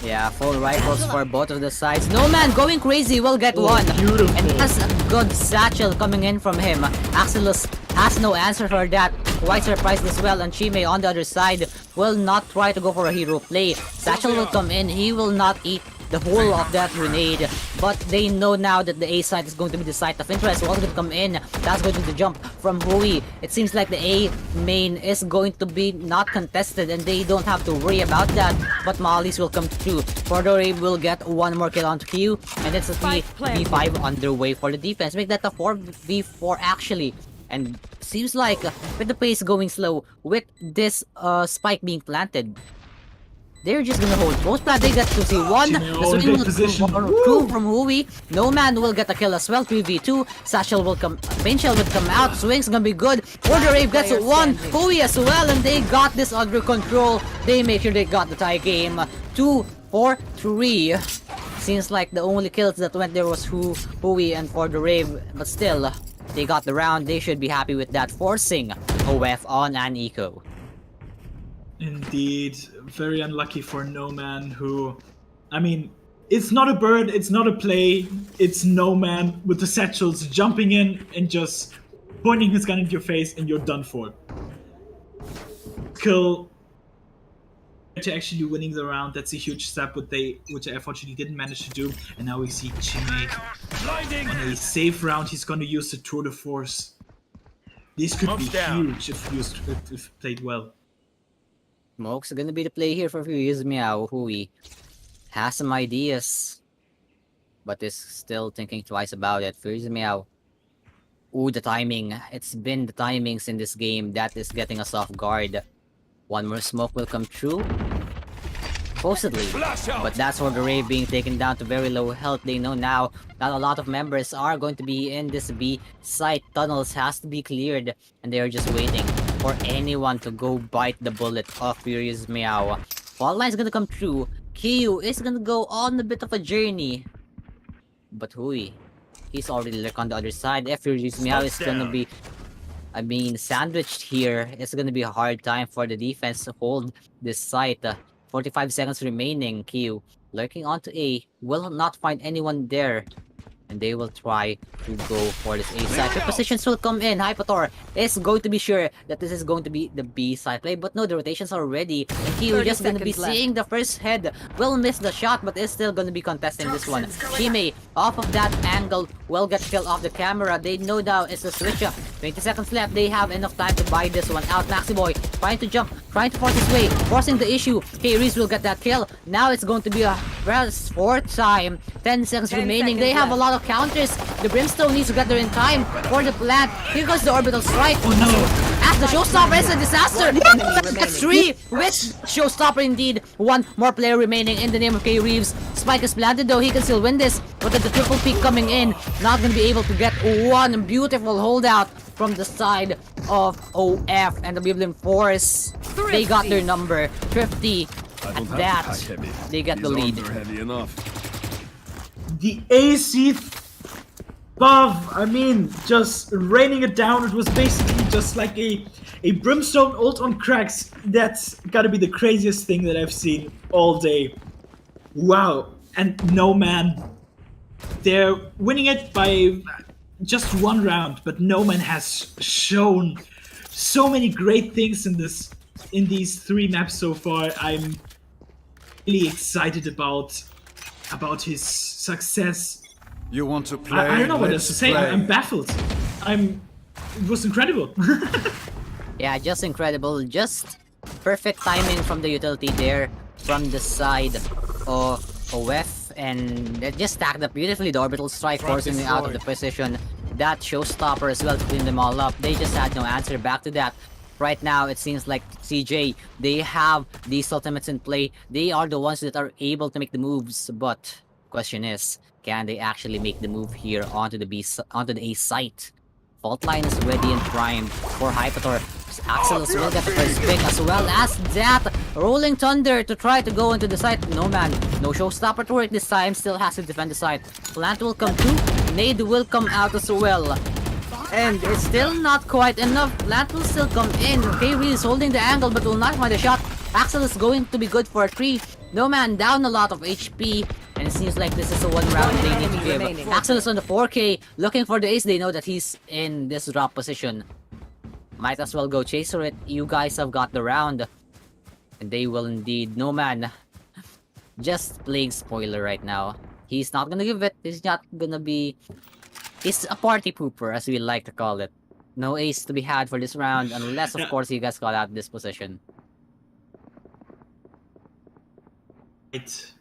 Yeah, full rifles for both of the sides. No man going crazy will get one. Beautiful. And that's a good satchel coming in from him. Axelus has no answer for that. Quite surprised as well. And Chime on the other side will not try to go for a hero play. Satchel will come in. He will not eat the whole of that grenade, but they know now that the A site is going to be the site of interest. What's going to come in? That's going to be the jump from Hui. It seems like the A main is going to be not contested and they don't have to worry about that, but Molly's will come through. Fordori will get one more kill onto Q, and it's a 3v5 underway for the defense. Make that a 4v4 actually. And seems like with the pace going slow, with this spike being planted, they're just gonna hold. Most plant, they get to see one. The swing will come from Hui. No man will get a kill as well. 3v2. Satchel will come. Paintshell will come out. Swing's gonna be good. Order Rave gets one. Hui as well, and they got this under control. They make sure they got the tie game. 2-4-3. Seems like the only kills that went there was Hui and for the Rave, but still, they got the round. They should be happy with that, forcing OF on an eco. Indeed, very unlucky for No Man, who, I mean, it's not a bird, it's not a play, it's No Man with the satchels jumping in and just pointing his gun into your face and you're done for. Kill to actually winning the round, that's a huge step, which I unfortunately didn't manage to do. And now we see Chime on a safe round. He's gonna use the tour de force. This could be huge if played well. Smoke's gonna be the play here for Furious Meow. Hui has some ideas, but is still thinking twice about it. Furious Meow. Ooh, the timing. It's been the timings in this game that is getting us off guard. One more smoke will come through. Supposedly. But that's for the Rave being taken down to very low health. They know now that a lot of members are going to be in this B site. Tunnels has to be cleared, and they are just waiting for anyone to go bite the bullet of Furious Meow. Fall line's gonna come through. Q is gonna go on a bit of a journey. But Hui, he's already lurk on the other side. If Furious Meow is gonna be, sandwiched here, it's gonna be a hard time for the defense to hold this site. 45 seconds remaining. Q lurking onto A, will not find anyone there. And they will try to go for this A side. The positions will come in. Hypator is going to be sure that this is going to be the B side play. But no, the rotations are ready. And Q just going to be seeing the first head. Will miss the shot, but is still going to be contesting this one. Chime, off of that angle, will get killed off the camera. They know now it's a switch up. 20 seconds left. They have enough time to buy this one out. Maxi Boy trying to jump, trying to force his way, forcing the issue. K-Reese will get that kill. Now it's going to be a fourth time. 10 seconds remaining. They have a lot of counters. The Brimstone needs to get there in time for the plant. Here goes the orbital strike. Oh no! As the showstopper is a disaster. That's 3 with showstopper indeed. One more player remaining in the name of K Reeves. Spike is planted though. He can still win this. But the triple peak coming in. Not going to be able to get one beautiful holdout from the side of OF and the Oblivion Force. They got their number. Thrifty. At that, they get the lead. The AC buff, I mean, just raining it down. It was basically just like a Brimstone ult on cracks. That's gotta be the craziest thing that I've seen all day. Wow. And No Man, they're winning it by just one round, but No Man has shown so many great things in these 3 maps so far. I'm really excited about about his success. You want to play? I don't know what else Let's to say. play. I'm baffled. It was incredible. Yeah, just incredible. Just perfect timing from the utility there from the side of OF, and it just stacked up beautifully. The orbital strike forcing me out of the position. That showstopper as well to clean them all up. They just had no answer back to that. Right now, it seems like CJ, they have these ultimates in play. They are the ones that are able to make the moves, but question is, can they actually make the move here onto the A site? Fault line is ready and primed for Hypator. Axelos will get the first pick as well as that. Rolling Thunder to try to go into the site. No man, no showstopper to work this time. Still has to defend the site. Plant will come through. Nade will come out as well. And it's still not quite enough. Plant will still come in. Kayri is holding the angle but will not find a shot. Axel is going to be good for a 3. No man down a lot of HP. And it seems like this is the one round they need to give. Axel is on the 4K, looking for the ace. They know that he's in this drop position. Might as well go chaser it. You guys have got the round. And they will indeed. No man. Just playing spoiler right now. He's not gonna give it. He's not gonna be... He's a party pooper, as we like to call it. No ace to be had for this round, unless of course you guys got out of this position. Might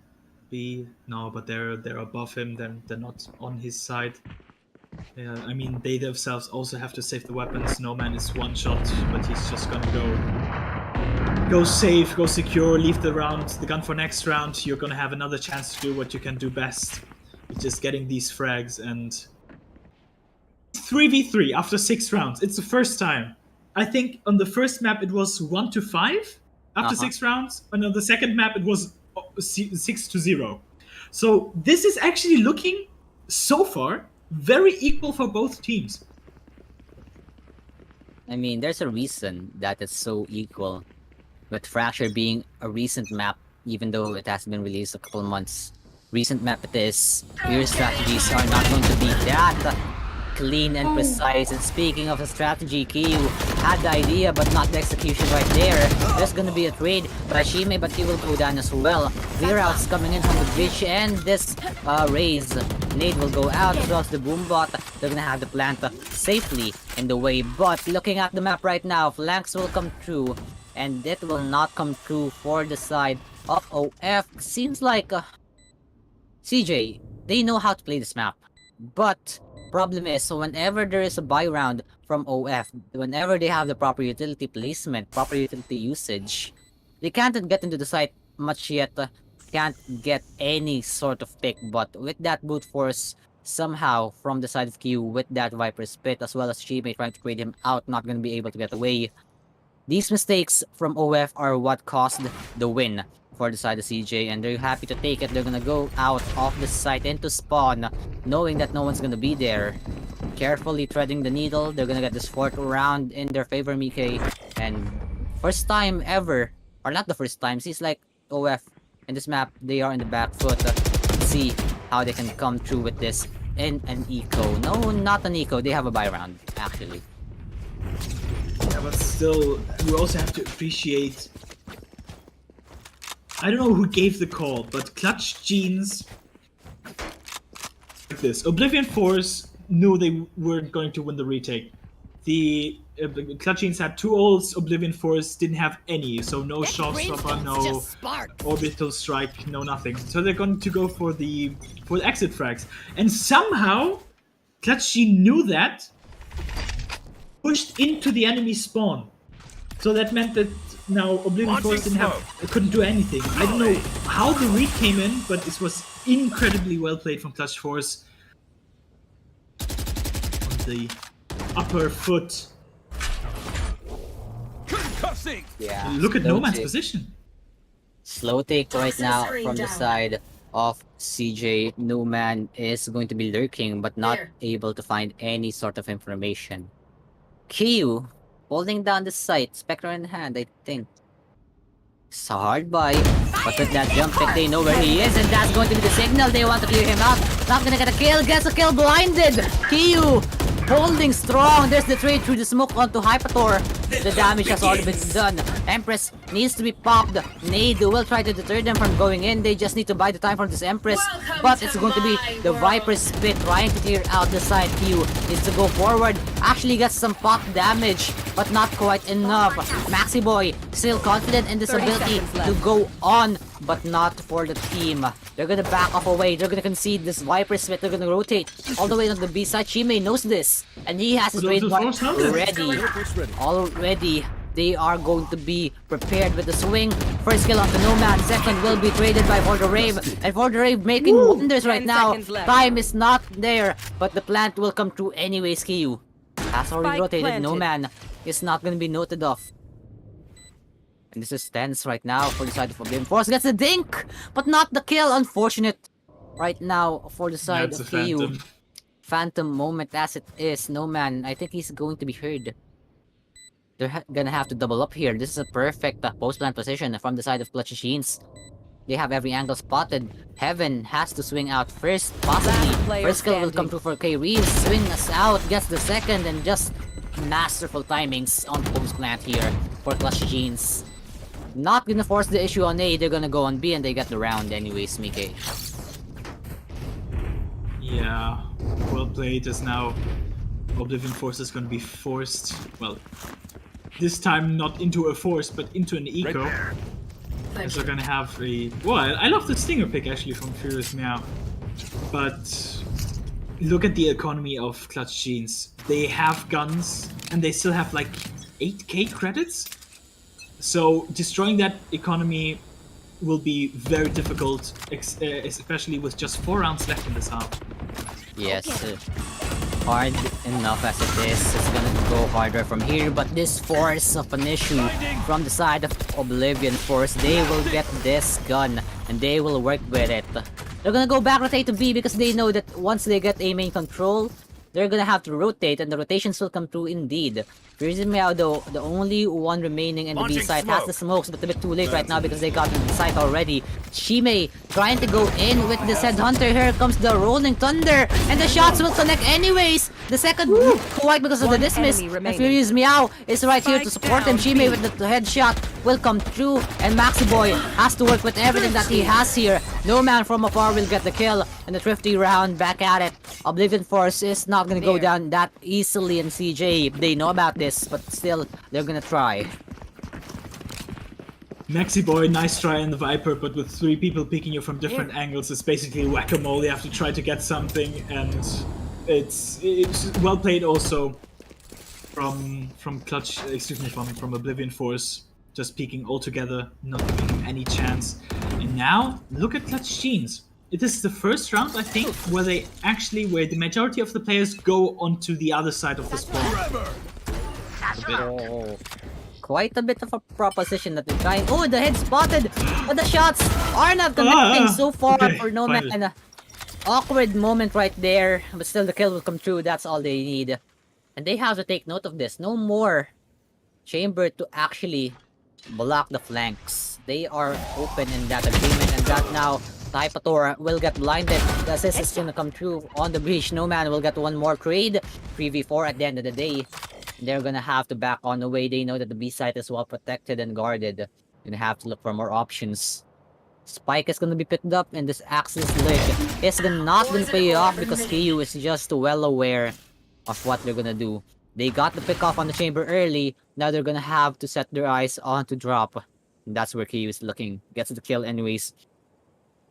be no, but they're above him. They're not on his side. Yeah, I mean they themselves also have to save the weapons. No man is one shot, but he's just gonna go safe, go secure, leave the gun for next round. You're gonna have another chance to do what you can do best, which is getting these frags. And 3v3 after 6 rounds. It's the first time. I think on the first map it was 1-5 after 6 rounds, and on the second map it was 6-0. So this is actually looking so far very equal for both teams. I mean, there's a reason that it's so equal. With Fracture being a recent map, even though it has been released a couple months. Recent map it is. Your strategies are not going to be that clean and precise. And speaking of a strategy, Kiyu had the idea but not the execution right there. There's gonna be a trade by Shime, but he will go down as well. Clear outs coming in from the bridge, and this raise. Nade will go out across the boom bot. They're gonna have the plant safely in the way, but looking at the map right now, flanks will come through, and it will not come through for the side of OF. Seems like CJ, they know how to play this map, but problem is, so whenever there is a buy round from OF, whenever they have the proper utility placement, proper utility usage, they can't get into the site much yet, can't get any sort of pick. But with that brute force, somehow from the side of Q, with that Viper Spit, as well as Shime trying to trade him out, not going to be able to get away. These mistakes from OF are what caused the win for the side of CJ, and they're happy to take it. They're gonna go out of the site into spawn, knowing that no one's gonna be there. Carefully treading the needle, they're gonna get this 4th round in their favor, Mike. And first time ever, or not the first time, seems like OF in this map, they are in the back foot. See how they can come through with this in an eco. No, not an eco, they have a buy round, actually. Yeah, but still, you also have to appreciate... I don't know who gave the call, but Clutch Jeans... Like this. Oblivion Force knew they weren't going to win the retake. The Clutch Jeans had 2 ults, Oblivion Force didn't have any, so no showstopper, no orbital strike, no nothing. So they're going to go for the exit frags. And somehow, Clutch Jean knew that, pushed into the enemy spawn. So that meant that now Oblivion Force couldn't do anything. I don't know how the read came in, but this was incredibly well played from Clutch Force. On the upper foot. Yeah. Look at No Man's position. Slow take right now from the side of CJ. No Man is going to be lurking, but not able to find any sort of information. Q holding down the site, Spectre in hand, I think. It's a hard buy, but with that jump pick, they know where he is, and that's going to be the signal. They want to clear him out. Not gonna get a kill, gets a kill, blinded. Q holding strong. There's the trade through the smoke onto Hypator. The damage has already been done. Empress needs to be popped. Nade will try to deter them from going in. They just need to buy the time from this Empress. But it's going to be the Viper's Spit trying to clear out the side. Q needs to go forward. Actually gets some pop damage, but not quite enough. Maxi Boy still confident in this ability to go on, but not for the team. They're gonna back off away. They're gonna concede this Viper Spit. They're gonna rotate all the way on the B side. Shime knows this, and he has his raid bar ready. Already, they are going to be prepared with the swing. First kill onto Nomad. Second will be traded by For the Rave. And For the Rave making wonders right now. Time is not there, but the plant will come through anyways. KU has already rotated. Nomad is not going to be noted off. And this is tense right now for the side of Oblivion Force. Gets the dink, but not the kill. Unfortunate right now for the side of KU. Phantom moment as it is. Nomad, I think he's going to be heard. They're gonna have to double up here. This is a perfect post-plant position from the side of Clutch Machines. They have every angle spotted. Heaven has to swing out first, possibly. First kill will come through for K. Reeves. Swings us out, gets the second, and just masterful timings on post-plant here for Clutch Machines. Not gonna force the issue on A, they're gonna go on B, and they get the round anyways, Mike. Yeah, well played, as now Oblivion Force is gonna be forced, well, this time not into a force, but into an eco. As they're gonna have a... Well, I love the Stinger pick actually from Furious Meow. But look at the economy of Clutch Jeans. They have guns, and they still have like 8k credits? So destroying that economy will be very difficult, especially with just 4 rounds left in this half. Yes. Hard enough as it is. It's gonna go harder from here, but this force of an issue from the side of Oblivion Force, they will get this gun and they will work with it. They're gonna go back rotate to B because they know that once they get A main control, they're gonna have to rotate, and the rotations will come through indeed. Furious Meow, though, the only one remaining in the B side, has the smokes, but a bit too late right now because they got in the site already. Shime trying to go in with the said hunter. Here comes the rolling thunder, and the shots will connect anyways. The second quite because of the dismiss, and Furious Meow is right here to support him. Shime with the headshot will come through, and Maxi Boy has to work with everything that he has here. No man from afar will get the kill, and the thrifty round back at it. Oblivion Force is not gonna go down that easily in CJ. They know about this, but still, they're gonna try. Maxi Boy, nice try on the Viper, but with 3 people picking you from different angles, it's basically whack-a-mole. You have to try to get something, and it's well played also from Clutch, excuse me, from Oblivion Force, just peeking all together, not giving him any chance. And now, look at Clutch Jeans. It is the first round, I think, where the majority of the players go onto the other side of the spawn. Oh, quite a bit of a proposition that they're trying. Oh, the head spotted, but the shots are not connecting so far for Nomad. Awkward moment right there, but still the kill will come through. That's all they need. And they have to take note of this. No more chamber to actually block the flanks. They are open in that agreement, and that now Typator will get blinded. The assist is gonna come through on the breach. Nomad will get one more trade. 3v4 at the end of the day. They're gonna have to back on the way. They know that the B site is well protected and guarded. Gonna have to look for more options. Spike is gonna be picked up, and this Axis leg is not gonna pay off because KU is just well aware of what they're gonna do. They got the pick off on the chamber early. Now they're gonna have to set their eyes on to drop. And that's where KU is looking. Gets the kill anyways.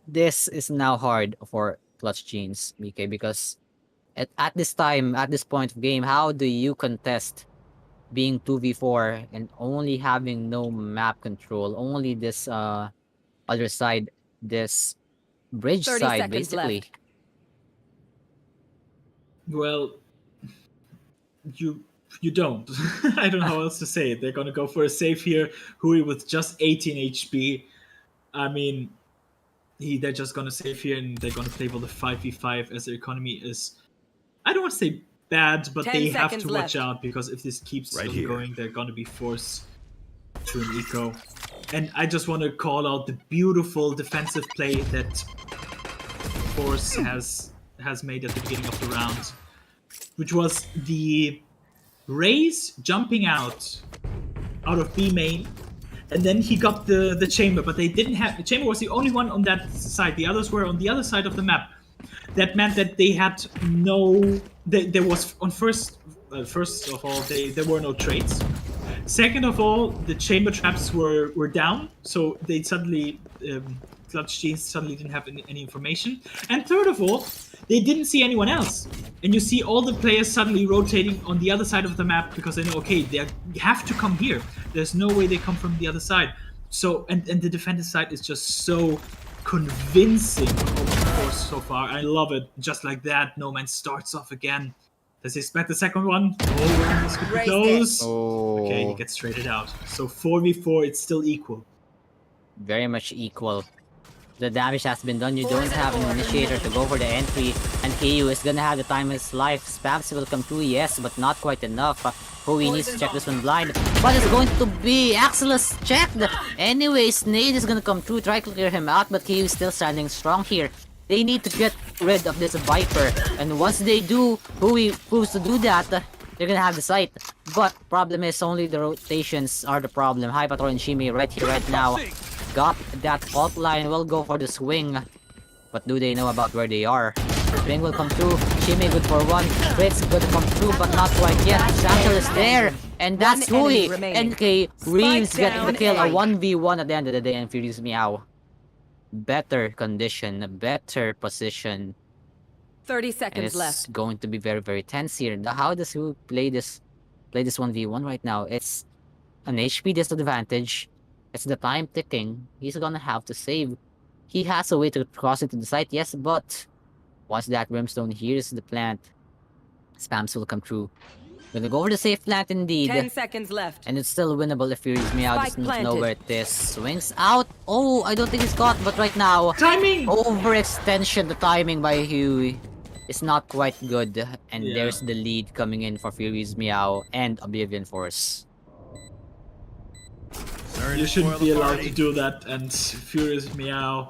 This is now hard for Clutch Jeans, BK, because at this time, at this point of game, how do you contest being 2v4 and only having no map control? Only this other side, this bridge side, basically. Left. Well, you don't. I don't know how else to say it. They're gonna go for a save here. Hui with just 18 HP. I mean, they're just gonna save here, and they're gonna play for the 5v5 as their economy is, I don't want to say bad, but they have to watch out, because if this keeps going, they're gonna be forced to an eco. And I just want to call out the beautiful defensive play that Force has made at the beginning of the round, which was the Raze jumping out of B main, and then he got the chamber, but they didn't have the chamber. Was the only one on that side. The others were on the other side of the map. That meant that they had no. There was on first of all, there were no trades. Second of all, the chamber traps were down, so they suddenly Clutch Jeans suddenly didn't have any information. And third of all, they didn't see anyone else. And you see all the players suddenly rotating on the other side of the map because they know, okay, they have to come here. There's no way they come from the other side. So and the defensive side is just so convincing so far. I love it. Just like that, No Man starts off again. Does he expect the second one? Oh, this could be close. Oh. Okay, he gets traded out. So 4v4, it's still equal. Very much equal. The damage has been done. You don't have an initiator to go for the entry. And KU is gonna have the time of his life. Spams will come through, yes, but not quite enough. Hui needs to check this one blind. But it's going to be Axelos checked. Anyways, Nade is gonna come through, try to clear him out, but KU is still standing strong here. They need to get rid of this Viper, and once they do, Hui proves to do that, they're gonna have the site. But problem is only the rotations are the problem. Hypator and Shimi right here, right now. Got that fault line, will go for the swing. But do they know about where they are? Swing will come through, Shimi good for one, Fritz good to come through, but not quite yet. Satchel is there, and that's Hui. NK Reeves getting the kill, a 1v1 at the end of the day, and Furious Meow. Better condition, better position. 30 And seconds it's left. going to be very, very tense here. How does Hui play this 1v1 right now? It's an HP disadvantage. It's the time ticking. He's gonna have to save. He has a way to cross into the site, yes, but once that Brimstone hears the plant, spams will come through. Gonna go for the safe plant indeed. 10 seconds left. And it's still winnable if Furious Meow Spike doesn't know planted. where it is. Swings out. Oh, I don't think he's caught, but right now, Timing! overextension, the timing by Huey is not quite good. And Yeah. there's the lead coming in for Furious Meow and Oblivion Force. You shouldn't be allowed to do that, and Furious Meow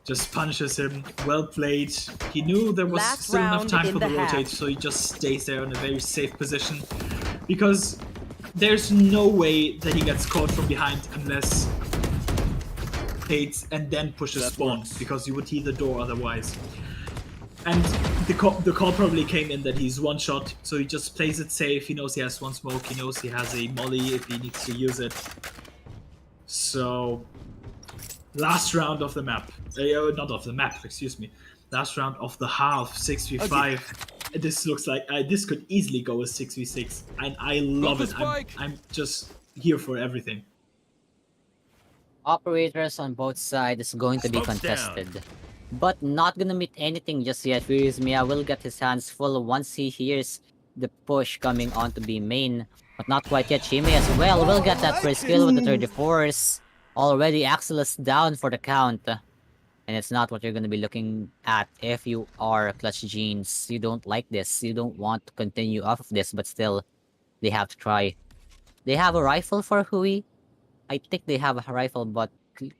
just punches him. Well played. He knew there was Last still enough round time in for the the half. rotate, so he just stays there in a very safe position. Because there's no way that he gets caught from behind unless hates and then pushes spawn, because you would hear the door otherwise. And the call probably came in that he's one shot, so he just plays it safe. He knows he has one smoke, he knows he has a molly if he needs to use it. So, last round of the map. Not of the map, excuse me. Last round of the half, 6v5. This looks like this could easily go a 6v6. And I love it. I'm just here for everything. Operators on both sides is going to be contested. But not gonna meet anything just yet. Furious Meow will get his hands full once he hears the push coming on to be main. But not quite yet. Shime as well will get that first kill with the 34s. Already Axelos down for the count. And it's not what you're gonna be looking at if you are Clutch Jeans. You don't like this. You don't want to continue off of this, but still, they have to try. They have a rifle for Hui. I think they have a rifle, but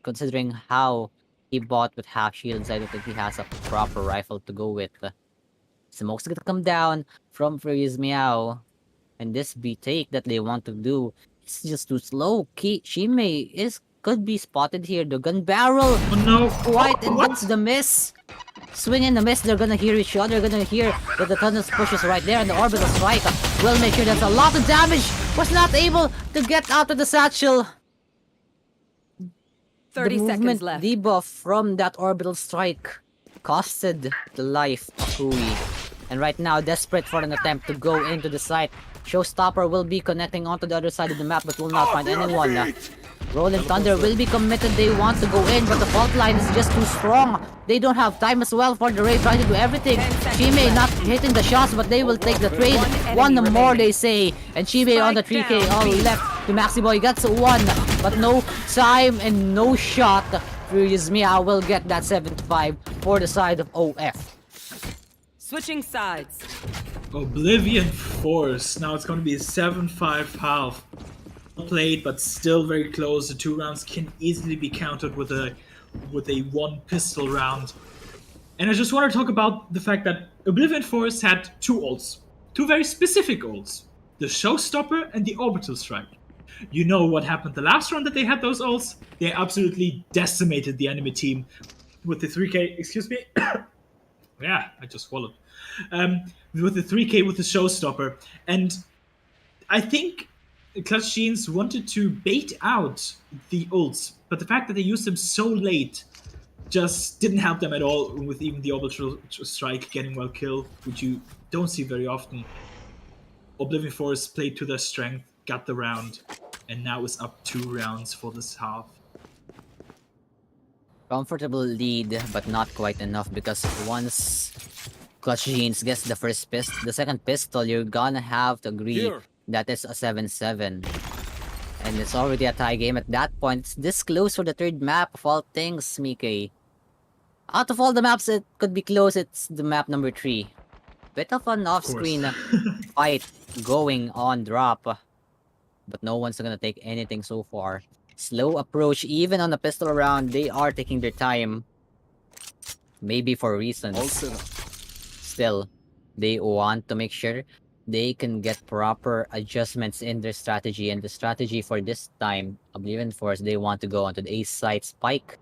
considering how he bought with half shields, I don't think he has a proper rifle to go with. Smoke's gonna come down from Furious Meow. And this B-take that they want to do is just too slow. Shime could be spotted here. The gun barrel! Oh no! Quite, and that's the miss! Swing and the miss, they're gonna hear each other. They're gonna hear that the tunnel pushes right there, and the orbital strike will make sure that's a lot of damage! Was not able to get out of the satchel! 30 the seconds movement left. debuff from that orbital strike costed the life of Hui. And right now, desperate for an attempt to go into the site. Showstopper will be connecting onto the other side of the map, but will not find anyone. Rolling Thunder will be committed. They want to go in, but the fault line is just too strong. They don't have time as well for the raid, trying to do everything. Shime not hitting the shots, but they will take the trade. One more, they say. And Shime on the 3k, all left to Maxiboy. Gets one, but no time and no shot. Furious Meow will get that 7-5 for the side of OF. Switching sides. Oblivion Force. Now it's going to be a 7-5 half. Well played, but still very close. The 2 rounds can easily be countered with a 1 pistol round. And I just want to talk about the fact that Oblivion Force had 2 ults. 2 very specific ults. The Showstopper and the Orbital Strike. You know what happened the last round that they had those ults? They absolutely decimated the enemy team with the 3k. Excuse me. Yeah, I just swallowed. With the 3k with the showstopper. And I think Clutch Genes wanted to bait out the ults, but the fact that they used them so late just didn't help them at all, with even the orbital strike getting well killed, which you don't see very often. Oblivion Force played to their strength, got the round, and now it's up 2 rounds for this half. Comfortable lead, but not quite enough, because once Clutch Genes gets the first pistol, the second pistol, you're gonna have to agree that is a 7-7. And it's already a tie game at that point. It's this close for the third map of all things, Mike. Out of all the maps it could be close, it's the map number 3. Bit of an off-screen fight going on drop. But no one's gonna take anything so far. Slow approach, even on a pistol round, they are taking their time. Maybe for reasons. Still, they want to make sure they can get proper adjustments in their strategy. And the strategy for this time, Oblivion Force, they want to go onto the A side spike.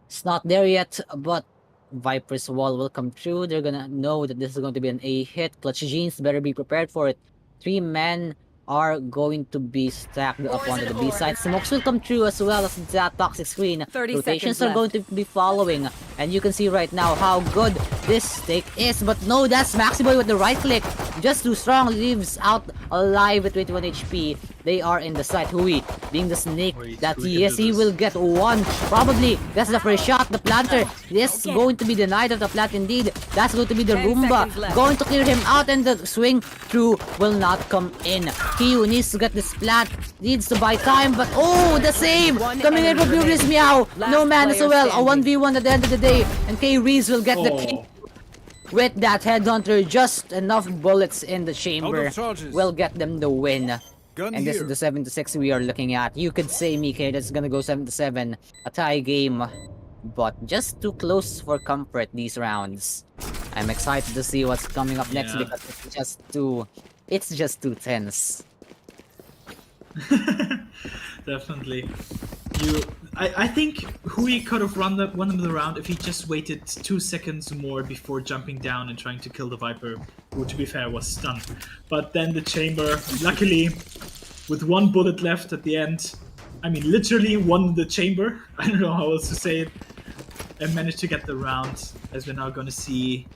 It's not there yet, but Viper's wall will come through. They're gonna know that this is going to be an A hit. Clutch Genes better be prepared for it. 3 men are going to be stacked up onto the B side. Smokes will come through as well as that toxic screen. 30 Rotations seconds are going to be following. And you can see right now how good this stake is. But no, that's Maxiboy with the right click. Just too strong. Leaves out alive with 21 HP. They are in the site. Hui being the snake that he is. He will get one. Probably. That's the first shot. The planter is going to be denied of the plant indeed. That's going to be the 10 Roomba. seconds left. Going to clear him out, and the swing through will not come in. Kyu needs to get this plant. Needs to buy time, but oh, the save! One Coming in enemy for Furious remaining. Meow. Last No man as player well. A standing. 1v1 at the end of the day. And K Reese will get the Oh. kill. With that headhunter, just enough bullets in the chamber charges. will get them the win. Gun And this here. is the 7-6 we are looking at. You could say, Mike, that's gonna go 7-7. A tie game. But just too close for comfort these rounds. I'm excited to see what's coming up next, Yeah. because it's just too tense. Definitely. I think Hui could have won them the round if he just waited 2 seconds more before jumping down and trying to kill the Viper, who, to be fair, was stunned. But then the chamber, luckily, with 1 bullet left at the end, I mean, literally won the chamber. I don't know how else to say it. And managed to get the round, as we're now going to see.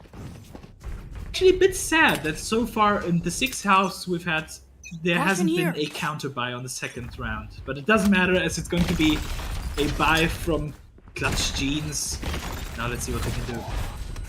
Actually, a bit sad that so far in the 6 house we've had, there hasn't been a counter buy on the second round. But it doesn't matter, as it's going to be a buy from Clutch Genes. Now let's see what they can do.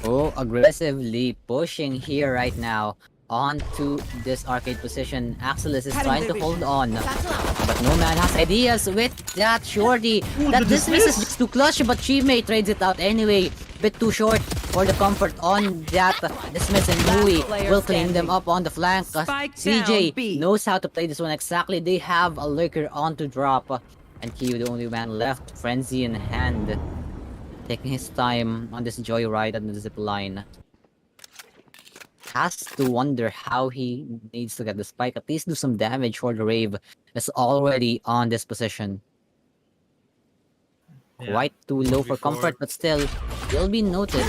Oh, aggressively pushing here right now onto this arcade position. Axelis is trying to hold on, but no man has ideas with that shorty. That the dismiss is dismiss! just too clutch, but Chime trades it out anyway. Bit too short for the comfort on that dismiss, and Louis player will clean them standing. up on the flank. Spike CJ down, B. knows how to play this one exactly. They have a lurker on to drop, and Kyu, the only man left, frenzy in hand, taking his time on this joyride on the zip line. Has to wonder how he needs to get the spike. At least do some damage for the Rave. Is already on this position. Yeah. Quite too low for comfort, but still, will be noted.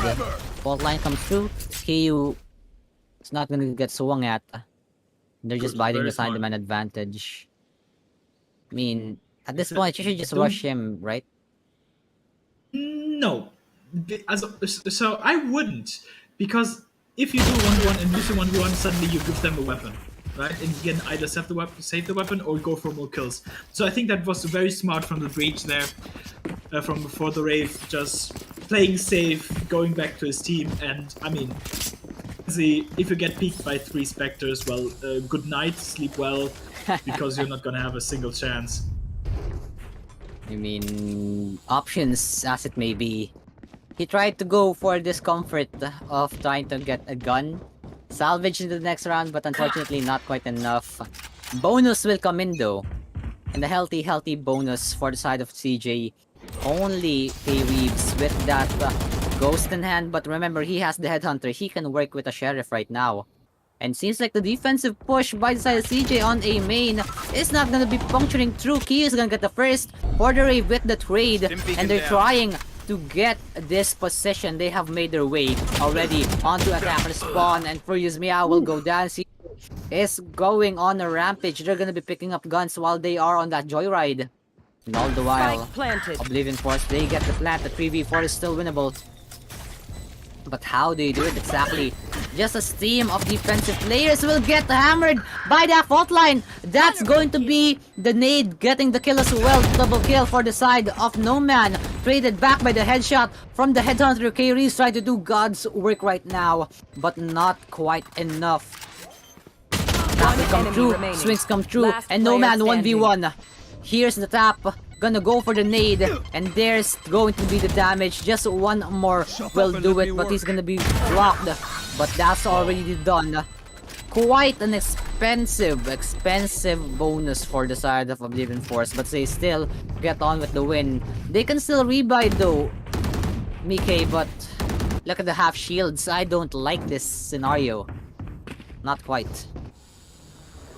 Fault line comes through. KU is not gonna get swung at. They're just Good, biding very the side smart. man advantage. I mean, at this Is it- point, you should just don't- rush him, right? No. So I wouldn't. Because if you do 1v1 and lose a 1v1, suddenly you give them a weapon. Right? And you can either save the weapon or go for more kills. So I think that was very smart from the breach there. From before the Rave, just playing safe, going back to his team. And I mean, if you get peeked by 3 Spectres, well, good night, sleep well, because you're not gonna have a single chance. I mean, options as it may be. He tried to go for this comfort of trying to get a gun. Salvage in the next round, but unfortunately not quite enough. Bonus will come in though. And a healthy bonus for the side of CJ. Only K-Weaves with that ghost in hand, but remember, he has the headhunter. He can work with a sheriff right now. And seems like the defensive push by the side of CJ on A main is not gonna be puncturing through. Key is gonna get the first for the Rave with the trade. And they're trying to get this position. They have made their way already onto attacker spawn. And Furious Meow will go down. CJ is going on a rampage. They're gonna be picking up guns while they are on that joyride. And all the while, Oblivion Force, they get the plant. The 3v4 is still winnable. But how do you do it exactly? Just a team of defensive players will get hammered by that fault line. That's going to be the nade getting the kill as well. Double kill for the side of No Man. Traded back by the headshot from the Headhunter. K-Reese trying to do God's work right now, but not quite enough. Come through, swings come through, and No Man 1v1. Here's the tap. Gonna go for the nade, and there's going to be the damage. Just one more will do it, but he's gonna be blocked. But that's already done. Quite an expensive bonus for the side of Oblivion Force, but they still get on with the win. They can still rebuy though, Mike, but look at the half shields. I don't like this scenario. Not quite.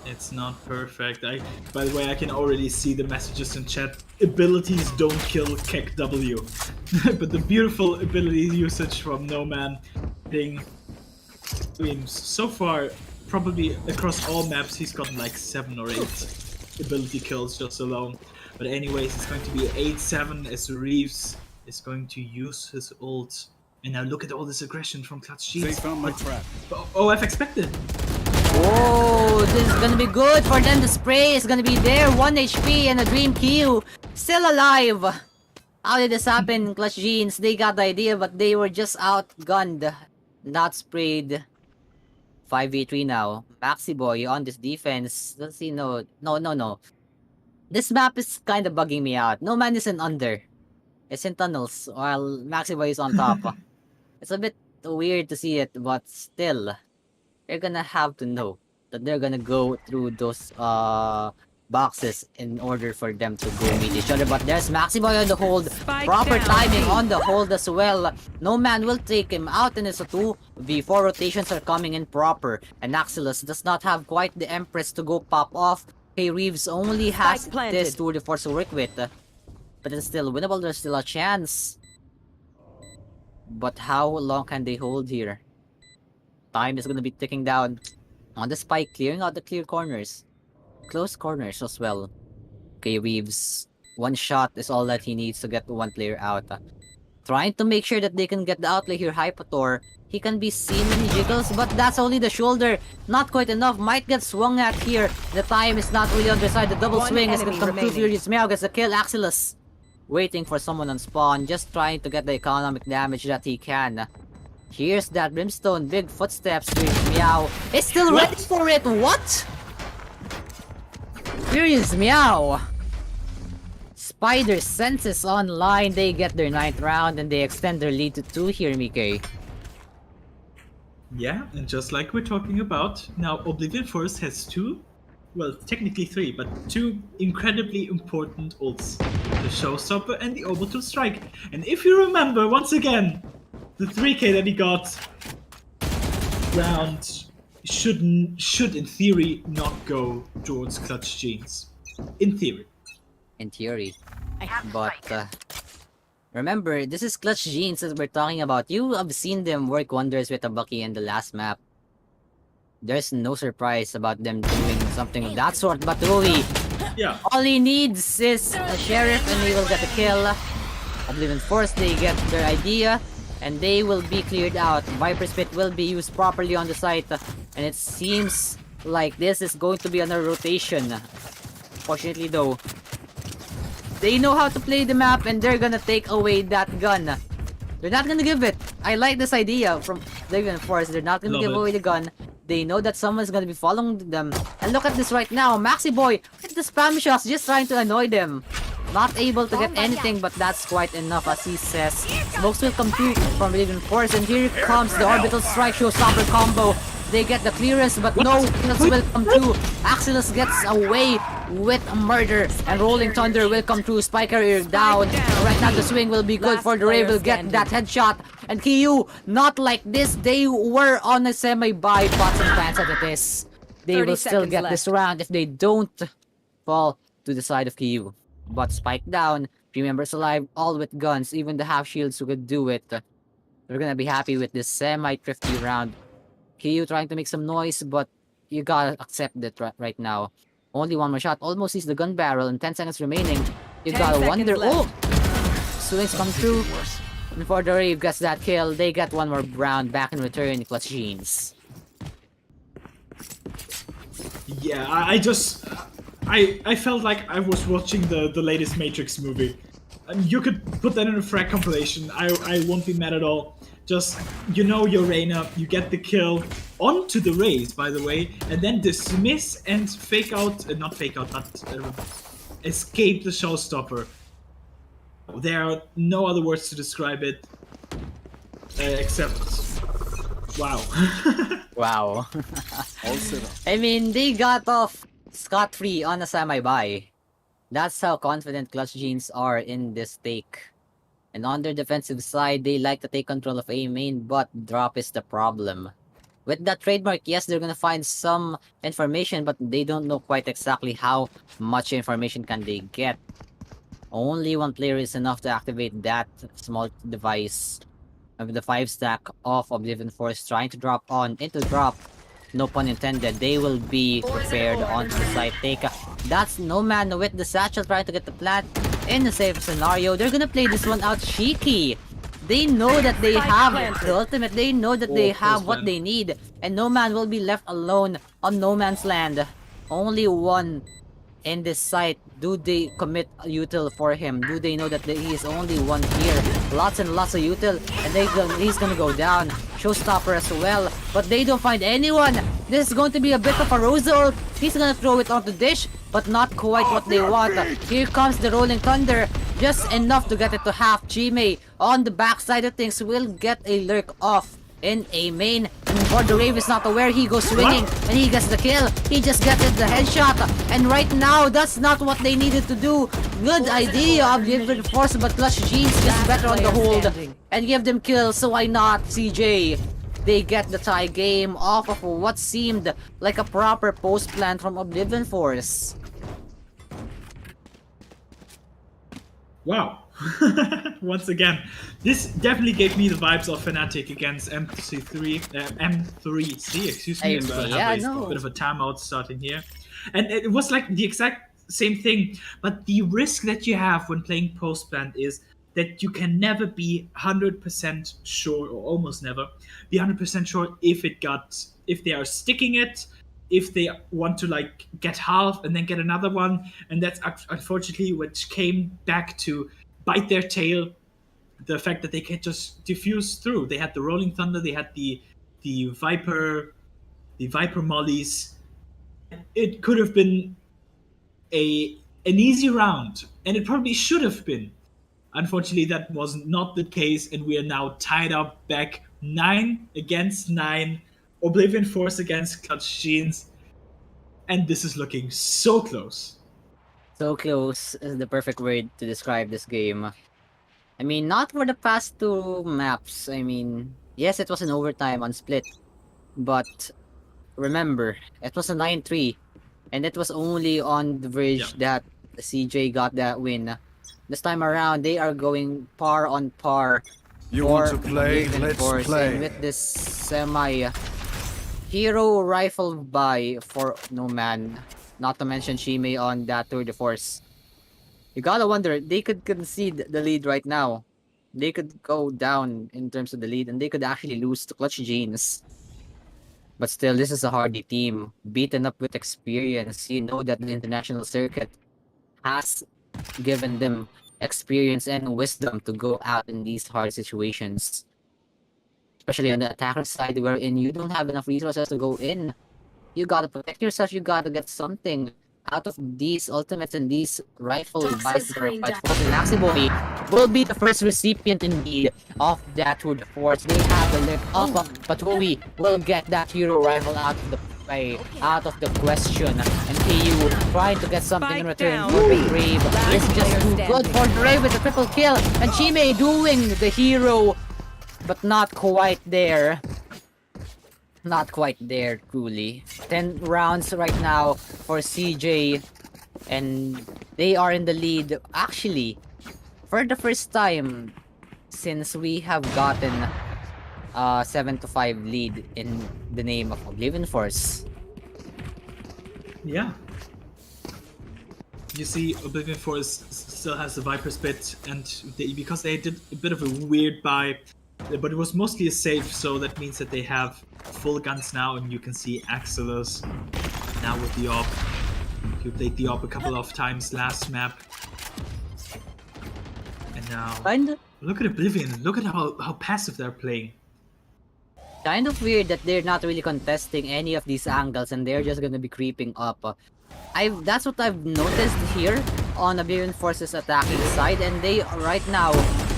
It's not perfect. By the way, I can already see the messages in chat. Abilities don't kill Kek W. But the beautiful ability usage from No Man thing. I mean, so far, probably across all maps, he's gotten like 7 or 8 ability kills just alone. But anyways, it's going to be 8-7 as Reeves is going to use his ult. And now look at all this aggression from Clutch Jeans. They found my trap. Oh, I've expected. Oh, this is gonna be good for them. The spray is gonna be there. 1 HP and a Dream Q. Still alive. How did this happen, Clutch Jeans? They got the idea, but they were just outgunned. Not sprayed. 5v3 now. Maxi Boy on this defense. Let's see, no. This map is kind of bugging me out. No Man is in under. It's in tunnels, while Maxi Boy is on top. It's a bit weird to see it, but still. They're gonna have to know that they're gonna go through those boxes in order for them to go meet each other. But there's Maxi Boy on the hold. Proper timing on the hold as well. No Man will take him out, and it's a 2v4. Rotations are coming in proper. And Axilus does not have quite the Empress to go pop off. Hey, Reeves only has this tour de force to work with. But it's still winnable. There's still a chance. But how long can they hold here? Time is gonna be ticking down on the spike, clearing out the clear corners. Close corners as well. Okay, Reeves. One shot is all that he needs to get one player out. Trying to make sure that they can get the outlay here. Hypator. He can be seen when he jiggles, but that's only the shoulder. Not quite enough. Might get swung at here. The time is not really on their side. The double swing is gonna come through. Furious Meow gets the kill. Axilus waiting for someone on spawn. Just trying to get the economic damage that he can. Here's that Brimstone, big footsteps. Meow is still ready for it. What? Furious Meow. Spider senses online. They get their 9th round and they extend their lead to 2 here, Mike. Yeah, and just like we're talking about, now Oblivion Force has 2, well, technically 3, but 2 incredibly important ults. The Showstopper and the Orbital Strike. And if you remember, once again, the 3k that he got round should in theory not go towards Clutch Jeans. In theory. In theory. But remember, this is Clutch Jeans that we're talking about. You have seen them work wonders with Abaki in the last map. There's no surprise about them doing something of that sort, but Rui, yeah, all he needs is a Sheriff and he will get a kill. Oblivion Force, they get their idea. And they will be cleared out. Viper's Pit will be used properly on the site. And it seems like this is going to be another rotation. Fortunately though, they know how to play the map and they're gonna take away that gun. They're not gonna give it. I like this idea from Oblivion Force. They're not gonna give away the gun. They know that someone's gonna be following them. And look at this right now. Maxi Boy with the spam shots just trying to annoy them. Not able to get anything, but that's quite enough, as he says. Smokes will come through from Oblivion Force, and here comes the Orbital Strike Showstopper combo. They get the clearance, but no kills will come through. Axilus gets away with a murder, and Rolling Thunder will come through. Spike Carrier down. Right now the swing will be good for the Ray. Will get that headshot, And KU, not like this. They were on a semi-buy, pots and pans as it is. They 30 will still seconds get this round if they don't fall to the side of KU. But spike down, 3 members alive, all with guns, even the half shields who could do it. They're gonna be happy with this semi-thrifty round. KU trying to make some noise, but you gotta accept it right now. Only one more shot, almost sees the gun barrel, and 10 seconds remaining. You 10 gotta seconds wonder, left. swings come through. Before the Rave gets that kill, they get one more round back in return, Clutch Jeans. Yeah, I felt like I was watching the latest Matrix movie. You could put that in a frag compilation. I won't be mad at all. Just, you know your Reyna, you get the kill onto the Raze, by the way, and then dismiss and fake out, not fake out, but escape the showstopper. There are no other words to describe it, except, wow. Wow. All set up. I mean, they got off scot-free on a semi-buy. That's how confident Clutch Jeans are in this take. And on their defensive side, they like to take control of A main, but drop is the problem. With that trademark, yes, they're gonna find some information, but they don't know quite exactly how much information can they get. Only one player is enough to activate that small device. And with the 5-stack of Oblivion Force trying to drop on into drop, no pun intended, they will be prepared onto the side take. That's No Man with the satchel trying to get the plant in the safe scenario. They're gonna play this one out cheeky. They know that they have the ultimate. They know that they have what they need. And No Man will be left alone on No Man's Land. Only one in this site. Do they commit a util for him? Do they know that he is only one here? Lots and lots of util, and he's gonna go down. Showstopper as well, but they don't find anyone. This is going to be a bit of a Rosa. He's gonna throw it on the dish, but not quite what they want. Here comes the Rolling Thunder, just enough to get it to half. Jimmy on the backside of things will get a lurk off in A main. Before the Rave is not aware, he goes swinging and he gets the kill. He just gets it the headshot, and right now that's not what they needed to do. Good idea of the force, but Clutch Jeans just better on the hold and give them kills. So why not, CJ? They get the tie game off of what seemed like a proper post plan from Oblivion Force. Wow. Once again, this definitely gave me the vibes of Fnatic against M3C, excuse me. Yeah, a bit of a timeout starting here. And it was like the exact same thing, but the risk that you have when playing post-plant is that you can never be 100% sure, or almost never be 100% sure if they are sticking it, if they want to like get half and then get another one. And that's unfortunately what came back to bite their tail, the fact that they can't just diffuse through. They had the Rolling Thunder, they had the Viper mollies. It could have been an easy round, and it probably should have been. Unfortunately, that was not the case, and we are now tied up back 9 against 9. Oblivion Force against Clutch Jeans, and this is looking so close. So close is the perfect word to describe this game. I mean, not for the past 2 maps. I mean, yes, it was an overtime on split, but remember, it was a 9-3, and it was only on the verge that CJ got that win. This time around, they are going par on par. You want to play? Let's play. And with this semi-hero rifle buy for No Man, not to mention Shime on that tour de force. You gotta wonder, they could concede the lead right now. They could go down in terms of the lead, and they could actually lose to Clutch Jeans. But still, this is a hardy team, beaten up with experience. You know that the international circuit has given them experience and wisdom to go out in these hard situations. Especially on the attacker side, wherein you don't have enough resources to go in. You gotta protect yourself, you gotta get something out of these ultimates and these rifle devices that are quite forcing. Naxiboy will be the first recipient indeed of that tour de force. They have the lip up, but Hui will get that hero rifle out of the way, out of the question. And KU trying to get something in return for the Brave. It's just too good for the Brave with a triple kill. And Chime doing the hero but not quite there. Not quite there, truly. 10 rounds right now for CJ, and they are in the lead. Actually, for the first time since we have gotten 7-5 lead in the name of Oblivion Force. Yeah. You see, Oblivion Force still has the Viper Spit, and because they did a bit of a weird buy, but it was mostly a save, so that means that they have full guns now, and you can see Axelos now with the AWP. He played the AWP a couple of times last map. And now, look at Oblivion, look at how passive they're playing. Kind of weird that they're not really contesting any of these angles and they're just gonna be creeping up. That's what I've noticed here on Oblivion Force's attacking side, and they right now,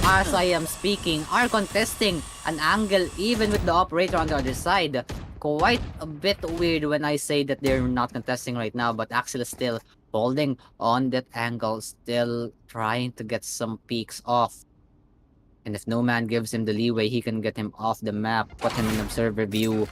as I am speaking, are contesting an angle even with the operator on the other side. Quite a bit weird when I say that they're not contesting right now, but Axel is still holding on that angle, still trying to get some peaks off. And if no man gives him the leeway, he can get him off the map, put him in observer view.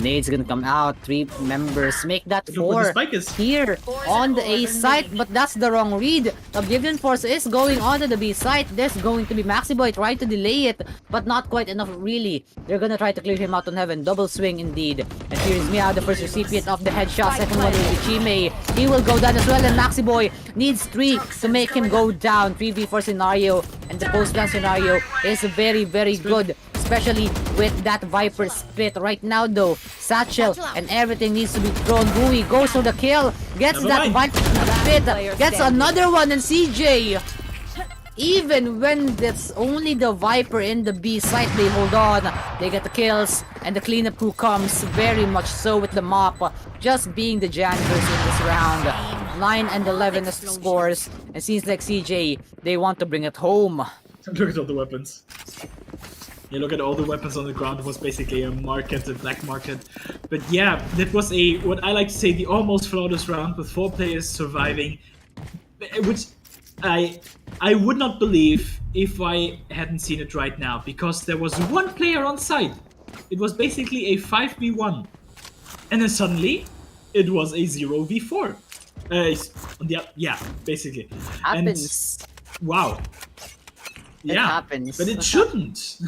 Nade's gonna come out, 3 members, make that 4 here on the A site, but that's the wrong read. Oblivion Force is going onto the B site. There's going to be Maxiboy trying to delay it, but not quite enough really. They're gonna try to clear him out on heaven. Double swing indeed. And here's Mia, the first recipient of the headshot. Second one will be Chime. He will go down as well, and Maxiboy needs 3 to make him go down. 3v4 scenario, and the post-plan scenario is very, very good, especially with that Viper split. Right now though, Satchel and everything needs to be thrown. Rui goes for the kill, gets that Viper split, gets another one, and CJ, even when that's only the Viper in the B site, they hold on, they get the kills, and the cleanup crew comes very much so with the mop, just being the janitors in this round. 9 and 11 as the scores, and seems like CJ, they want to bring it home. Look at all the weapons. Yeah, look at all the weapons on the ground. It was basically a market, a black market. But yeah, that was what I like to say, the almost flawless round with 4 players surviving, which I would not believe if I hadn't seen it right now, because there was 1 player on site. It was basically a 5v1, and then suddenly it was a 0v4. Yeah, basically. Happens. And, wow. It happens. But it shouldn't.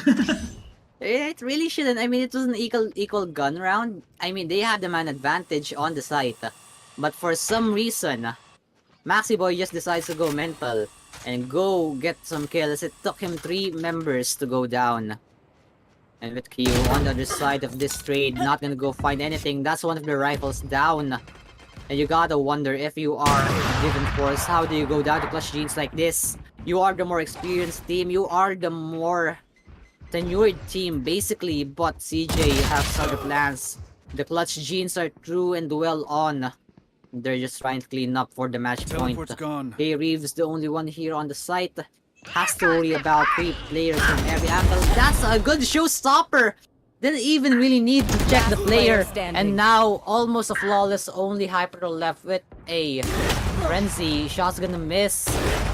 It really shouldn't. I mean, it was an equal gun round. I mean, they had the man advantage on the site. But for some reason, Maxiboy just decides to go mental and go get some kills. It took him 3 members to go down. And with Q on the other side of this trade, not gonna go find anything. That's one of the rifles down. And you gotta wonder, if you are Oblivion Force, how do you go down to Clutch Jeans like this? You are the more experienced team, you are the more tenured team basically, but CJ has other plans. The Clutch Jeans are true and well on. They're just trying to clean up for the match point. Hey, Reeves, the only one here on the site, has to worry about 3 players from every angle. That's a good showstopper! Didn't even really need to check the player, and now almost a flawless, only Hyper left with a frenzy. Shot's gonna miss,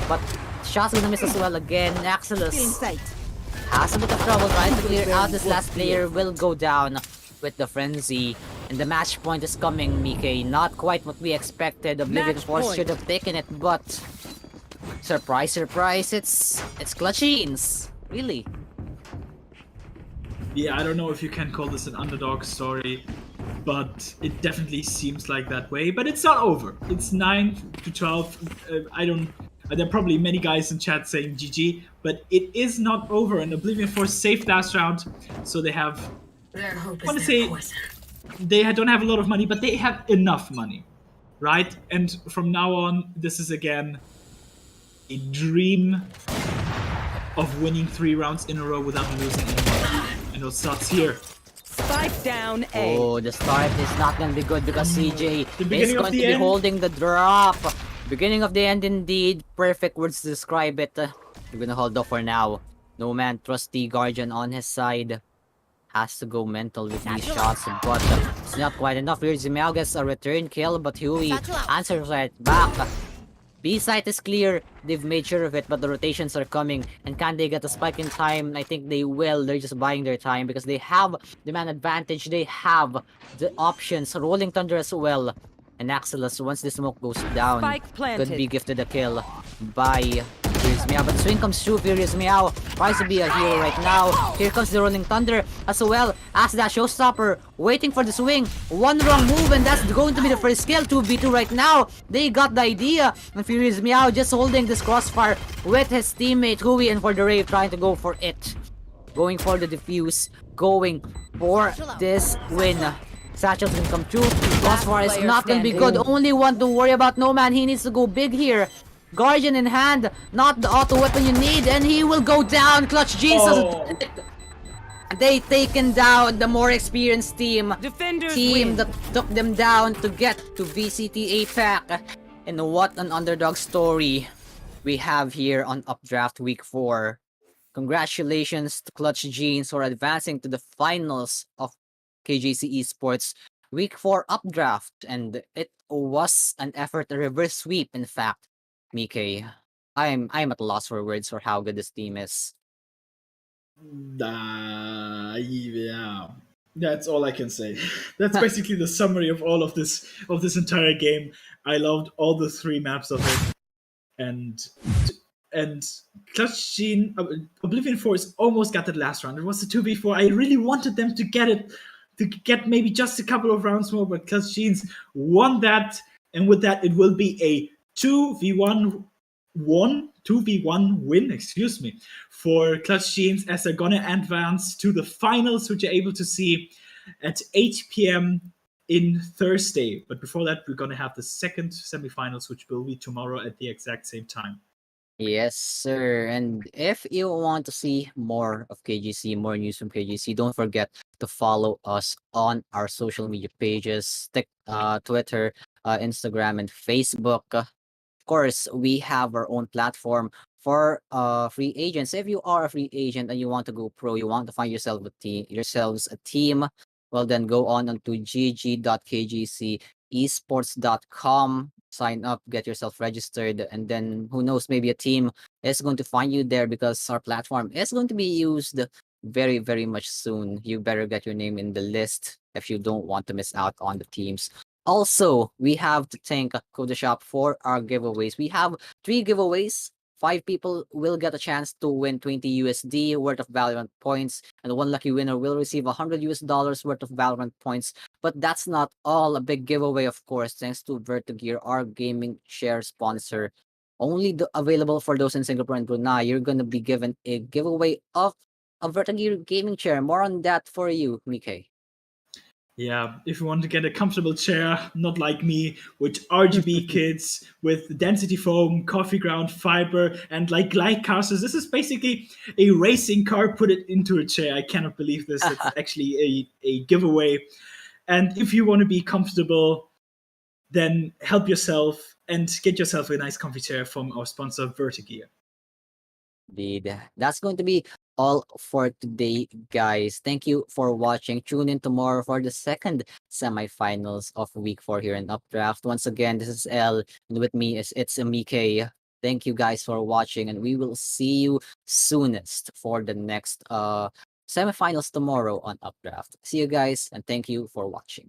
but shot's gonna miss as well again. Axelos has a bit of trouble trying to clear out this last player, will go down with the frenzy, and the match point is coming, Mike. Not quite what we expected. Oblivion Force should have taken it, but surprise, surprise, it's Clutch Jeans, really. Yeah, I don't know if you can call this an underdog story, but it definitely seems like that way. But it's not over. It's 9-12. There are probably many guys in chat saying GG, but it is not over. And Oblivion Force saved last round, so they have. I want to say they don't have a lot of money, but they have enough money, right? And from now on, this is again a dream of winning 3 rounds in a row without losing anymore. And it starts here. Spike down A. Oh, the start is not gonna be good because CJ is going to be end. holding the drop. Beginning of the end indeed. Perfect words to describe it. We're gonna hold off for now. No man, trusty Guardian on his side. Has to go mental with these shots, but it's not quite enough. Here's Zimeao gets a return kill, but Huey answers right back. B site is clear. They've made sure of it, but the rotations are coming. And can they get a spike in time? I think they will. They're just buying their time because they have the man advantage. They have the options. Rolling Thunder as well. And Axelos, once the smoke goes down, Spike planted. could be gifted a kill by Furious Meow. But the swing comes through. Furious Meow tries to be a hero right now. Here comes the Rolling Thunder as well as that showstopper waiting for the swing. One wrong move and that's going to be the first kill. 2v2 right now. They got the idea. And Furious Meow just holding this crossfire with his teammate Hui, and for the Rave trying to go for it. Going for the defuse. Going for this win. Satchel's gonna come through. Crossfire is not gonna be good. Only one to worry about. No man, he needs to go big here. Guardian in hand, not the auto weapon you need, and he will go down. Clutch Jeans doesn't. They taken down the more experienced team. Defenders Team win. that took them down to get to VCT APAC. And what an underdog story we have here on Updraft Week 4. Congratulations to Clutch Jeans for advancing to the finals of KJC eSports Week 4 Updraft. And it was an effort, a reverse sweep, in fact. Mike, I'm at a loss for words for how good this team is. Yeah, that's all I can say. That's basically the summary of all of this entire game. I loved all the 3 maps of it, and Clutch Gene Oblivion Force almost got that last round. It was a 2v4. I really wanted them to get it, to get maybe just a couple of rounds more, but Clutch Genes won that, and with that it will be a 2v1 win, excuse me, for Clutch Genes, as they're gonna advance to the finals, which you're able to see at 8 p.m. in Thursday. But before that, we're gonna have the second semifinals, which will be tomorrow at the exact same time. Yes, sir. And if you want to see more of KGC, more news from KGC, don't forget to follow us on our social media pages, Twitter, Instagram, and Facebook. Of course, we have our own platform for free agents. If you are a free agent and you want to go pro, you want to find yourselves a team, well then go on to gg.kgcesports.com, sign up, get yourself registered, and then who knows, maybe a team is going to find you there because our platform is going to be used very, very much soon. You better get your name in the list if you don't want to miss out on the teams. Also, we have to thank Coda Shop for our giveaways. We have 3 giveaways. 5 people will get a chance to win 20 USD worth of Valorant points, and 1 lucky winner will receive $100 worth of Valorant points. But that's not all. A big giveaway, of course, thanks to Vertigear, our gaming share sponsor. Only available for those in Singapore and Brunei. You're gonna be given a giveaway of a Vertigear gaming chair. More on that for you, Mike. Yeah, if you want to get a comfortable chair, not like me, with RGB kits, with density foam, coffee ground, fiber, and like glide casters. This is basically a racing car put it into a chair. I cannot believe this. It's actually a giveaway. And if you want to be comfortable, then help yourself and get yourself a nice comfy chair from our sponsor, Vertigear. Indeed. That's going to be all for today, guys. Thank you for watching. Tune in tomorrow for the second semifinals of week 4 here in Updraft. Once again, this is L, and with me it's Mike. Thank you guys for watching, and we will see you soonest for the next semifinals tomorrow on Updraft. See you guys, and thank you for watching.